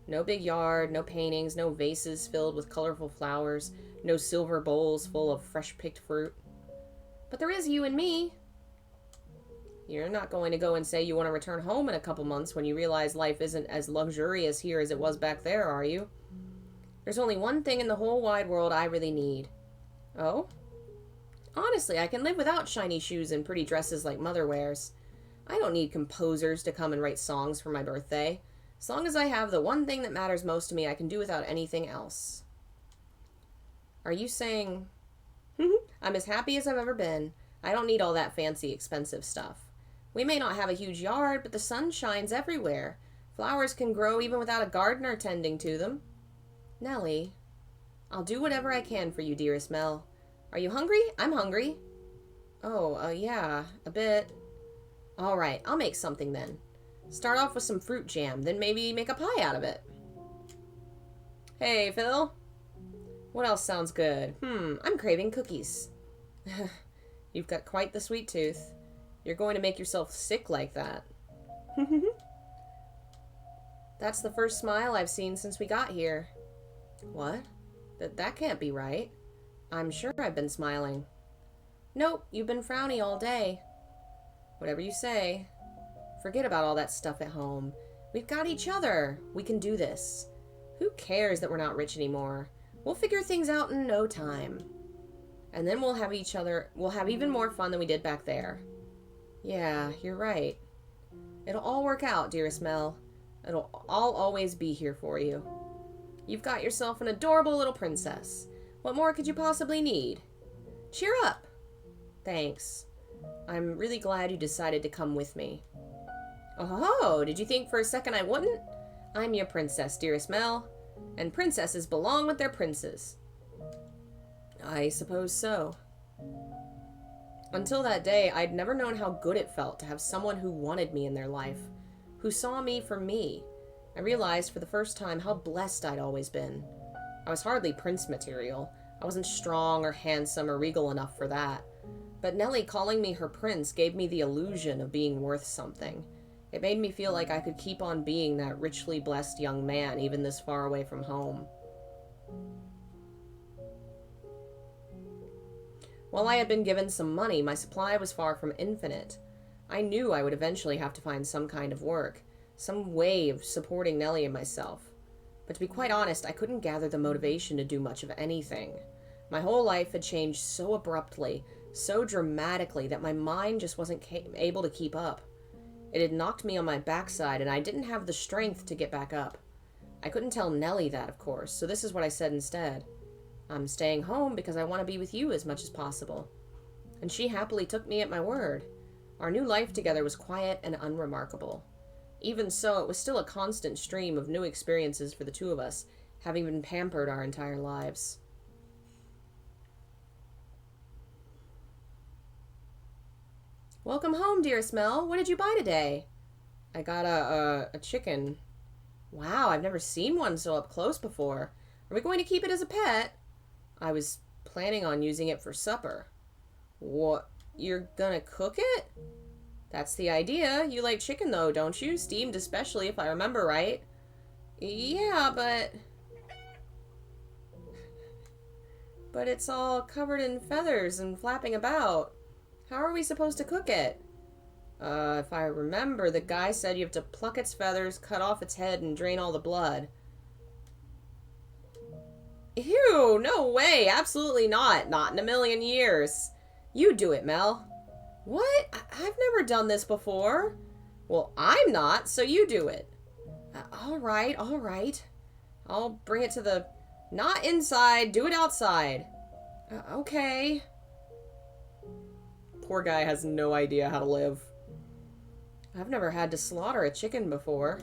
No big yard, no paintings, no vases filled with colorful flowers, no silver bowls full of fresh-picked fruit. But there is you and me. You're not going to go and say you want to return home in a couple months when you realize life isn't as luxurious here as it was back there, are you? There's only one thing in the whole wide world I really need. Oh? Honestly, I can live without shiny shoes and pretty dresses like Mother wears. I don't need composers to come and write songs for my birthday. As long as I have the one thing that matters most to me, I can do without anything else. Are you saying... I'm as happy as I've ever been. I don't need all that fancy, expensive stuff. We may not have a huge yard, but the sun shines everywhere. Flowers can grow even without a gardener tending to them. Nellie, I'll do whatever I can for you, dearest Mel. Are you hungry? I'm hungry. Oh, yeah, a bit. All right, I'll make something then. Start off with some fruit jam, then maybe make a pie out of it. Hey, Phil. What else sounds good? I'm craving cookies. You've got quite the sweet tooth. You're going to make yourself sick like that. That's the first smile I've seen since we got here. What? That can't be right. I'm sure I've been smiling. Nope, you've been frowny all day. Whatever you say. Forget about all that stuff at home. We've got each other. We can do this. Who cares that we're not rich anymore? We'll figure things out in no time. And then we'll have even more fun than we did back there. Yeah, you're right. It'll all work out, dearest Mel. I'll always be here for you. You've got yourself an adorable little princess. What more could you possibly need? Cheer up. Thanks. I'm really glad you decided to come with me. Oh, did you think for a second I wouldn't? I'm your princess, dearest Mel. And princesses belong with their princes. I suppose so. Until that day, I'd never known how good it felt to have someone who wanted me in their life, who saw me for me. I realized for the first time how blessed I'd always been. I was hardly prince material. I wasn't strong or handsome or regal enough for that. But Nellie calling me her prince gave me the illusion of being worth something. It made me feel like I could keep on being that richly blessed young man even this far away from home. While I had been given some money, my supply was far from infinite. I knew I would eventually have to find some kind of work, some way of supporting Nellie and myself. But to be quite honest, I couldn't gather the motivation to do much of anything. My whole life had changed so abruptly, so dramatically, that my mind just wasn't able to keep up. It had knocked me on my backside, and I didn't have the strength to get back up. I couldn't tell Nellie that, of course, so this is what I said instead. I'm staying home because I want to be with you as much as possible. And she happily took me at my word. Our new life together was quiet and unremarkable. Even so, it was still a constant stream of new experiences for the two of us, having been pampered our entire lives. Welcome home, dearest Mel. What did you buy today? I got a chicken. Wow, I've never seen one so up close before. Are we going to keep it as a pet? I was planning on using it for supper. What? You're gonna cook it? That's the idea. You like chicken though, don't you? Steamed especially, if I remember right. Yeah, but it's all covered in feathers and flapping about. How are we supposed to cook it? If I remember, the guy said you have to pluck its feathers, cut off its head, and drain all the blood. Ew, no way, absolutely not. Not in a million years. You do it, Mel. What? I've never done this before. Well, I'm not, so you do it. All right. I'll bring it to the... Not inside, do it outside. Okay. Poor guy has no idea how to live. I've never had to slaughter a chicken before.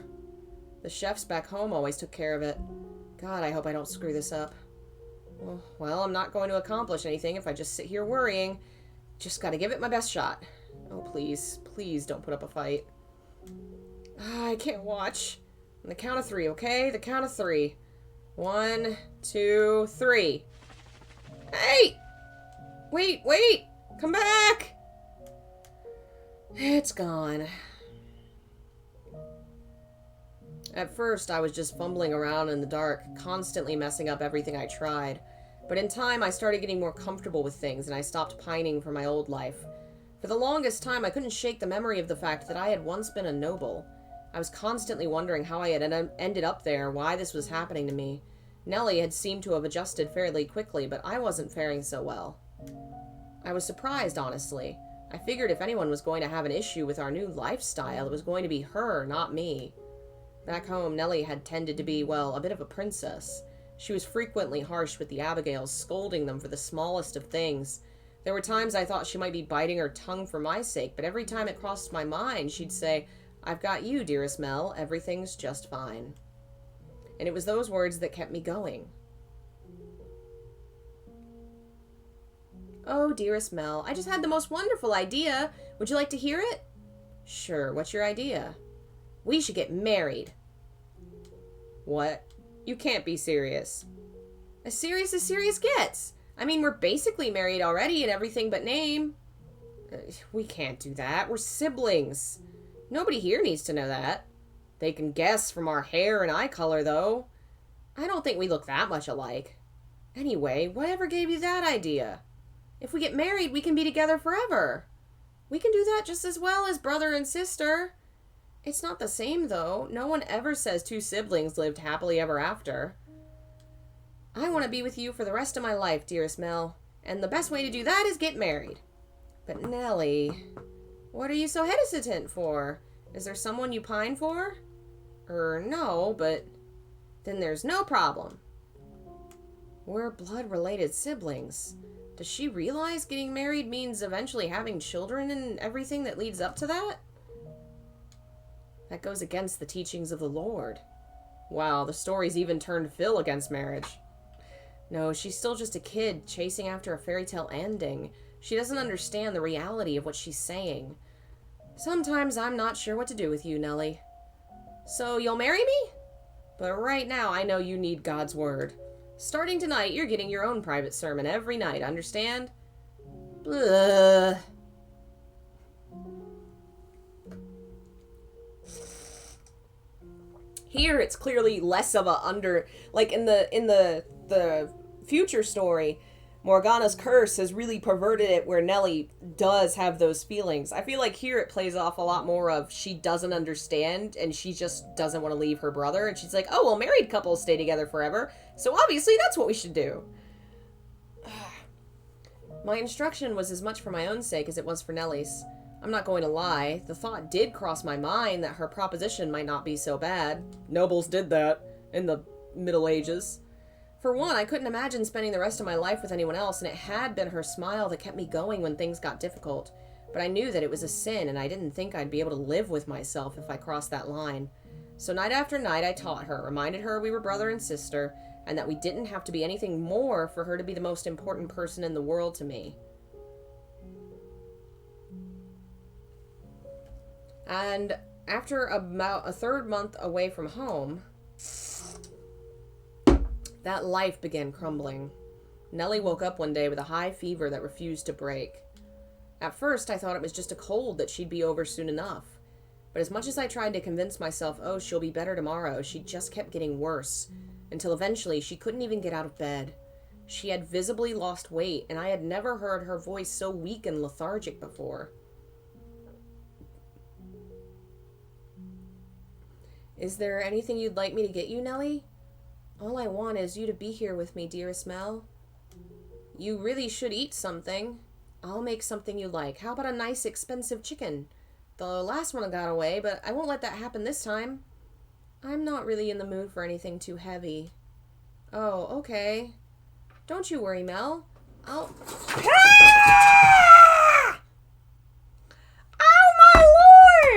The chefs back home always took care of it. God, I hope I don't screw this up. Well, I'm not going to accomplish anything if I just sit here worrying. Just gotta give it my best shot. Oh, please don't put up a fight. I can't watch. On the count of 3, okay? The count of 3. 1, 2, 3. Hey! Wait! Come back! It's gone. At first, I was just fumbling around in the dark, constantly messing up everything I tried. But in time, I started getting more comfortable with things, and I stopped pining for my old life. For the longest time, I couldn't shake the memory of the fact that I had once been a noble. I was constantly wondering how I had ended up there, why this was happening to me. Nellie had seemed to have adjusted fairly quickly, but I wasn't faring so well. I was surprised, honestly. I figured if anyone was going to have an issue with our new lifestyle, it was going to be her, not me. Back home, Nellie had tended to be, well, a bit of a princess. She was frequently harsh with the Abigails, scolding them for the smallest of things. There were times I thought she might be biting her tongue for my sake, but every time it crossed my mind, she'd say, "I've got you, dearest Mel. Everything's just fine." And it was those words that kept me going. Oh, dearest Mel, I just had the most wonderful idea. Would you like to hear it? Sure, what's your idea? We should get married. What? You can't be serious. As serious gets. I mean, we're basically married already and everything but name. We can't do that. We're siblings. Nobody here needs to know that. They can guess from our hair and eye color, though. I don't think we look that much alike. Anyway, whatever gave you that idea? If we get married, we can be together forever. We can do that just as well as brother and sister. It's not the same, though. No one ever says two siblings lived happily ever after. I want to be with you for the rest of my life, dearest Mel. And the best way to do that is get married. But Nellie, what are you so hesitant for? Is there someone you pine for? No, but then there's no problem. We're blood-related siblings. Does she realize getting married means eventually having children and everything that leads up to that? That goes against the teachings of the Lord. Wow, the stories even turned Phil against marriage. No, she's still just a kid chasing after a fairy tale ending. She doesn't understand the reality of what she's saying. Sometimes I'm not sure what to do with you, Nellie. So you'll marry me? But right now I know you need God's word. Starting tonight, you're getting your own private sermon every night, understand? Blah. Here it's clearly less of a like in the future story, Morgana's curse has really perverted it where Nellie does have those feelings. I feel like here it plays off a lot more of she doesn't understand and she just doesn't want to leave her brother, and she's like, oh, well, married couples stay together forever, so obviously that's what we should do. My instruction was as much for my own sake as it was for Nellie's. I'm not going to lie, the thought did cross my mind that her proposition might not be so bad. Nobles did that in the Middle Ages. For one, I couldn't imagine spending the rest of my life with anyone else, and it had been her smile that kept me going when things got difficult. But I knew that it was a sin, and I didn't think I'd be able to live with myself if I crossed that line. So night after night I taught her, reminded her we were brother and sister, and that we didn't have to be anything more for her to be the most important person in the world to me. And after about a third month away from home, that life began crumbling. Nellie woke up one day with a high fever that refused to break. At first, I thought it was just a cold that she'd be over soon enough. But as much as I tried to convince myself, oh, she'll be better tomorrow, she just kept getting worse, until eventually she couldn't even get out of bed. She had visibly lost weight, and I had never heard her voice so weak and lethargic before. Is there anything you'd like me to get you, Nellie? All I want is you to be here with me, dearest Mel. You really should eat something. I'll make something you like. How about a nice, expensive chicken? The last one got away, but I won't let that happen this time. I'm not really in the mood for anything too heavy. Oh, okay. Don't you worry, Mel. I'll... Ah! Oh, my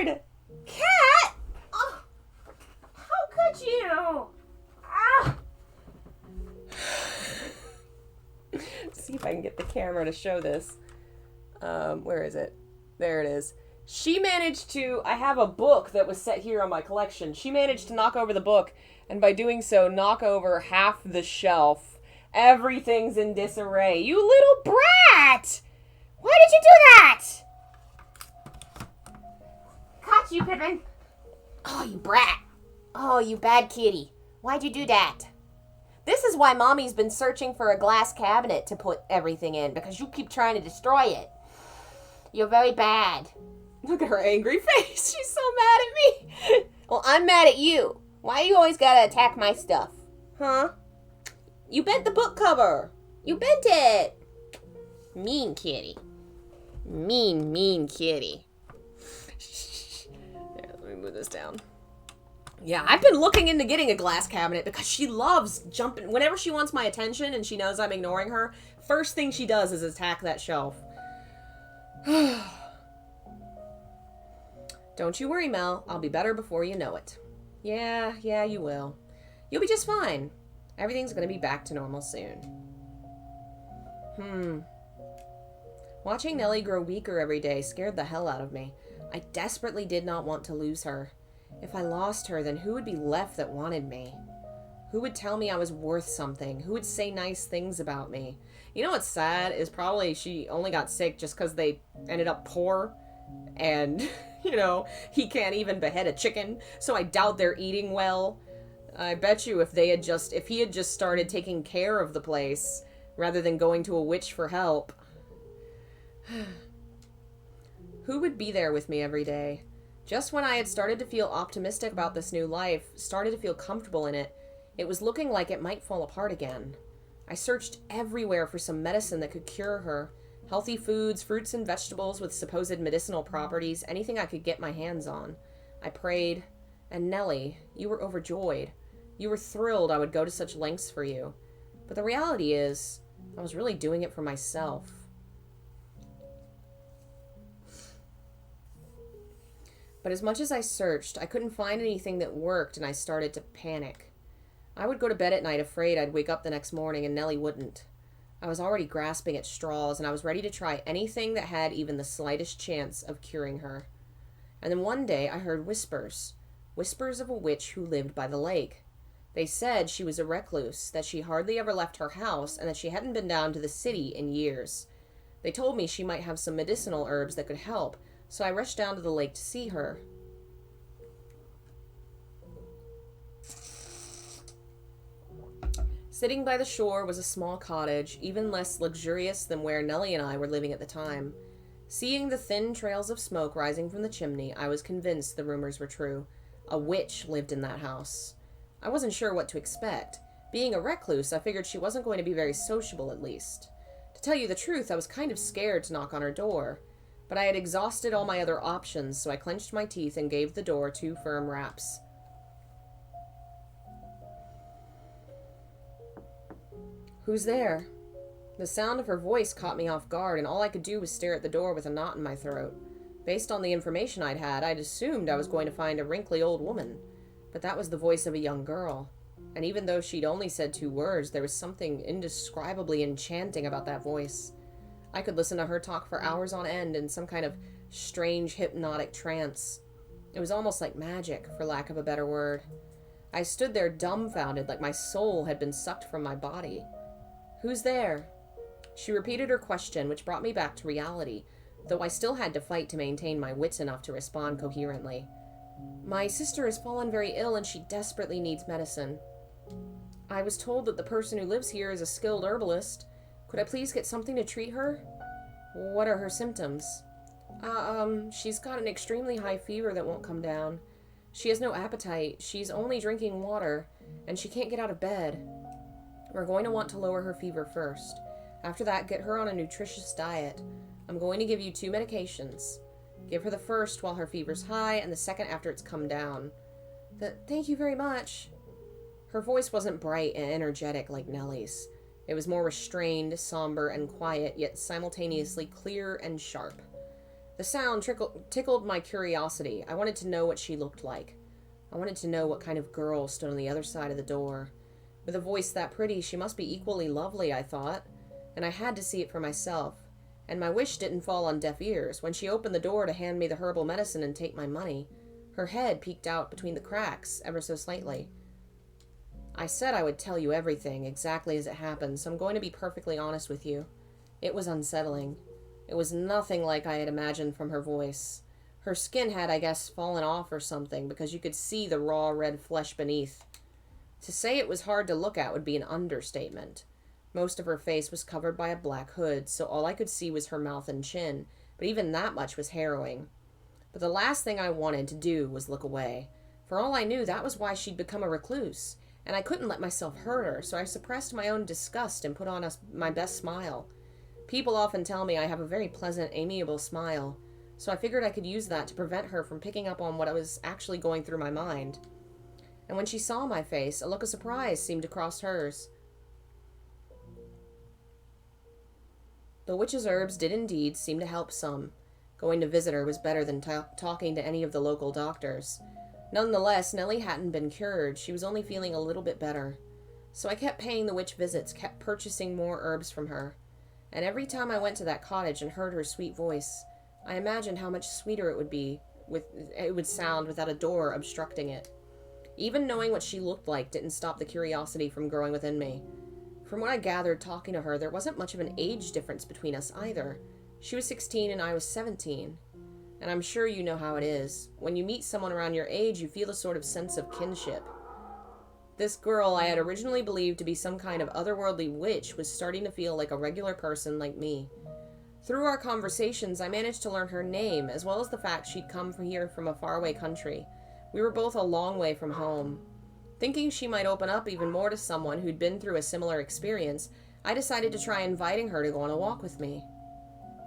Lord! Cat! Oh, how could you? See if I can get the camera to show this. Where is it? There it is. She managed to... I have a book that was set here on my collection. She managed to knock over the book, and by doing so, knock over half the shelf. Everything's in disarray. You little brat! Why did you do that? Caught you, Pippin. Oh, you brat. Oh, you bad kitty. Why'd you do that? This is why Mommy's been searching for a glass cabinet to put everything in, because you keep trying to destroy it. You're very bad. Look at her angry face. She's so mad at me. Well, I'm mad at you. Why you always gotta attack my stuff? Huh? You bent the book cover. You bent it. Mean kitty. Mean kitty. There, let me move this down. Yeah, I've been looking into getting a glass cabinet because she loves jumping. Whenever she wants my attention and she knows I'm ignoring her, first thing she does is attack that shelf. Don't you worry, Mel. I'll be better before you know it. Yeah, you will. You'll be just fine. Everything's gonna be back to normal soon. Watching Nellie grow weaker every day scared the hell out of me. I desperately did not want to lose her. If I lost her, then who would be left that wanted me? Who would tell me I was worth something? Who would say nice things about me? You know what's sad is probably she only got sick just because they ended up poor. And, you know, he can't even behead a chicken. So I doubt they're eating well. I bet you if he had just started taking care of the place rather than going to a witch for help. Who would be there with me every day? Just when I had started to feel optimistic about this new life, started to feel comfortable in it, it was looking like it might fall apart again. I searched everywhere for some medicine that could cure her. Healthy foods, fruits and vegetables with supposed medicinal properties, anything I could get my hands on. I prayed. And Nellie, you were overjoyed. You were thrilled I would go to such lengths for you. But the reality is, I was really doing it for myself. But as much as I searched, I couldn't find anything that worked, and I started to panic. I would go to bed at night afraid I'd wake up the next morning and Nellie wouldn't. I was already grasping at straws, and I was ready to try anything that had even the slightest chance of curing her. And then one day I heard whispers. Whispers of a witch who lived by the lake. They said she was a recluse, that she hardly ever left her house, and that she hadn't been down to the city in years. They told me she might have some medicinal herbs that could help, so I rushed down to the lake to see her. Sitting by the shore was a small cottage, even less luxurious than where Nellie and I were living at the time. Seeing the thin trails of smoke rising from the chimney, I was convinced the rumors were true. A witch lived in that house. I wasn't sure what to expect. Being a recluse, I figured she wasn't going to be very sociable, at least. To tell you the truth, I was kind of scared to knock on her door. But I had exhausted all my other options, so I clenched my teeth and gave the door 2 firm raps. "Who's there?" The sound of her voice caught me off guard, and all I could do was stare at the door with a knot in my throat. Based on the information I'd had, I'd assumed I was going to find a wrinkly old woman. But that was the voice of a young girl. And even though she'd only said 2 words, there was something indescribably enchanting about that voice. I could listen to her talk for hours on end in some kind of strange hypnotic trance. It was almost like magic, for lack of a better word. I stood there dumbfounded, like my soul had been sucked from my body. "Who's there?" She repeated her question, which brought me back to reality, though I still had to fight to maintain my wits enough to respond coherently. "My sister has fallen very ill and she desperately needs medicine. I was told that the person who lives here is a skilled herbalist. Could I please get something to treat her?" "What are her symptoms?" She's got an extremely high fever that won't come down. She has no appetite, she's only drinking water, and she can't get out of bed. We're going to want to lower her fever first. After that, get her on a nutritious diet. I'm going to give you 2 medications. Give her the first while her fever's high, and the second after it's come down." Thank you very much." Her voice wasn't bright and energetic like Nellie's. It was more restrained, somber, and quiet, yet simultaneously clear and sharp. The sound tickled my curiosity. I wanted to know what she looked like. I wanted to know what kind of girl stood on the other side of the door. With a voice that pretty, she must be equally lovely, I thought, and I had to see it for myself. And my wish didn't fall on deaf ears. When she opened the door to hand me the herbal medicine and take my money, her head peeked out between the cracks ever so slightly. "I said I would tell you everything, exactly as it happened, so I'm going to be perfectly honest with you. It was unsettling. It was nothing like I had imagined from her voice. Her skin had, I guess, fallen off or something, because you could see the raw red flesh beneath. To say it was hard to look at would be an understatement. Most of her face was covered by a black hood, so all I could see was her mouth and chin, but even that much was harrowing. But the last thing I wanted to do was look away. For all I knew, that was why she'd become a recluse, and I couldn't let myself hurt her, so I suppressed my own disgust and put on my best smile. People often tell me I have a very pleasant, amiable smile, so I figured I could use that to prevent her from picking up on what was actually going through my mind. And when she saw my face, a look of surprise seemed to cross hers. The witch's herbs did indeed seem to help some. Going to visit her was better than talking to any of the local doctors. Nonetheless, Nellie hadn't been cured. She was only feeling a little bit better. So I kept paying the witch visits, kept purchasing more herbs from her. And every time I went to that cottage and heard her sweet voice, I imagined how much sweeter it would sound without a door obstructing it. Even knowing what she looked like didn't stop the curiosity from growing within me. From what I gathered talking to her, there wasn't much of an age difference between us either. She was 16 and I was 17. And I'm sure you know how it is. When you meet someone around your age, you feel a sort of sense of kinship. This girl I had originally believed to be some kind of otherworldly witch was starting to feel like a regular person like me. Through our conversations, I managed to learn her name, as well as the fact she'd come from here from a faraway country. We were both a long way from home. Thinking she might open up even more to someone who'd been through a similar experience, I decided to try inviting her to go on a walk with me.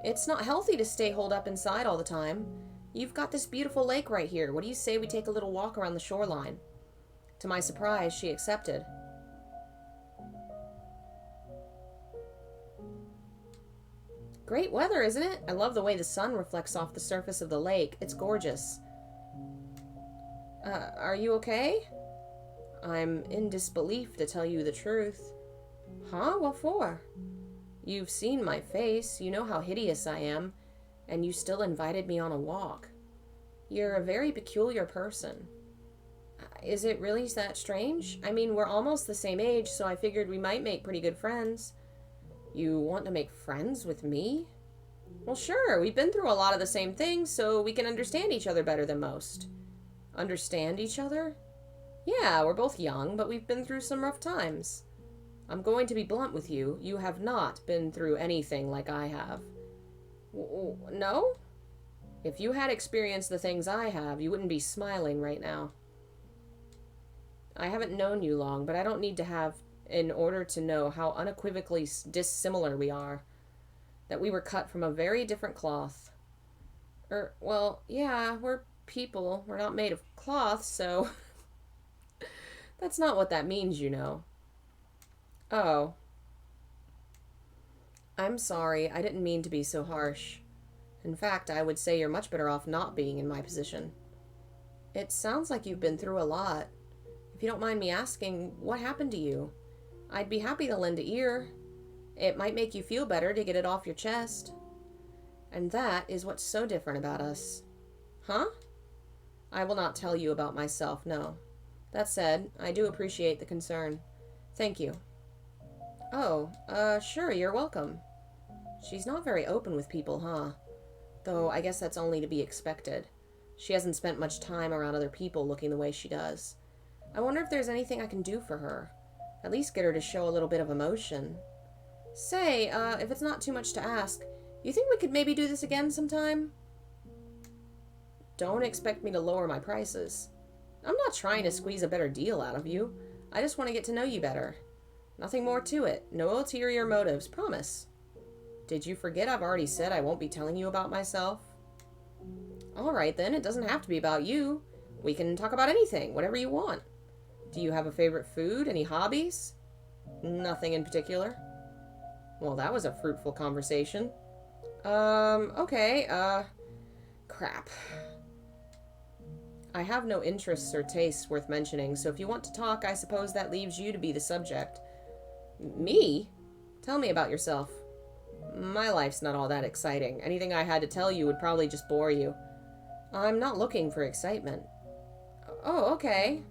"It's not healthy to stay holed up inside all the time. You've got this beautiful lake right here. What do you say we take a little walk around the shoreline?" To my surprise, she accepted. "Great weather, isn't it? I love the way the sun reflects off the surface of the lake. It's gorgeous." Are you okay?" "I'm in disbelief, to tell you the truth." "Huh? What for?" You've seen my face, you know how hideous I am, and you still invited me on a walk. You're a very peculiar person. Is it really that strange? I mean, we're almost the same age, so I figured we might make pretty good friends. You want to make friends with me? Well, sure, we've been through a lot of the same things, so we can understand each other better than most. Understand each other? Yeah, we're both young, but we've been through some rough times. I'm going to be blunt with you. You have not been through anything like I have. No? If you had experienced the things I have, you wouldn't be smiling right now. I haven't known you long, but I don't need to have in order to know how unequivocally dissimilar we are. That we were cut from a very different cloth. Well, yeah, we're people. We're not made of cloth, so... That's not what that means, you know. Oh. I'm sorry, I didn't mean to be so harsh. In fact, I would say you're much better off not being in my position. It sounds like you've been through a lot. If you don't mind me asking, what happened to you? I'd be happy to lend an ear. It might make you feel better to get it off your chest. And that is what's so different about us. Huh? I will not tell you about myself, no. That said, I do appreciate the concern. Thank you. Oh, sure, you're welcome. She's not very open with people, huh? Though I guess that's only to be expected. She hasn't spent much time around other people looking the way she does. I wonder if there's anything I can do for her. At least get her to show a little bit of emotion. Say, if it's not too much to ask, you think we could maybe do this again sometime? Don't expect me to lower my prices. I'm not trying to squeeze a better deal out of you. I just want to get to know you better. Nothing more to it. No ulterior motives, promise. Did you forget I've already said I won't be telling you about myself? Alright then, it doesn't have to be about you. We can talk about anything, whatever you want. Do you have a favorite food? Any hobbies? Nothing in particular. Well, that was a fruitful conversation. Okay, crap. I have no interests or tastes worth mentioning, so if you want to talk, I suppose that leaves you to be the subject. Me? Tell me about yourself. My life's not all that exciting. Anything I had to tell you would probably just bore you. I'm not looking for excitement. Oh, okay.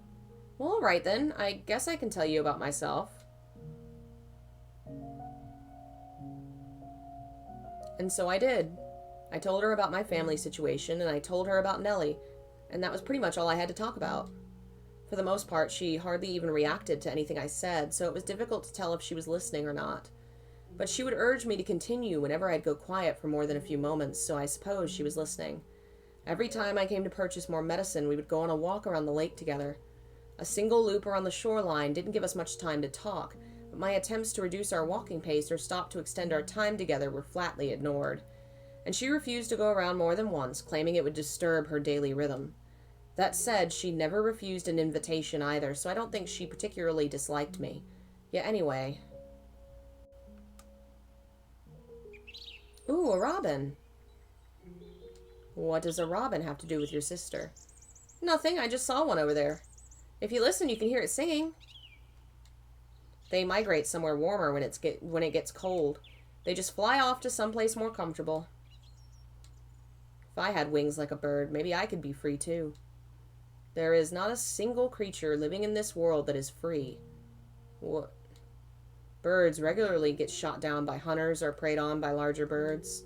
Well, alright then. I guess I can tell you about myself. And so I did. I told her about my family situation, and I told her about Nellie, and that was pretty much all I had to talk about. For the most part, she hardly even reacted to anything I said, so it was difficult to tell if she was listening or not. But she would urge me to continue whenever I'd go quiet for more than a few moments, so I suppose she was listening. Every time I came to purchase more medicine, we would go on a walk around the lake together. A single loop around the shoreline didn't give us much time to talk, but my attempts to reduce our walking pace or stop to extend our time together were flatly ignored. And she refused to go around more than once, claiming it would disturb her daily rhythm. That said, she never refused an invitation either, so I don't think she particularly disliked me. Yeah, anyway. Ooh, a robin. What does a robin have to do with your sister? Nothing, I just saw one over there. If you listen, you can hear it singing. They migrate somewhere warmer when it gets cold. They just fly off to someplace more comfortable. If I had wings like a bird, maybe I could be free too. There is not a single creature living in this world that is free. What? Birds regularly get shot down by hunters or preyed on by larger birds.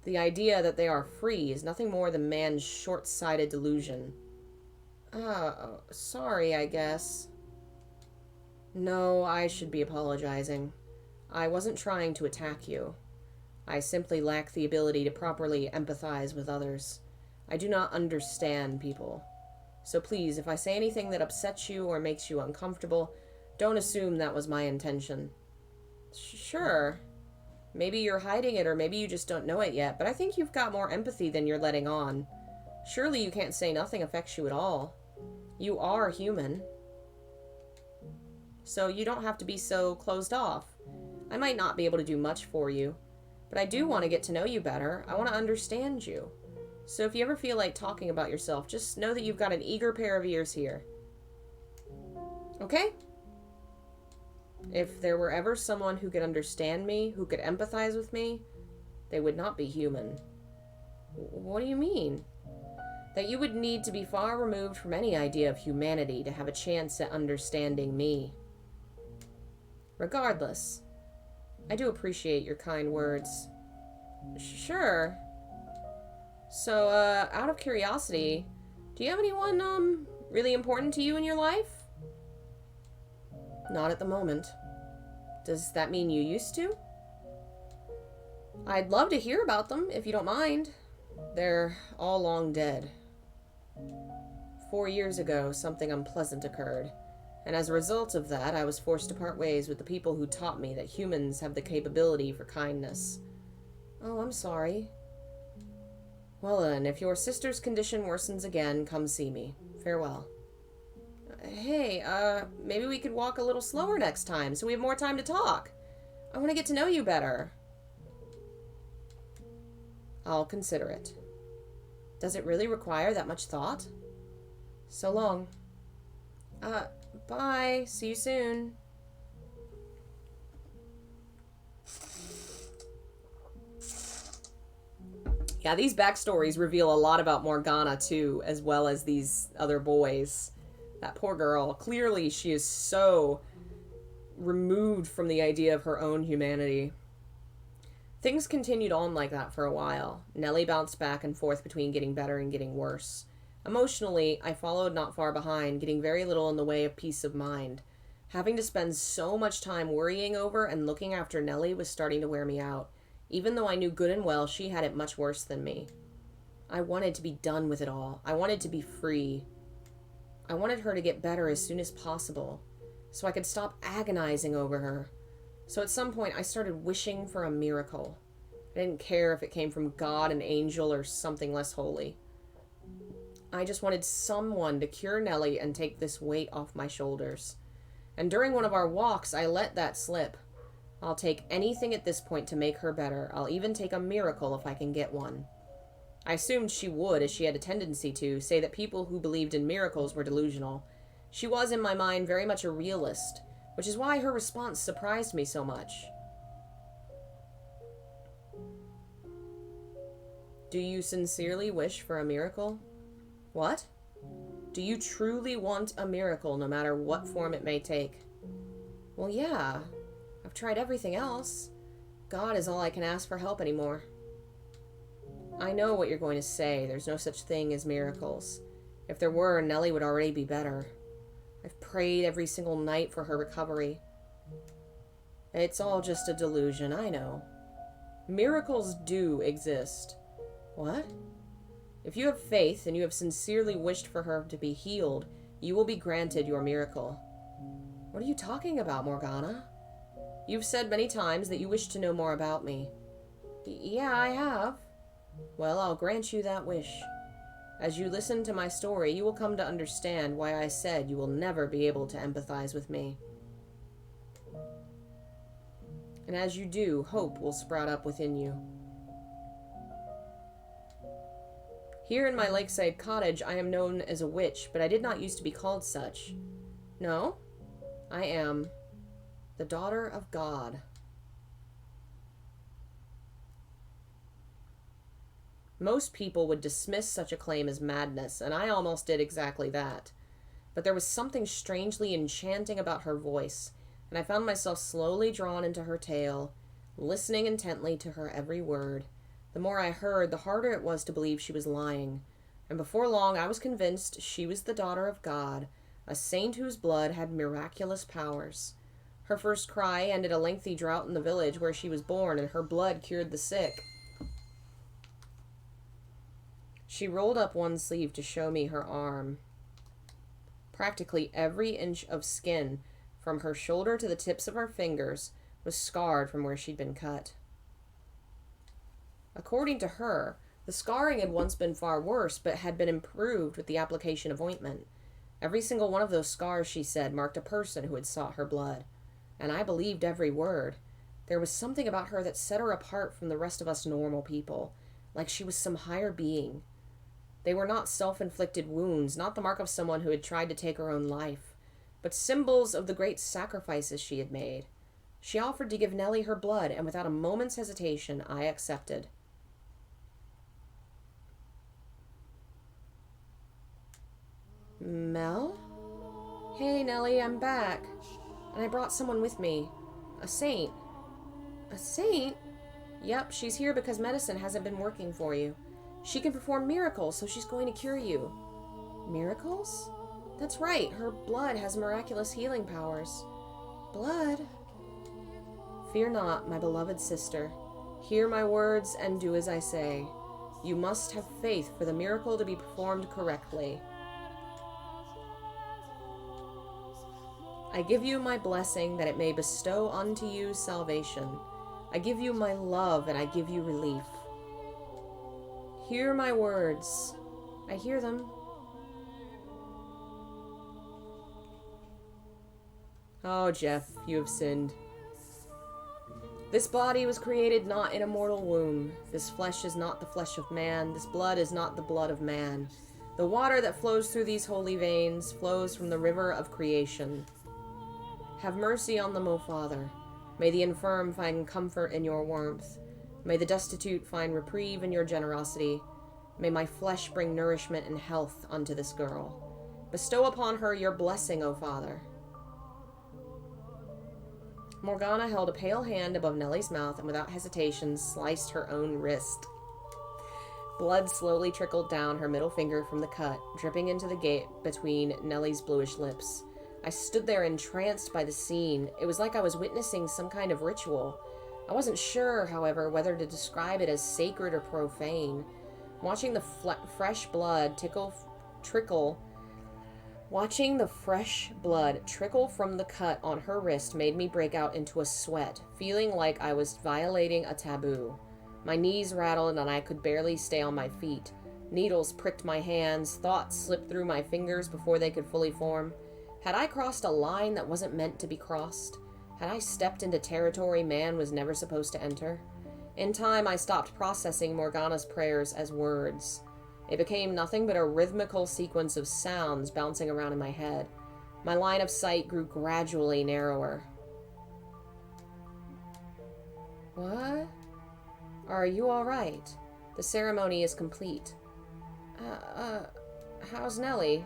The idea that they are free is nothing more than man's short-sighted delusion. Sorry, I guess. No, I should be apologizing. I wasn't trying to attack you. I simply lack the ability to properly empathize with others. I do not understand people. So please, if I say anything that upsets you or makes you uncomfortable, don't assume that was my intention. Sure. Maybe you're hiding it or maybe you just don't know it yet, but I think you've got more empathy than you're letting on. Surely you can't say nothing affects you at all. You are human. So you don't have to be so closed off. I might not be able to do much for you, but I do want to get to know you better. I want to understand you. So if you ever feel like talking about yourself, just know that you've got an eager pair of ears here. Okay? If there were ever someone who could understand me, who could empathize with me, they would not be human. What do you mean? That you would need to be far removed from any idea of humanity to have a chance at understanding me. Regardless, I do appreciate your kind words. Sure. So, out of curiosity, do you have anyone, really important to you in your life? Not at the moment. Does that mean you used to? I'd love to hear about them, if you don't mind. They're all long dead. 4 years ago, something unpleasant occurred, and as a result of that, I was forced to part ways with the people who taught me that humans have the capability for kindness. Oh, I'm sorry. Well then, if your sister's condition worsens again, come see me. Farewell. Hey, maybe we could walk a little slower next time so we have more time to talk. I want to get to know you better. I'll consider it. Does it really require that much thought? So long. Bye. See you soon. Yeah, these backstories reveal a lot about Morgana, too, as well as these other boys. That poor girl. Clearly, she is so removed from the idea of her own humanity. Things continued on like that for a while. Nellie bounced back and forth between getting better and getting worse. Emotionally, I followed not far behind, getting very little in the way of peace of mind. Having to spend so much time worrying over and looking after Nellie was starting to wear me out, even though I knew good and well she had it much worse than me. I wanted to be done with it all. I wanted to be free. I wanted her to get better as soon as possible, so I could stop agonizing over her. So at some point, I started wishing for a miracle. I didn't care if it came from God, an angel, or something less holy. I just wanted someone to cure Nellie and take this weight off my shoulders. And during one of our walks, I let that slip. I'll take anything at this point to make her better. I'll even take a miracle if I can get one. I assumed she would, as she had a tendency to, say that people who believed in miracles were delusional. She was, in my mind, very much a realist, which is why her response surprised me so much. Do you sincerely wish for a miracle? What? Do you truly want a miracle, no matter what form it may take? Well, yeah. I've tried everything else. God is all I can ask for help anymore. I know what you're going to say. There's no such thing as miracles. If there were, Nellie would already be better. I've prayed every single night for her recovery. It's all just a delusion, I know. Miracles do exist. What? If you have faith and you have sincerely wished for her to be healed, you will be granted your miracle. What are you talking about, Morgana? You've said many times that you wish to know more about me. Yeah, I have. Well, I'll grant you that wish. As you listen to my story, you will come to understand why I said you will never be able to empathize with me. And as you do, hope will sprout up within you. Here in my lakeside cottage, I am known as a witch, but I did not used to be called such. No, I am the daughter of God. Most people would dismiss such a claim as madness, and I almost did exactly that. But there was something strangely enchanting about her voice, and I found myself slowly drawn into her tale, listening intently to her every word. The more I heard, the harder it was to believe she was lying, and before long I was convinced she was the daughter of God, a saint whose blood had miraculous powers. Her first cry ended a lengthy drought in the village where she was born, and her blood cured the sick. She rolled up one sleeve to show me her arm. Practically every inch of skin, from her shoulder to the tips of her fingers, was scarred from where she'd been cut. According to her, the scarring had once been far worse, but had been improved with the application of ointment. Every single one of those scars, she said, marked a person who had sought her blood. And I believed every word. There was something about her that set her apart from the rest of us normal people, like she was some higher being. They were not self-inflicted wounds, not the mark of someone who had tried to take her own life, but symbols of the great sacrifices she had made. She offered to give Nellie her blood, and without a moment's hesitation, I accepted. Mel? Hey, Nellie, I'm back. And I brought someone with me. A saint. A saint? Yep, she's here because medicine hasn't been working for you. She can perform miracles, so she's going to cure you. Miracles? That's right, her blood has miraculous healing powers. Blood? Fear not, my beloved sister. Hear my words and do as I say. You must have faith for the miracle to be performed correctly. I give you my blessing that it may bestow unto you salvation. I give you my love and I give you relief. Hear my words. I hear them. Oh, Jeff, you have sinned. This body was created not in a mortal womb. This flesh is not the flesh of man. This blood is not the blood of man. The water that flows through these holy veins flows from the river of creation. Have mercy on them, O Father. May the infirm find comfort in your warmth. May the destitute find reprieve in your generosity. May my flesh bring nourishment and health unto this girl. Bestow upon her your blessing, O Father. Morgana held a pale hand above Nellie's mouth and without hesitation sliced her own wrist. Blood slowly trickled down her middle finger from the cut, dripping into the gate between Nellie's bluish lips. I stood there entranced by the scene. It was like I was witnessing some kind of ritual. I wasn't sure, however, whether to describe it as sacred or profane. Watching the fresh blood trickle from the cut on her wrist made me break out into a sweat, feeling like I was violating a taboo. My knees rattled and I could barely stay on my feet. Needles pricked my hands, thoughts slipped through my fingers before they could fully form. Had I crossed a line that wasn't meant to be crossed? Had I stepped into territory man was never supposed to enter? In time, I stopped processing Morgana's prayers as words. It became nothing but a rhythmical sequence of sounds bouncing around in my head. My line of sight grew gradually narrower. What? Are you all right? The ceremony is complete. How's Nellie?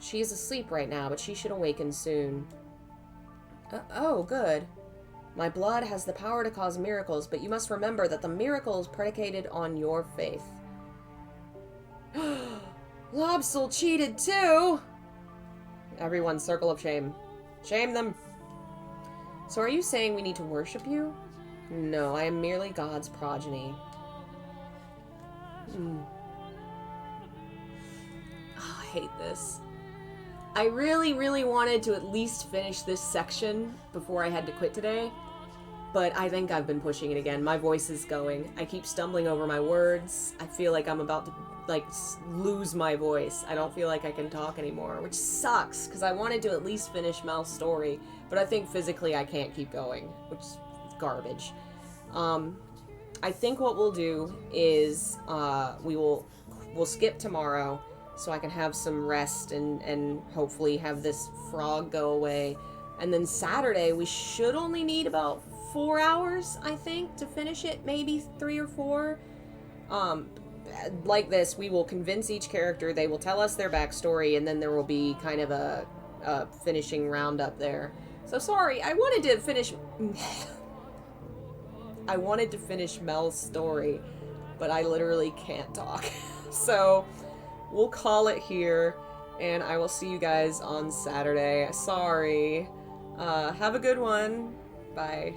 She is asleep right now, but she should awaken soon. Oh, good. My blood has the power to cause miracles, but you must remember that the miracle is predicated on your faith. Lobsel cheated too! Everyone, circle of shame. Shame them! So are you saying we need to worship you? No, I am merely God's progeny. Oh, I hate this. I really, really wanted to at least finish this section before I had to quit today, but I think I've been pushing it again. My voice is going. I keep stumbling over my words. I feel like I'm about to, lose my voice. I don't feel like I can talk anymore, which sucks, because I wanted to at least finish Mel's story, but I think physically I can't keep going, which is garbage. I think what we'll do is, we'll skip tomorrow, so I can have some rest and hopefully have this frog go away. And then Saturday, we should only need about 4 hours, I think, to finish it. Maybe 3 or 4. Like this, we will convince each character. They will tell us their backstory, and then there will be kind of a finishing roundup there. So sorry, I wanted to finish... I wanted to finish Mel's story, but I literally can't talk. So... we'll call it here, and I will see you guys on Saturday. Sorry. Have a good one. Bye.